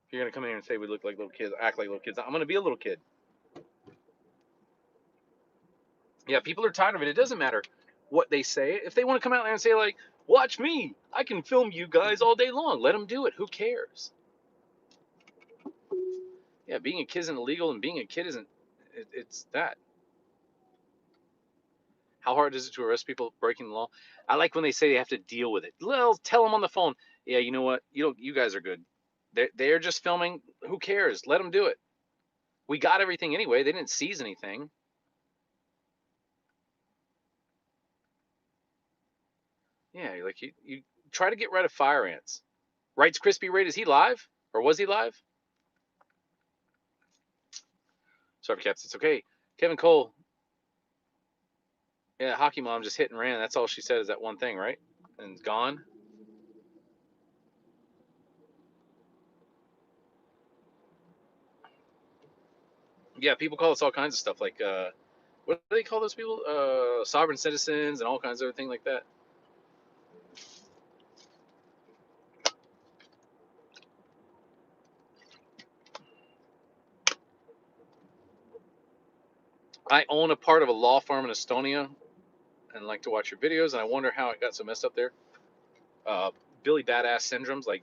if you're going to come in here and say we look like little kids, act like little kids, I'm going to be a little kid. Yeah, people are tired of it. It doesn't matter what they say. If they want to come out there and say, like, watch me, I can film you guys all day long, let them do it. Who cares? Yeah, being a kid isn't illegal, and being a kid isn't, it's that. How hard is it to arrest people breaking the law? I like when they say they have to deal with it. Well, tell them on the phone. Yeah, you know what? You guys are good. They're just filming. Who cares? Let them do it. We got everything anyway. They didn't seize anything. Yeah, like you try to get rid of fire ants. Wright's Crispy Raid, is he live? Or was he live? Sorry, Caps, it's okay. Kevin Cole. Yeah, hockey mom just hit and ran. That's all she said is that one thing, right? And it's gone. Yeah, people call us all kinds of stuff, like what do they call those people? Sovereign citizens and all kinds of other things like that. I own a part of a law firm in Estonia and like to watch your videos, and I wonder how it got so messed up there. Billy Badass syndromes, like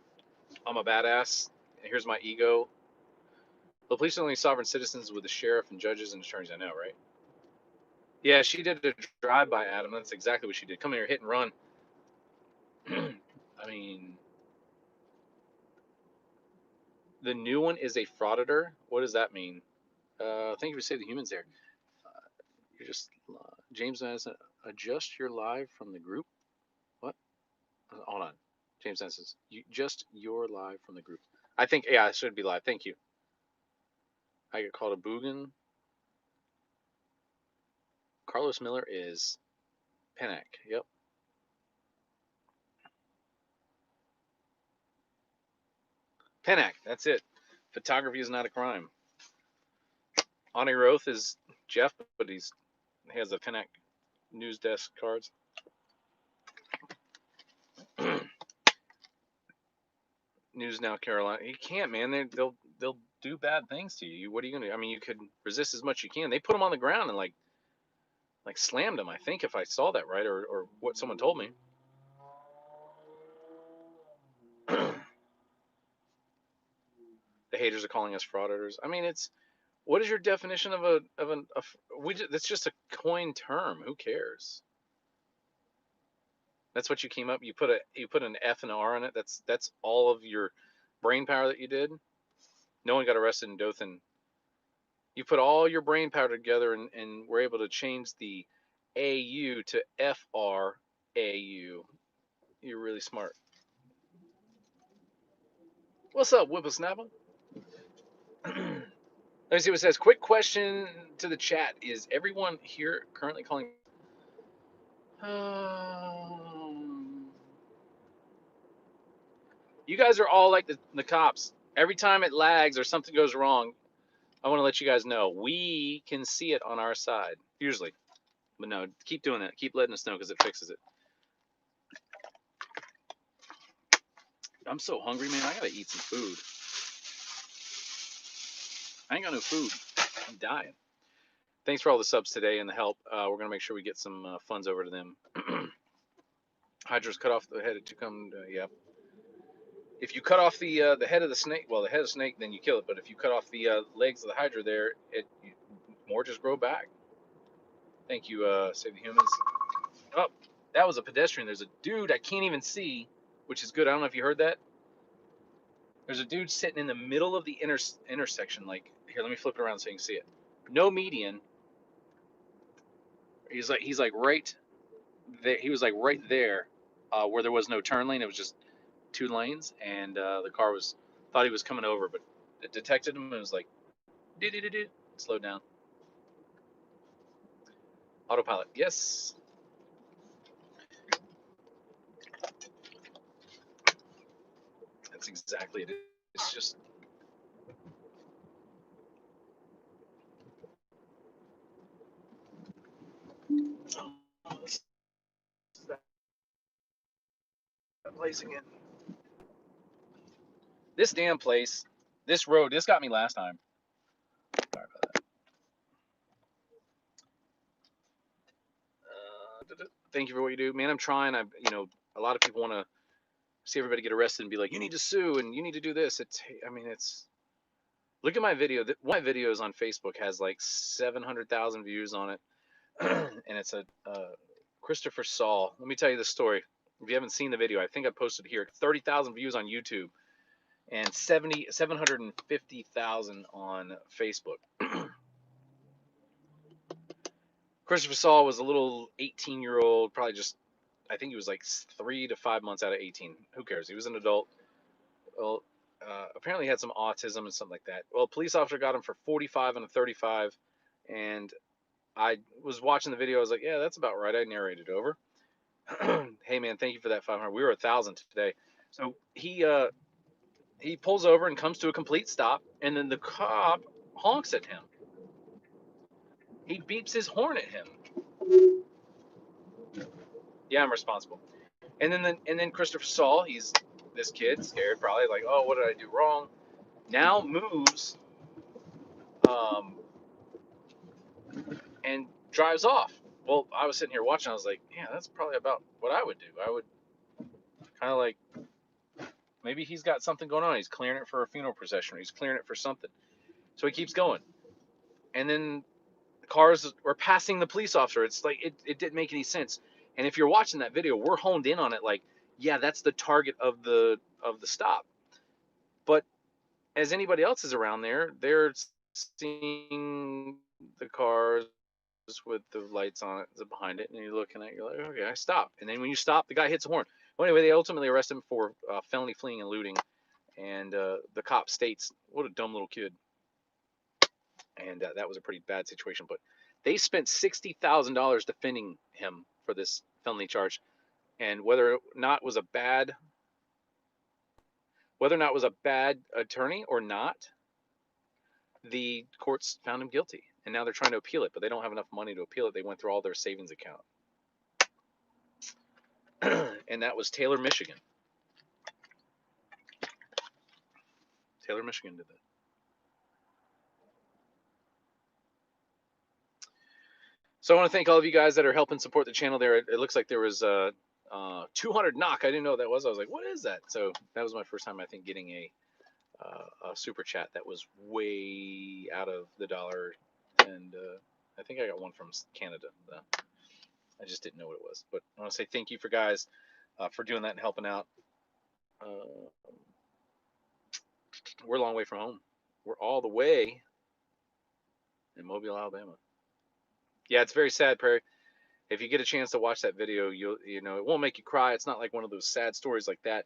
I'm a badass, and here's my ego. The police are only sovereign citizens with the sheriff and judges and attorneys. I know, right? Yeah, she did a drive-by, Adam. That's exactly what she did. Come here, hit and run. I mean, the new one is a frauditor. What does that mean? Thank you for saving the humans there. You're just James says, adjust your live from the group. What? Hold on. James says, you're live from the group. I think, yeah, I should be live. Thank you. I get called a boogan. Carlos Miller is Pennack. Yep. Pennack. That's it. Photography is not a crime. Ani Roth is Jeff, but he has the Pennack news desk cards. News Now Carolina. You can't, man. They'll do bad things to you. What are you gonna do? I mean, you could resist as much as you can. They put him on the ground and like slammed him. I think if I saw that right, or what someone told me. The haters are calling us frauditors. I mean, what is your definition of that's just a coined term. Who cares? That's what you came up. You put an F and an R in it. That's all of your brain power that you did. No one got arrested in Dothan. You put all your brain power together and were able to change the AU to FRAU. You're really smart. What's up, whippersnapper? Let me see what it says. Quick question to the chat. Is everyone here currently calling? You guys are all like the cops. Every time it lags or something goes wrong, I want to let you guys know. We can see it on our side, usually. But no, keep doing that. Keep letting us know because it fixes it. I'm so hungry, man. I got to eat some food. I ain't got no food. I'm dying. Thanks for all the subs today and the help. We're going to make sure we get some funds over to them. Hydra's cut off the head to come. Yeah. If you cut off the head of the snake, well, the head of the snake, then you kill it. But if you cut off the legs of the Hydra there, more just grow back. Thank you, Save the Humans. Oh, that was a pedestrian. There's a dude I can't even see, which is good. I don't know if you heard that. There's a dude sitting in the middle of the intersection. Like, here, let me flip it around so you can see it. No median. He's like right there. He was like right there, where there was no turn lane. It was just 2 lanes, and the car thought he was coming over, but it detected him and was like, slowed down. Autopilot, yes. That's exactly it. It's just. Oh, this is that place again. This damn place, this road, this got me last time. Sorry about that. Thank you for what you do, man. I'm trying. A lot of people want to see everybody get arrested and be like, you need to sue and you need to do this. Look at my video. One of my videos on Facebook has like 700,000 views on it, and it's a Christopher Saul. Let me tell you the story. If you haven't seen the video, I think I posted here. 30,000 views on YouTube, and 750,000 on Facebook. Christopher Saul was a little 18-year-old, probably just, I think he was like 3 to 5 months out of 18. Who cares? He was an adult. Well, apparently he had some autism and something like that. Well, a police officer got him for 45 and a 35, and I was watching the video. I was like, yeah, that's about right. I narrated over. Hey, man, thank you for that 500. We were 1,000 today. So he pulls over and comes to a complete stop, and then the cop honks at him. He beeps his horn at him. Yeah, I'm responsible. And then Christopher Saul, he's this kid, scared, probably like, oh, what did I do wrong? Now moves, and drives off. Well, I was sitting here watching. I was like, yeah, that's probably about what I would do. I would kind of like, maybe he's got something going on. He's clearing it for a funeral procession. Or he's clearing it for something. So he keeps going. And then the cars were passing the police officer. It's like, it didn't make any sense. And if you're watching that video, we're honed in on it like, yeah, that's the target of the stop. But as anybody else is around there, they're seeing the cars with the lights on it behind it, and you're looking at it, you're like, okay, I stop. And then when you stop, the guy hits a horn. Well, anyway, they ultimately arrest him for felony fleeing and looting. And the cop states, what a dumb little kid. And that was a pretty bad situation. But they spent $60,000 defending him for this felony charge. And whether or not it was a bad attorney or not, the courts found him guilty. And now they're trying to appeal it, but they don't have enough money to appeal it. They went through all their savings account. And that was Taylor, Michigan. Taylor, Michigan did that. So I want to thank all of you guys that are helping support the channel there. It looks like there was 200 knock. I didn't know what that was. I was like, what is that? So that was my first time, I think, getting a super chat that was way out of the dollar. And I think I got one from Canada. I just didn't know what it was. But I want to say thank you for guys for doing that and helping out. We're a long way from home. We're all the way in Mobile, Alabama. Yeah, it's very sad, Perry. If you get a chance to watch that video, you know it won't make you cry. It's not like one of those sad stories like that,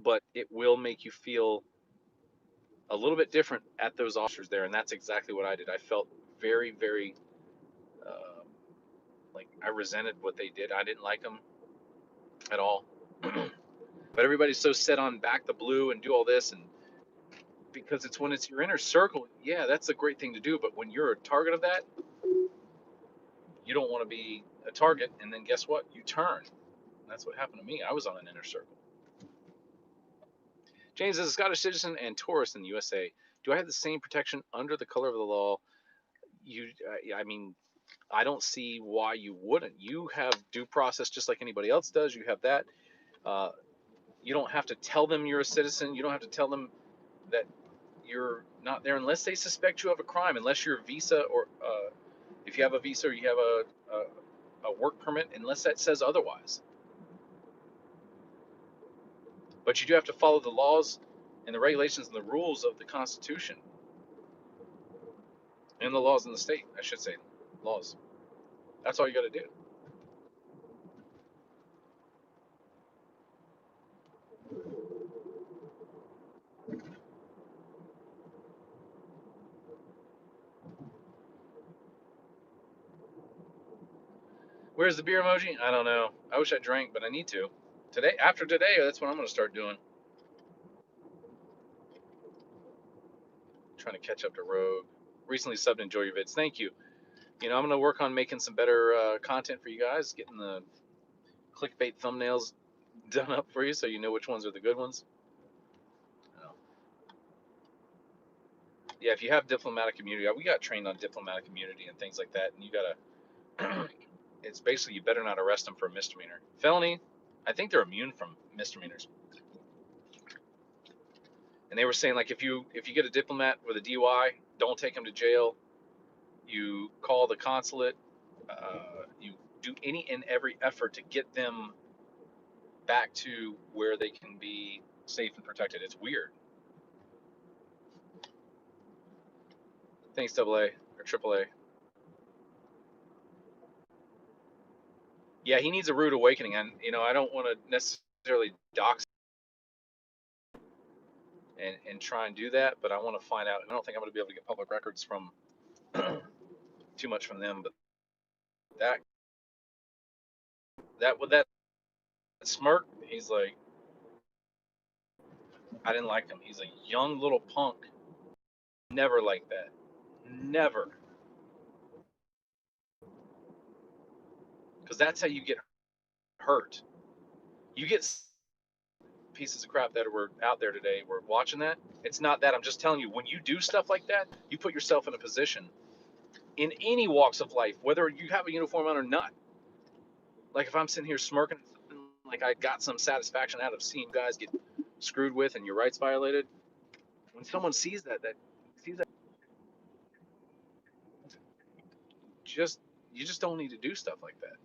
but it will make you feel a little bit different at those officers there, and that's exactly what I did. I felt very, very like I resented what they did. I didn't like them at all. But everybody's so set on back the blue and do all this, and because it's when it's your inner circle, yeah, that's a great thing to do. But when you're a target of that, you don't want to be a target, and then guess what? You turn. That's what happened to me. I was on an inner circle. James, as a Scottish citizen and tourist in the USA, do I have the same protection under the color of the law? I mean, I don't see why you wouldn't. You have due process just like anybody else does. You have that. You don't have to tell them you're a citizen. You don't have to tell them that you're not there unless they suspect you of a crime, unless your visa or if you have a visa or you have a work permit, unless that says otherwise. But you do have to follow the laws and the regulations and the rules of the Constitution. And the laws in the state, I should say. Laws. That's all you got to do. Where's the beer emoji? I don't know. I wish I drank, but I need to. Today, after today, that's what I'm going to start doing. Trying to catch up to Rogue. Recently subbed, enjoy your vids. Thank you. You know, I'm going to work on making some better content for you guys, getting the clickbait thumbnails done up for you so you know which ones are the good ones. Yeah, if you have diplomatic immunity, we got trained on diplomatic immunity and things like that, and you gotta. It's basically you better not arrest them for a misdemeanor. Felony, I think they're immune from misdemeanors. And they were saying like if you get a diplomat with a DUI, don't take him to jail. You call the consulate. You do any and every effort to get them back to where they can be safe and protected. It's weird. Thanks, AA or AAA. Yeah, he needs a rude awakening, and you know I don't want to necessarily dox and try and do that, but I want to find out. I don't think I'm going to be able to get public records from too much from them, but that with that smirk, he's like, I didn't like him. He's a young little punk. Never like that. Never. Because that's how you get hurt. You get pieces of crap that were out there today. We're watching that. It's not that. I'm just telling you, when you do stuff like that, you put yourself in a position in any walks of life, whether you have a uniform on or not. Like if I'm sitting here smirking, like I got some satisfaction out of seeing guys get screwed with and your rights violated. When someone sees that you just don't need to do stuff like that.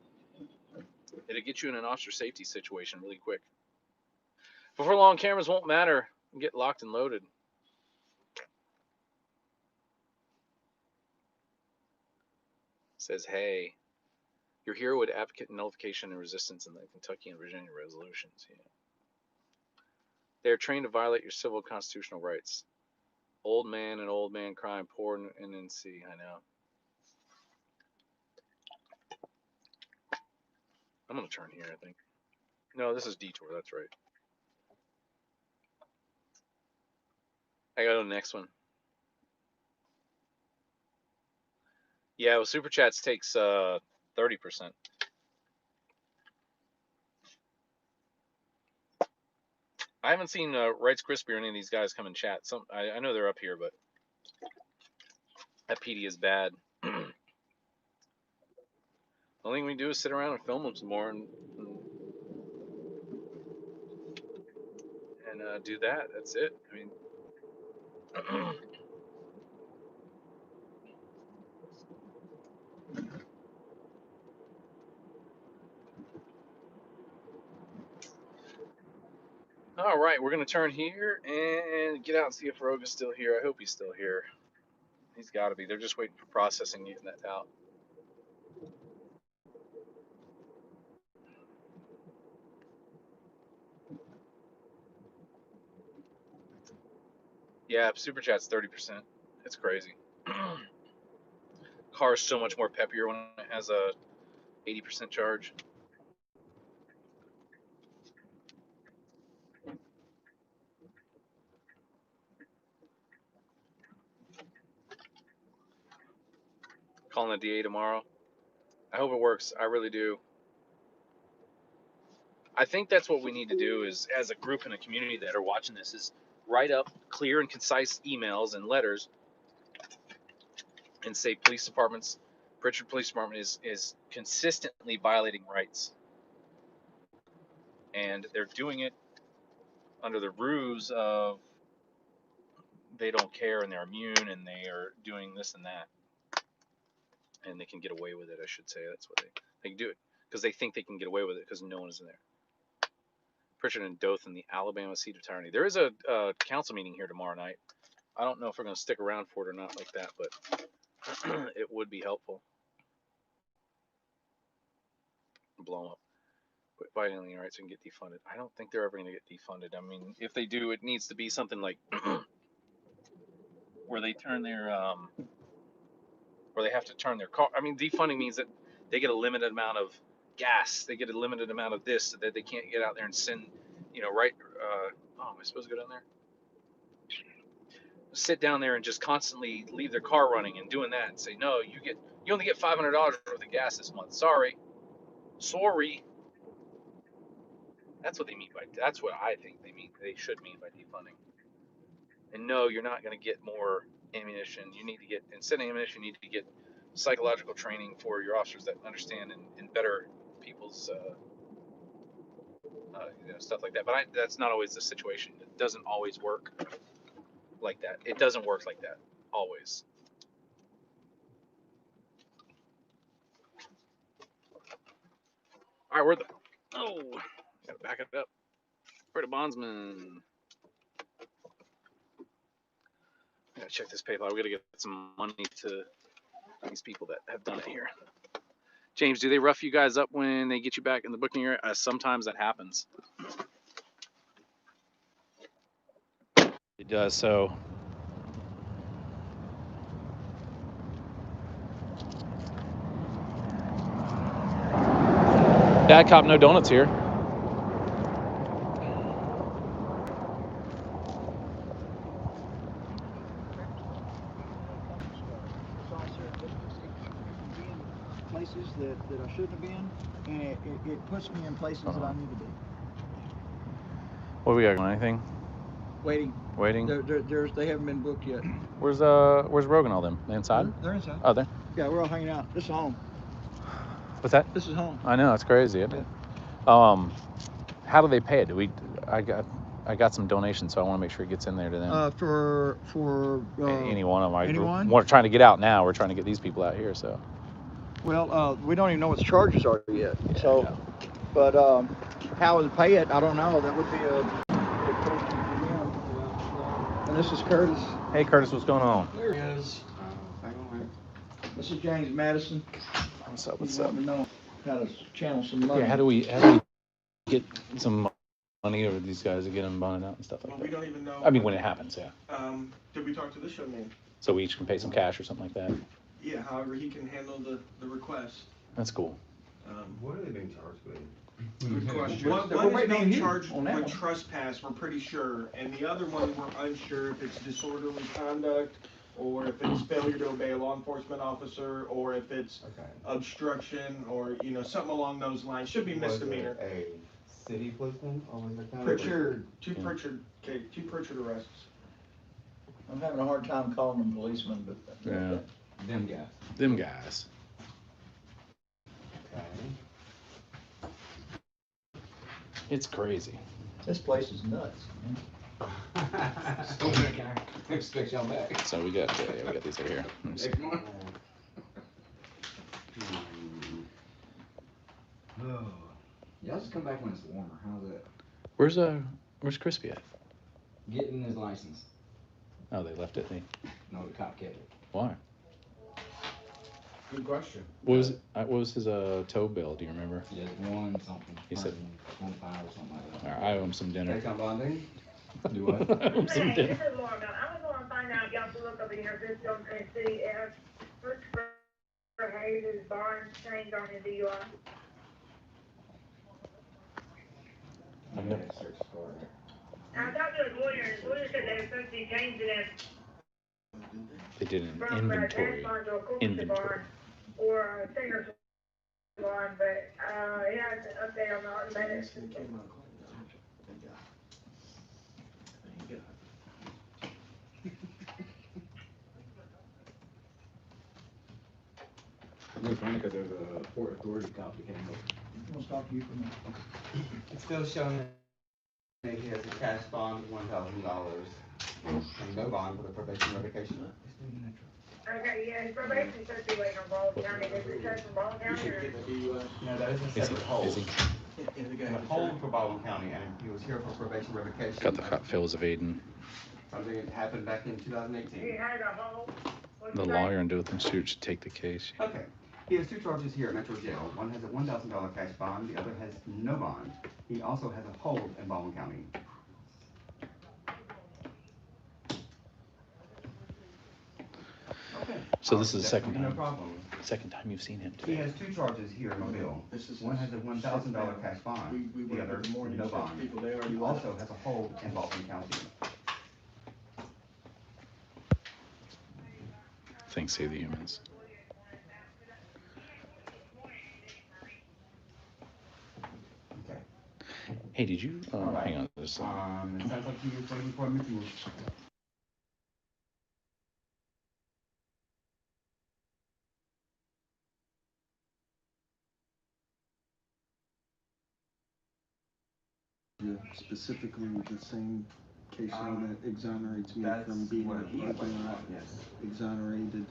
It'll get you in an officer safety situation really quick. Before long, cameras won't matter. Get locked and loaded. Says, hey, your hero would advocate nullification and resistance in the Kentucky and Virginia resolutions. Yeah. They're trained to violate your civil constitutional rights. Old man and old man crime, poor NNC. I know. I'm going to turn here, I think. No, this is detour. That's right. I got to the next one. Yeah, well, Super Chats takes 30%. I haven't seen Rights Crispy or any of these guys come and chat. I know they're up here, but that PD is bad. The only thing we do is sit around and film them some more and do that. That's it. I mean, all right, we're gonna turn here and get out and see if Rogue is still here. I hope he's still here. He's got to be. They're just waiting for processing, getting that out. Yeah, Super Chat's 30%. It's crazy. Car's so much more peppier when it has a 80% charge. Calling the DA tomorrow. I hope it works. I really do. I think that's what we need to do is, as a group and a community that are watching this, is write up clear and concise emails and letters and say police departments, Prichard Police Department is consistently violating rights. And they're doing it under the ruse of they don't care and they're immune and they are doing this and that. And they can get away with it, I should say. That's what they can do it. Because they think they can get away with it because no one is in there. Prichard and Dothan, the Alabama seat attorney. There is a council meeting here tomorrow night. I don't know if we're going to stick around for it or not like that, but it would be helpful. Blow them up. Quit violating rights and get defunded. I don't think they're ever going to get defunded. I mean, if they do, it needs to be something like where they turn their where they have to turn their car. I mean, defunding means that they get a limited amount of gas. They get a limited amount of this so that they can't get out there and send, right. Oh, am I supposed to go down there? Sit down there and just constantly leave their car running and doing that and say, no, you only get $500 worth of gas this month. Sorry. That's what they mean by, that's what I think they should mean by defunding. And no, you're not going to get more ammunition. You need to get, instead of ammunition, you need to get psychological training for your officers that understand and better people's stuff like that. But that's not always the situation. It doesn't always work like that. It doesn't work like that always. All right, gotta back it up. For the bondsman. I gotta check this PayPal. We gotta get some money to these people that have done it here. James, do they rough you guys up when they get you back in the booking area? Sometimes that happens. It does, so. Dad cop, no donuts here. Places that I shouldn't have been, and it puts me in places that I need to be. What do we got? Anything? Waiting. They haven't been booked yet. Where's Rogue and all them? They inside? They're inside. Oh, there. Yeah, we're all hanging out. This is home. What's that? This is home. I know, it's crazy, isn't it? How do they pay it? I got some donations, so I want to make sure it gets in there to them. For any one of them. Anyone? We're trying to get out now. We're trying to get these people out here, so. Well, we don't even know what the charges are yet. Yeah, so, but how to pay it, I don't know. That would be a question for them. And this is Curtis. Hey, Curtis, what's going on? There he is. This is James Madison. What's up? He's wanting to know how to channel some money. Yeah, how do we get some money over these guys to get them bonded out and stuff like that? We don't even know. I mean, when it happens, yeah. Did we talk to this young man? So we each can pay some cash or something like that? Yeah, however he can handle the request. That's cool. What are they being charged with? Good question. One is being charged with trespass, we're pretty sure, and the other one we're unsure if it's disorderly conduct, or if it's failure to obey a law enforcement officer, or if it's obstruction, or something along those lines. Should be misdemeanor. A city policeman over the county? Prichard, two Prichard arrests. I'm having a hard time calling them policemen, but Yeah. Them guys. Them guys. Okay. It's crazy. this place is nuts. Still back. I expect y'all back. So we got these over here. Let me see. Next one. Oh. Y'all just come back when it's warmer. How's it? Where's Crispy at? Getting his license. Oh, they left it. No, the cop kept it. Why? Good question. What was his tow bill? Do you remember? He has one something. He said 25 or something like that. All right, I owe him some dinner. Take on bonding. Do what? I owe him some Hey, dinner. this is Laura. I was going to find out if y'all could look up in here, this on Tennessee, Christopher Hayes' bond changed on his DUI. I've never- Search for it. I talked to his lawyer, and his lawyer said they were supposed to be changing it They did an from a inventory. cash bond to a corporate bond or a singer's bond, but he has an update on the automatic system. It's funny because there's a Port Authority cop that came over. I'm gonna stop you for a minute. It's still showing that he has a cash bond of $1,000 and no bond for the probation revocation. Okay, yeah, his probation is supposed to be waiting on Baldwin County. Is it says from Baldwin County or? No, that is a Is he? separate hold. Is he? A hold for Baldwin County, and he was here for probation revocation. Got the hot feels of Aiden. Something that happened back in 2018. He had a hold. The lawyer in Dothan should take the case. Okay. He has two charges here at Metro Jail. One has a $1,000 cash bond, the other has no bond. He also has a hold in Baldwin County. Okay. So this is the That second would be no time. problem. Second time you've seen him He today. has two charges here in Mobile. One has a $1,000 cash bond, We the went other in the morning, no checked bond. people there, He you also has a hold in Baldwin County. Thanks, Save the Humans. Okay. Hey, did you? All right. Hang on. There's, It sounds like he is waiting for a move. Specifically the same case law that exonerates me from being what he a went on, yes. exonerated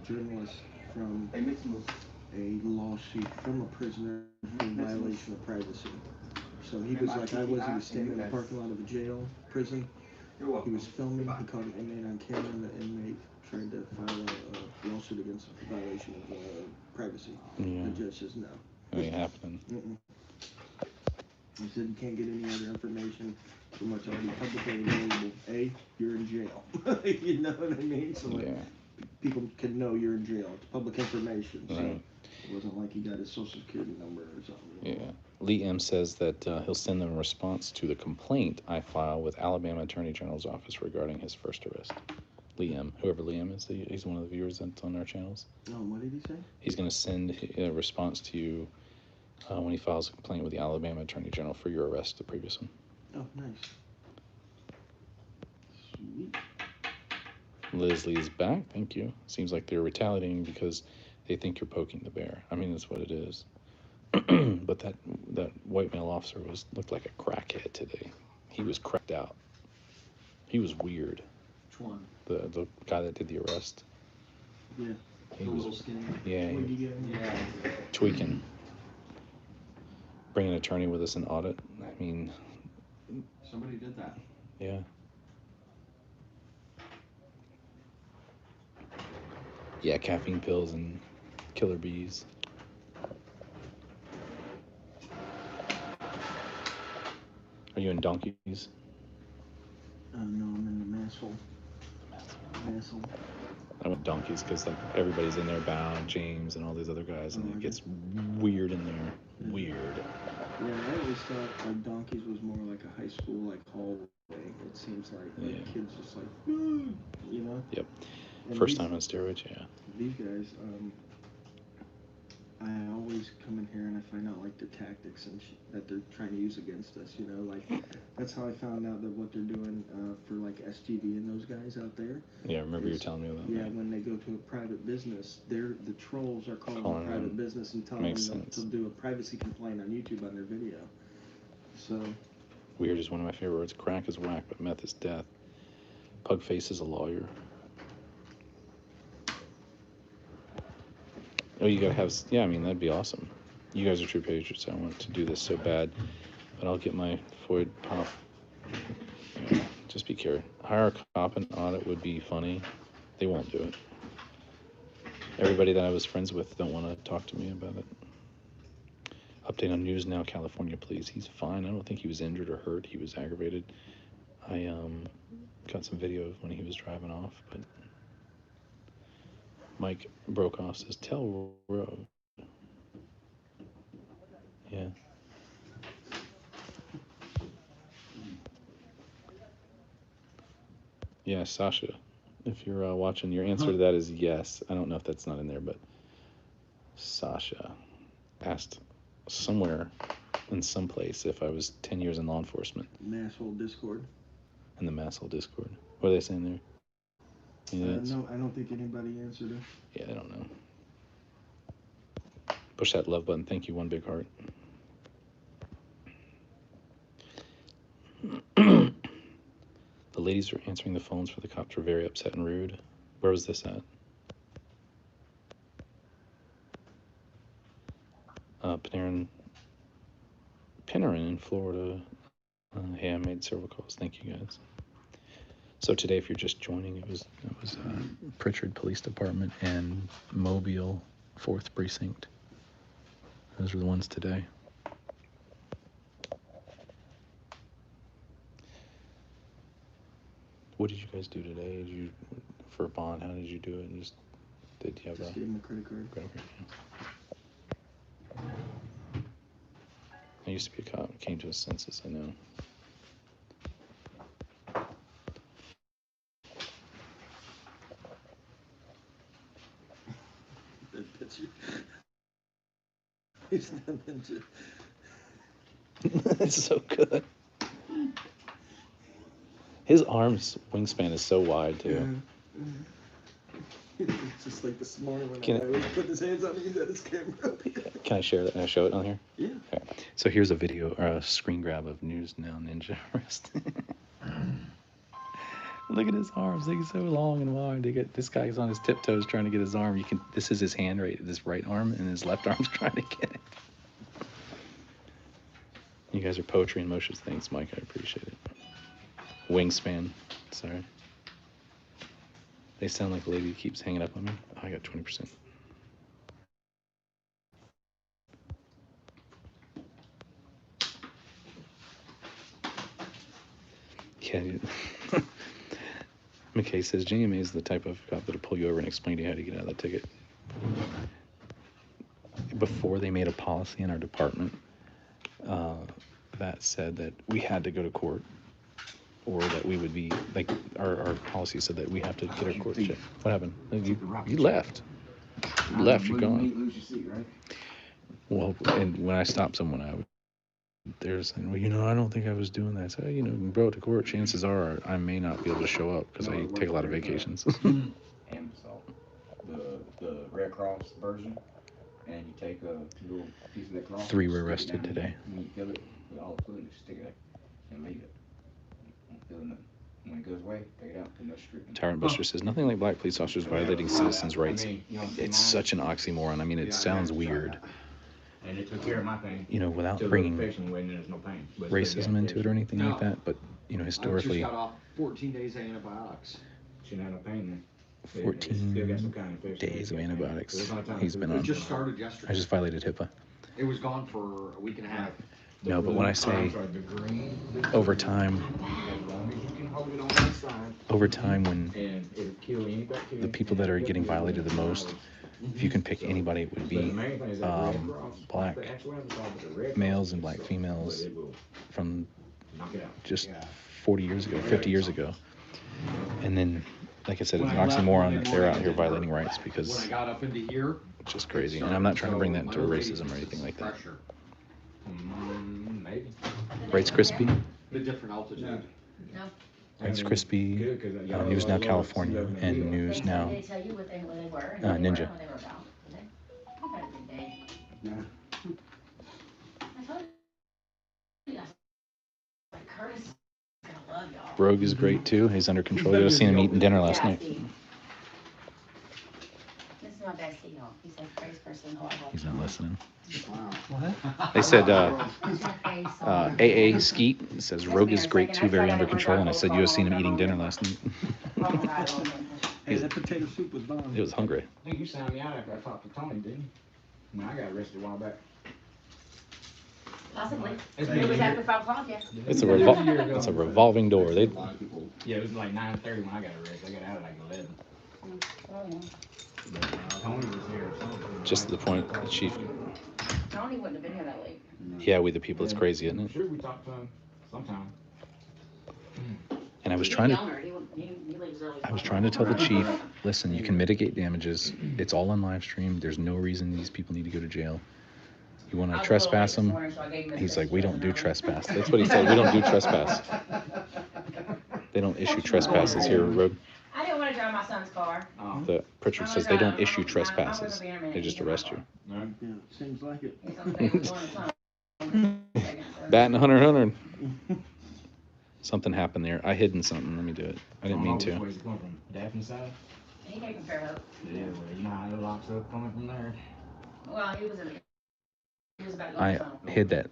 journalist from a lawsuit from a prisoner for violation of privacy. So he was like, he was standing in the parking lot of a jail, prison. He was filming, he caught an inmate on camera, and the inmate tried to file a lawsuit against him for violation of privacy. Yeah. The judge says no. Ain't happening. He said you can't get any other information from what's already publicly available. A, you're in jail. You know what I mean? So like, people can know you're in jail. It's public information. So it wasn't like he got his social security number or something. Yeah. Lee M says that he'll send them a response to the complaint I filed with Alabama Attorney General's office regarding his first arrest. Lee M, whoever Lee M is, he's one of the viewers that's on our channels. Oh, what did he say? He's going to send a response to you when he files a complaint with the Alabama Attorney General for your arrest, the previous one. Oh, nice. Sweet. Leslie is back. Thank you. Seems like they're retaliating because they think you're poking the bear. I mean, that's what it is. But that white male officer looked like a crackhead today. He was cracked out. He was weird. Which one? The guy that did the arrest. Yeah. He the was, little skinny. yeah, Yeah. tweaking. Bring an attorney with us in audit. I mean, Somebody did that. yeah. Yeah, caffeine pills and killer bees. Are you in donkeys? No, I'm in the Massel. Massel. I went donkeys because like everybody's in there, bound, James and all these other guys, and it gets weird in there. Weird. Yeah, I always thought like donkeys was more like a high school like hallway. It seems like kids just like, you know. Yep. And First time on steroids, yeah. These guys, I always come in here and I find out like the tactics and that they're trying to use against us. You know, like that's how I found out that what they're doing for like SGV and those guys out there. Yeah, I remember you telling me about that. Yeah, when they go to a private business, the trolls are calling a private business and telling them to do a privacy complaint on YouTube on their video. So weird is one of my favorite words. Crack is whack, but meth is death. Pugface is a lawyer. Oh, you gotta have, yeah, I mean, that'd be awesome. You guys are true patriots. I want to do this so bad, but I'll get my Floyd pop. Just be careful. Hire a cop and audit would be funny. They won't do it. Everybody that I was friends with don't want to talk to me about it. Update on News Now, California, please. He's fine. I don't think he was injured or hurt. He was aggravated. I got some video of when he was driving off, but Mike Brokaw says, tell Rogue. Yeah. Yeah, Sasha, if you're watching, your answer to that is yes. I don't know if that's not in there, but Sasha asked somewhere in some place if I was 10 years in law enforcement. Masshole Discord. In the Masshole Discord. What are they saying there? No, I don't think anybody answered it. Yeah, I don't know. Push that love button. Thank you, one big heart. The ladies are answering the phones for the cops were very upset and rude. Where was this at? Panarin in Florida. Hey, I made several calls. Thank you, guys. So today, if you're just joining, it was Prichard Police Department and Mobile 4th Precinct. Those are the ones today. What did you guys do today? Did you, for a bond, how did you do it? And did you have just gave him a credit card. I used to be a cop. Came to his senses, I know. That picture. He's not ninja. It's so good. His arms wingspan is so wide too. Yeah. It's just like this morning when I always put his hands on me, he's at his camera. Can I share that? Can I show it on here? Yeah. Okay. So here's a video or a screen grab of News Now Ninja arrested. Look at his arms. They're so long and wide. This guy's on his tiptoes trying to get his arm. This is his hand right, this right arm, and his left arm's trying to get it. You guys are poetry in motion. Thanks, Mike. I appreciate it. Wingspan. Sorry. They sound like a lady who keeps hanging up on me. Oh, I got 20%. Yeah. McKay says JMA is the type of cop that'll pull you over and explain to you how to get out of the ticket. Before they made a policy in our department that said that we had to go to court, or that we would be like our policy said that we have to get our court check. What happened? You left. You left. You're gone. Lose your seat, right? Well, and when I stop someone, they're saying, well, I don't think I was doing that. So, bro, to court, chances are I may not be able to show up because I take a lot of vacations. Amsalt, the Red Cross version, and you take a little piece of that cross. 3 were arrested today. When you fill it with all the fluid, just stick it and leave it. When it goes away, take it out, put no strip. Tyrant Buster says, nothing like black police officers violating citizens' rights. It's such an oxymoron. I mean, it sounds weird. And it took care of my pain. Without bringing There's no pain. racism into it or anything like that, but historically, I just got off 14 days of antibiotics. Shouldn't have no pain then. 14 days of antibiotics. He's been on. It just started yesterday. I just violated HIPAA. It was gone for a week and a half. No, but when I say over time, when the people that are getting violated the most, if you can pick anybody, it would be black males and black females from just 40 years ago, 50 years ago. And then like I said, it's When an I left oxymoron Monday that they're out morning, here violating rights when because I got up into here, it's just crazy. And I'm not trying to bring that into So, my lady racism or thinks anything it's like that. pressure. Maybe. Rights Crispy. The different altitude. No. Rights Crispy. News Now California and News Now They tell you what they were and Ninja. what they were about. Did they? We've had a good day. I told you guys, like Curtis is gonna love y'all. Rogue is great too. He's under control. You seen him eating dinner last night. This is my bestie, y'all. He's a crazy person. He's not listening. What? They said AA Skeet says Rogue is great too, very under control. And I said you have seen him eating dinner last night. Hey, that potato soup was bomb. It was hungry. I think you signed me out after I talked to Tony, didn't you? No, I got arrested a while back. Possibly. It was after 5 o'clock, yeah. It's a revolving door. They Yeah, it was like 9:30 when I got arrested. I got out at like 11. Tony was here or something. just to the point, the chief. Tony wouldn't have been here that late. Yeah, we the people. It's crazy, isn't it? Sure, we talked to him sometime. And I was trying to tell the chief, listen, you can mitigate damages. It's all on live stream. There's no reason these people need to go to jail. You want to trespass them? He's like, we don't do trespass. That's what he said. We don't do trespass. They don't issue trespasses here, Rogue. I didn't want to drive my son's car. The Prichard says they don't issue trespasses. They just arrest you. Yeah, seems like it. Batting 100. Something happened there. I hidden something. Let me do it. I didn't mean to. Where's it coming from? Daphne's side? He came from Fairhope. Yeah, well, you know how it locks up coming from there. Well, he was about to go I to tunnel. hid that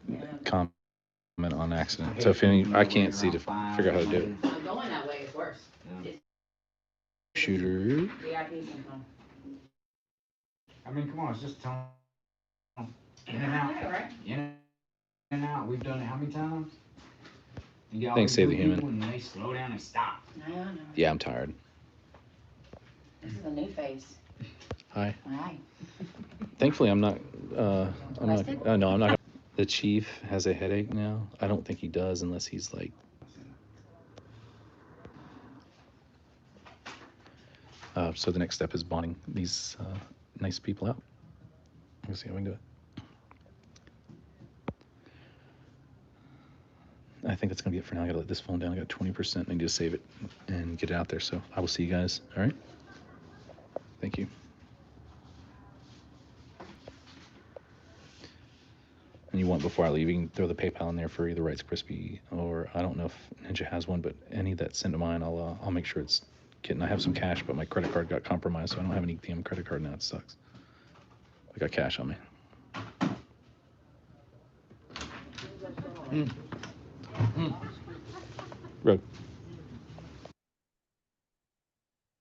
comment on accident. So if any, I can't see to figure out how to do it. Going that way is worse. Shooter. VIP's income. I mean, come on, it's just time. In and out. Right? In and out. We've done it how many times? You get all Thanks, these Save the new Human. people And they slow down and stop. I know. Yeah, I'm tired. This is a new face. Hi. Hi. Thankfully, I'm not. No, I'm not. The chief has a headache now. I don't think he does unless he's like. So the next step is bonding these nice people out. We'll see how we can do it. I think that's gonna be it for now. I gotta let this phone down. I got 20%. I need to save it and get it out there. So I will see you guys. All right. Thank you. And you want, before I leave, you can throw the PayPal in there for either Rights Crispy or I don't know if Ninja has one, but any that send to mine, I'll make sure it's getting. I have some cash, but my credit card got compromised, so I don't have any damn credit card now. It sucks. I got cash on me. Rogue.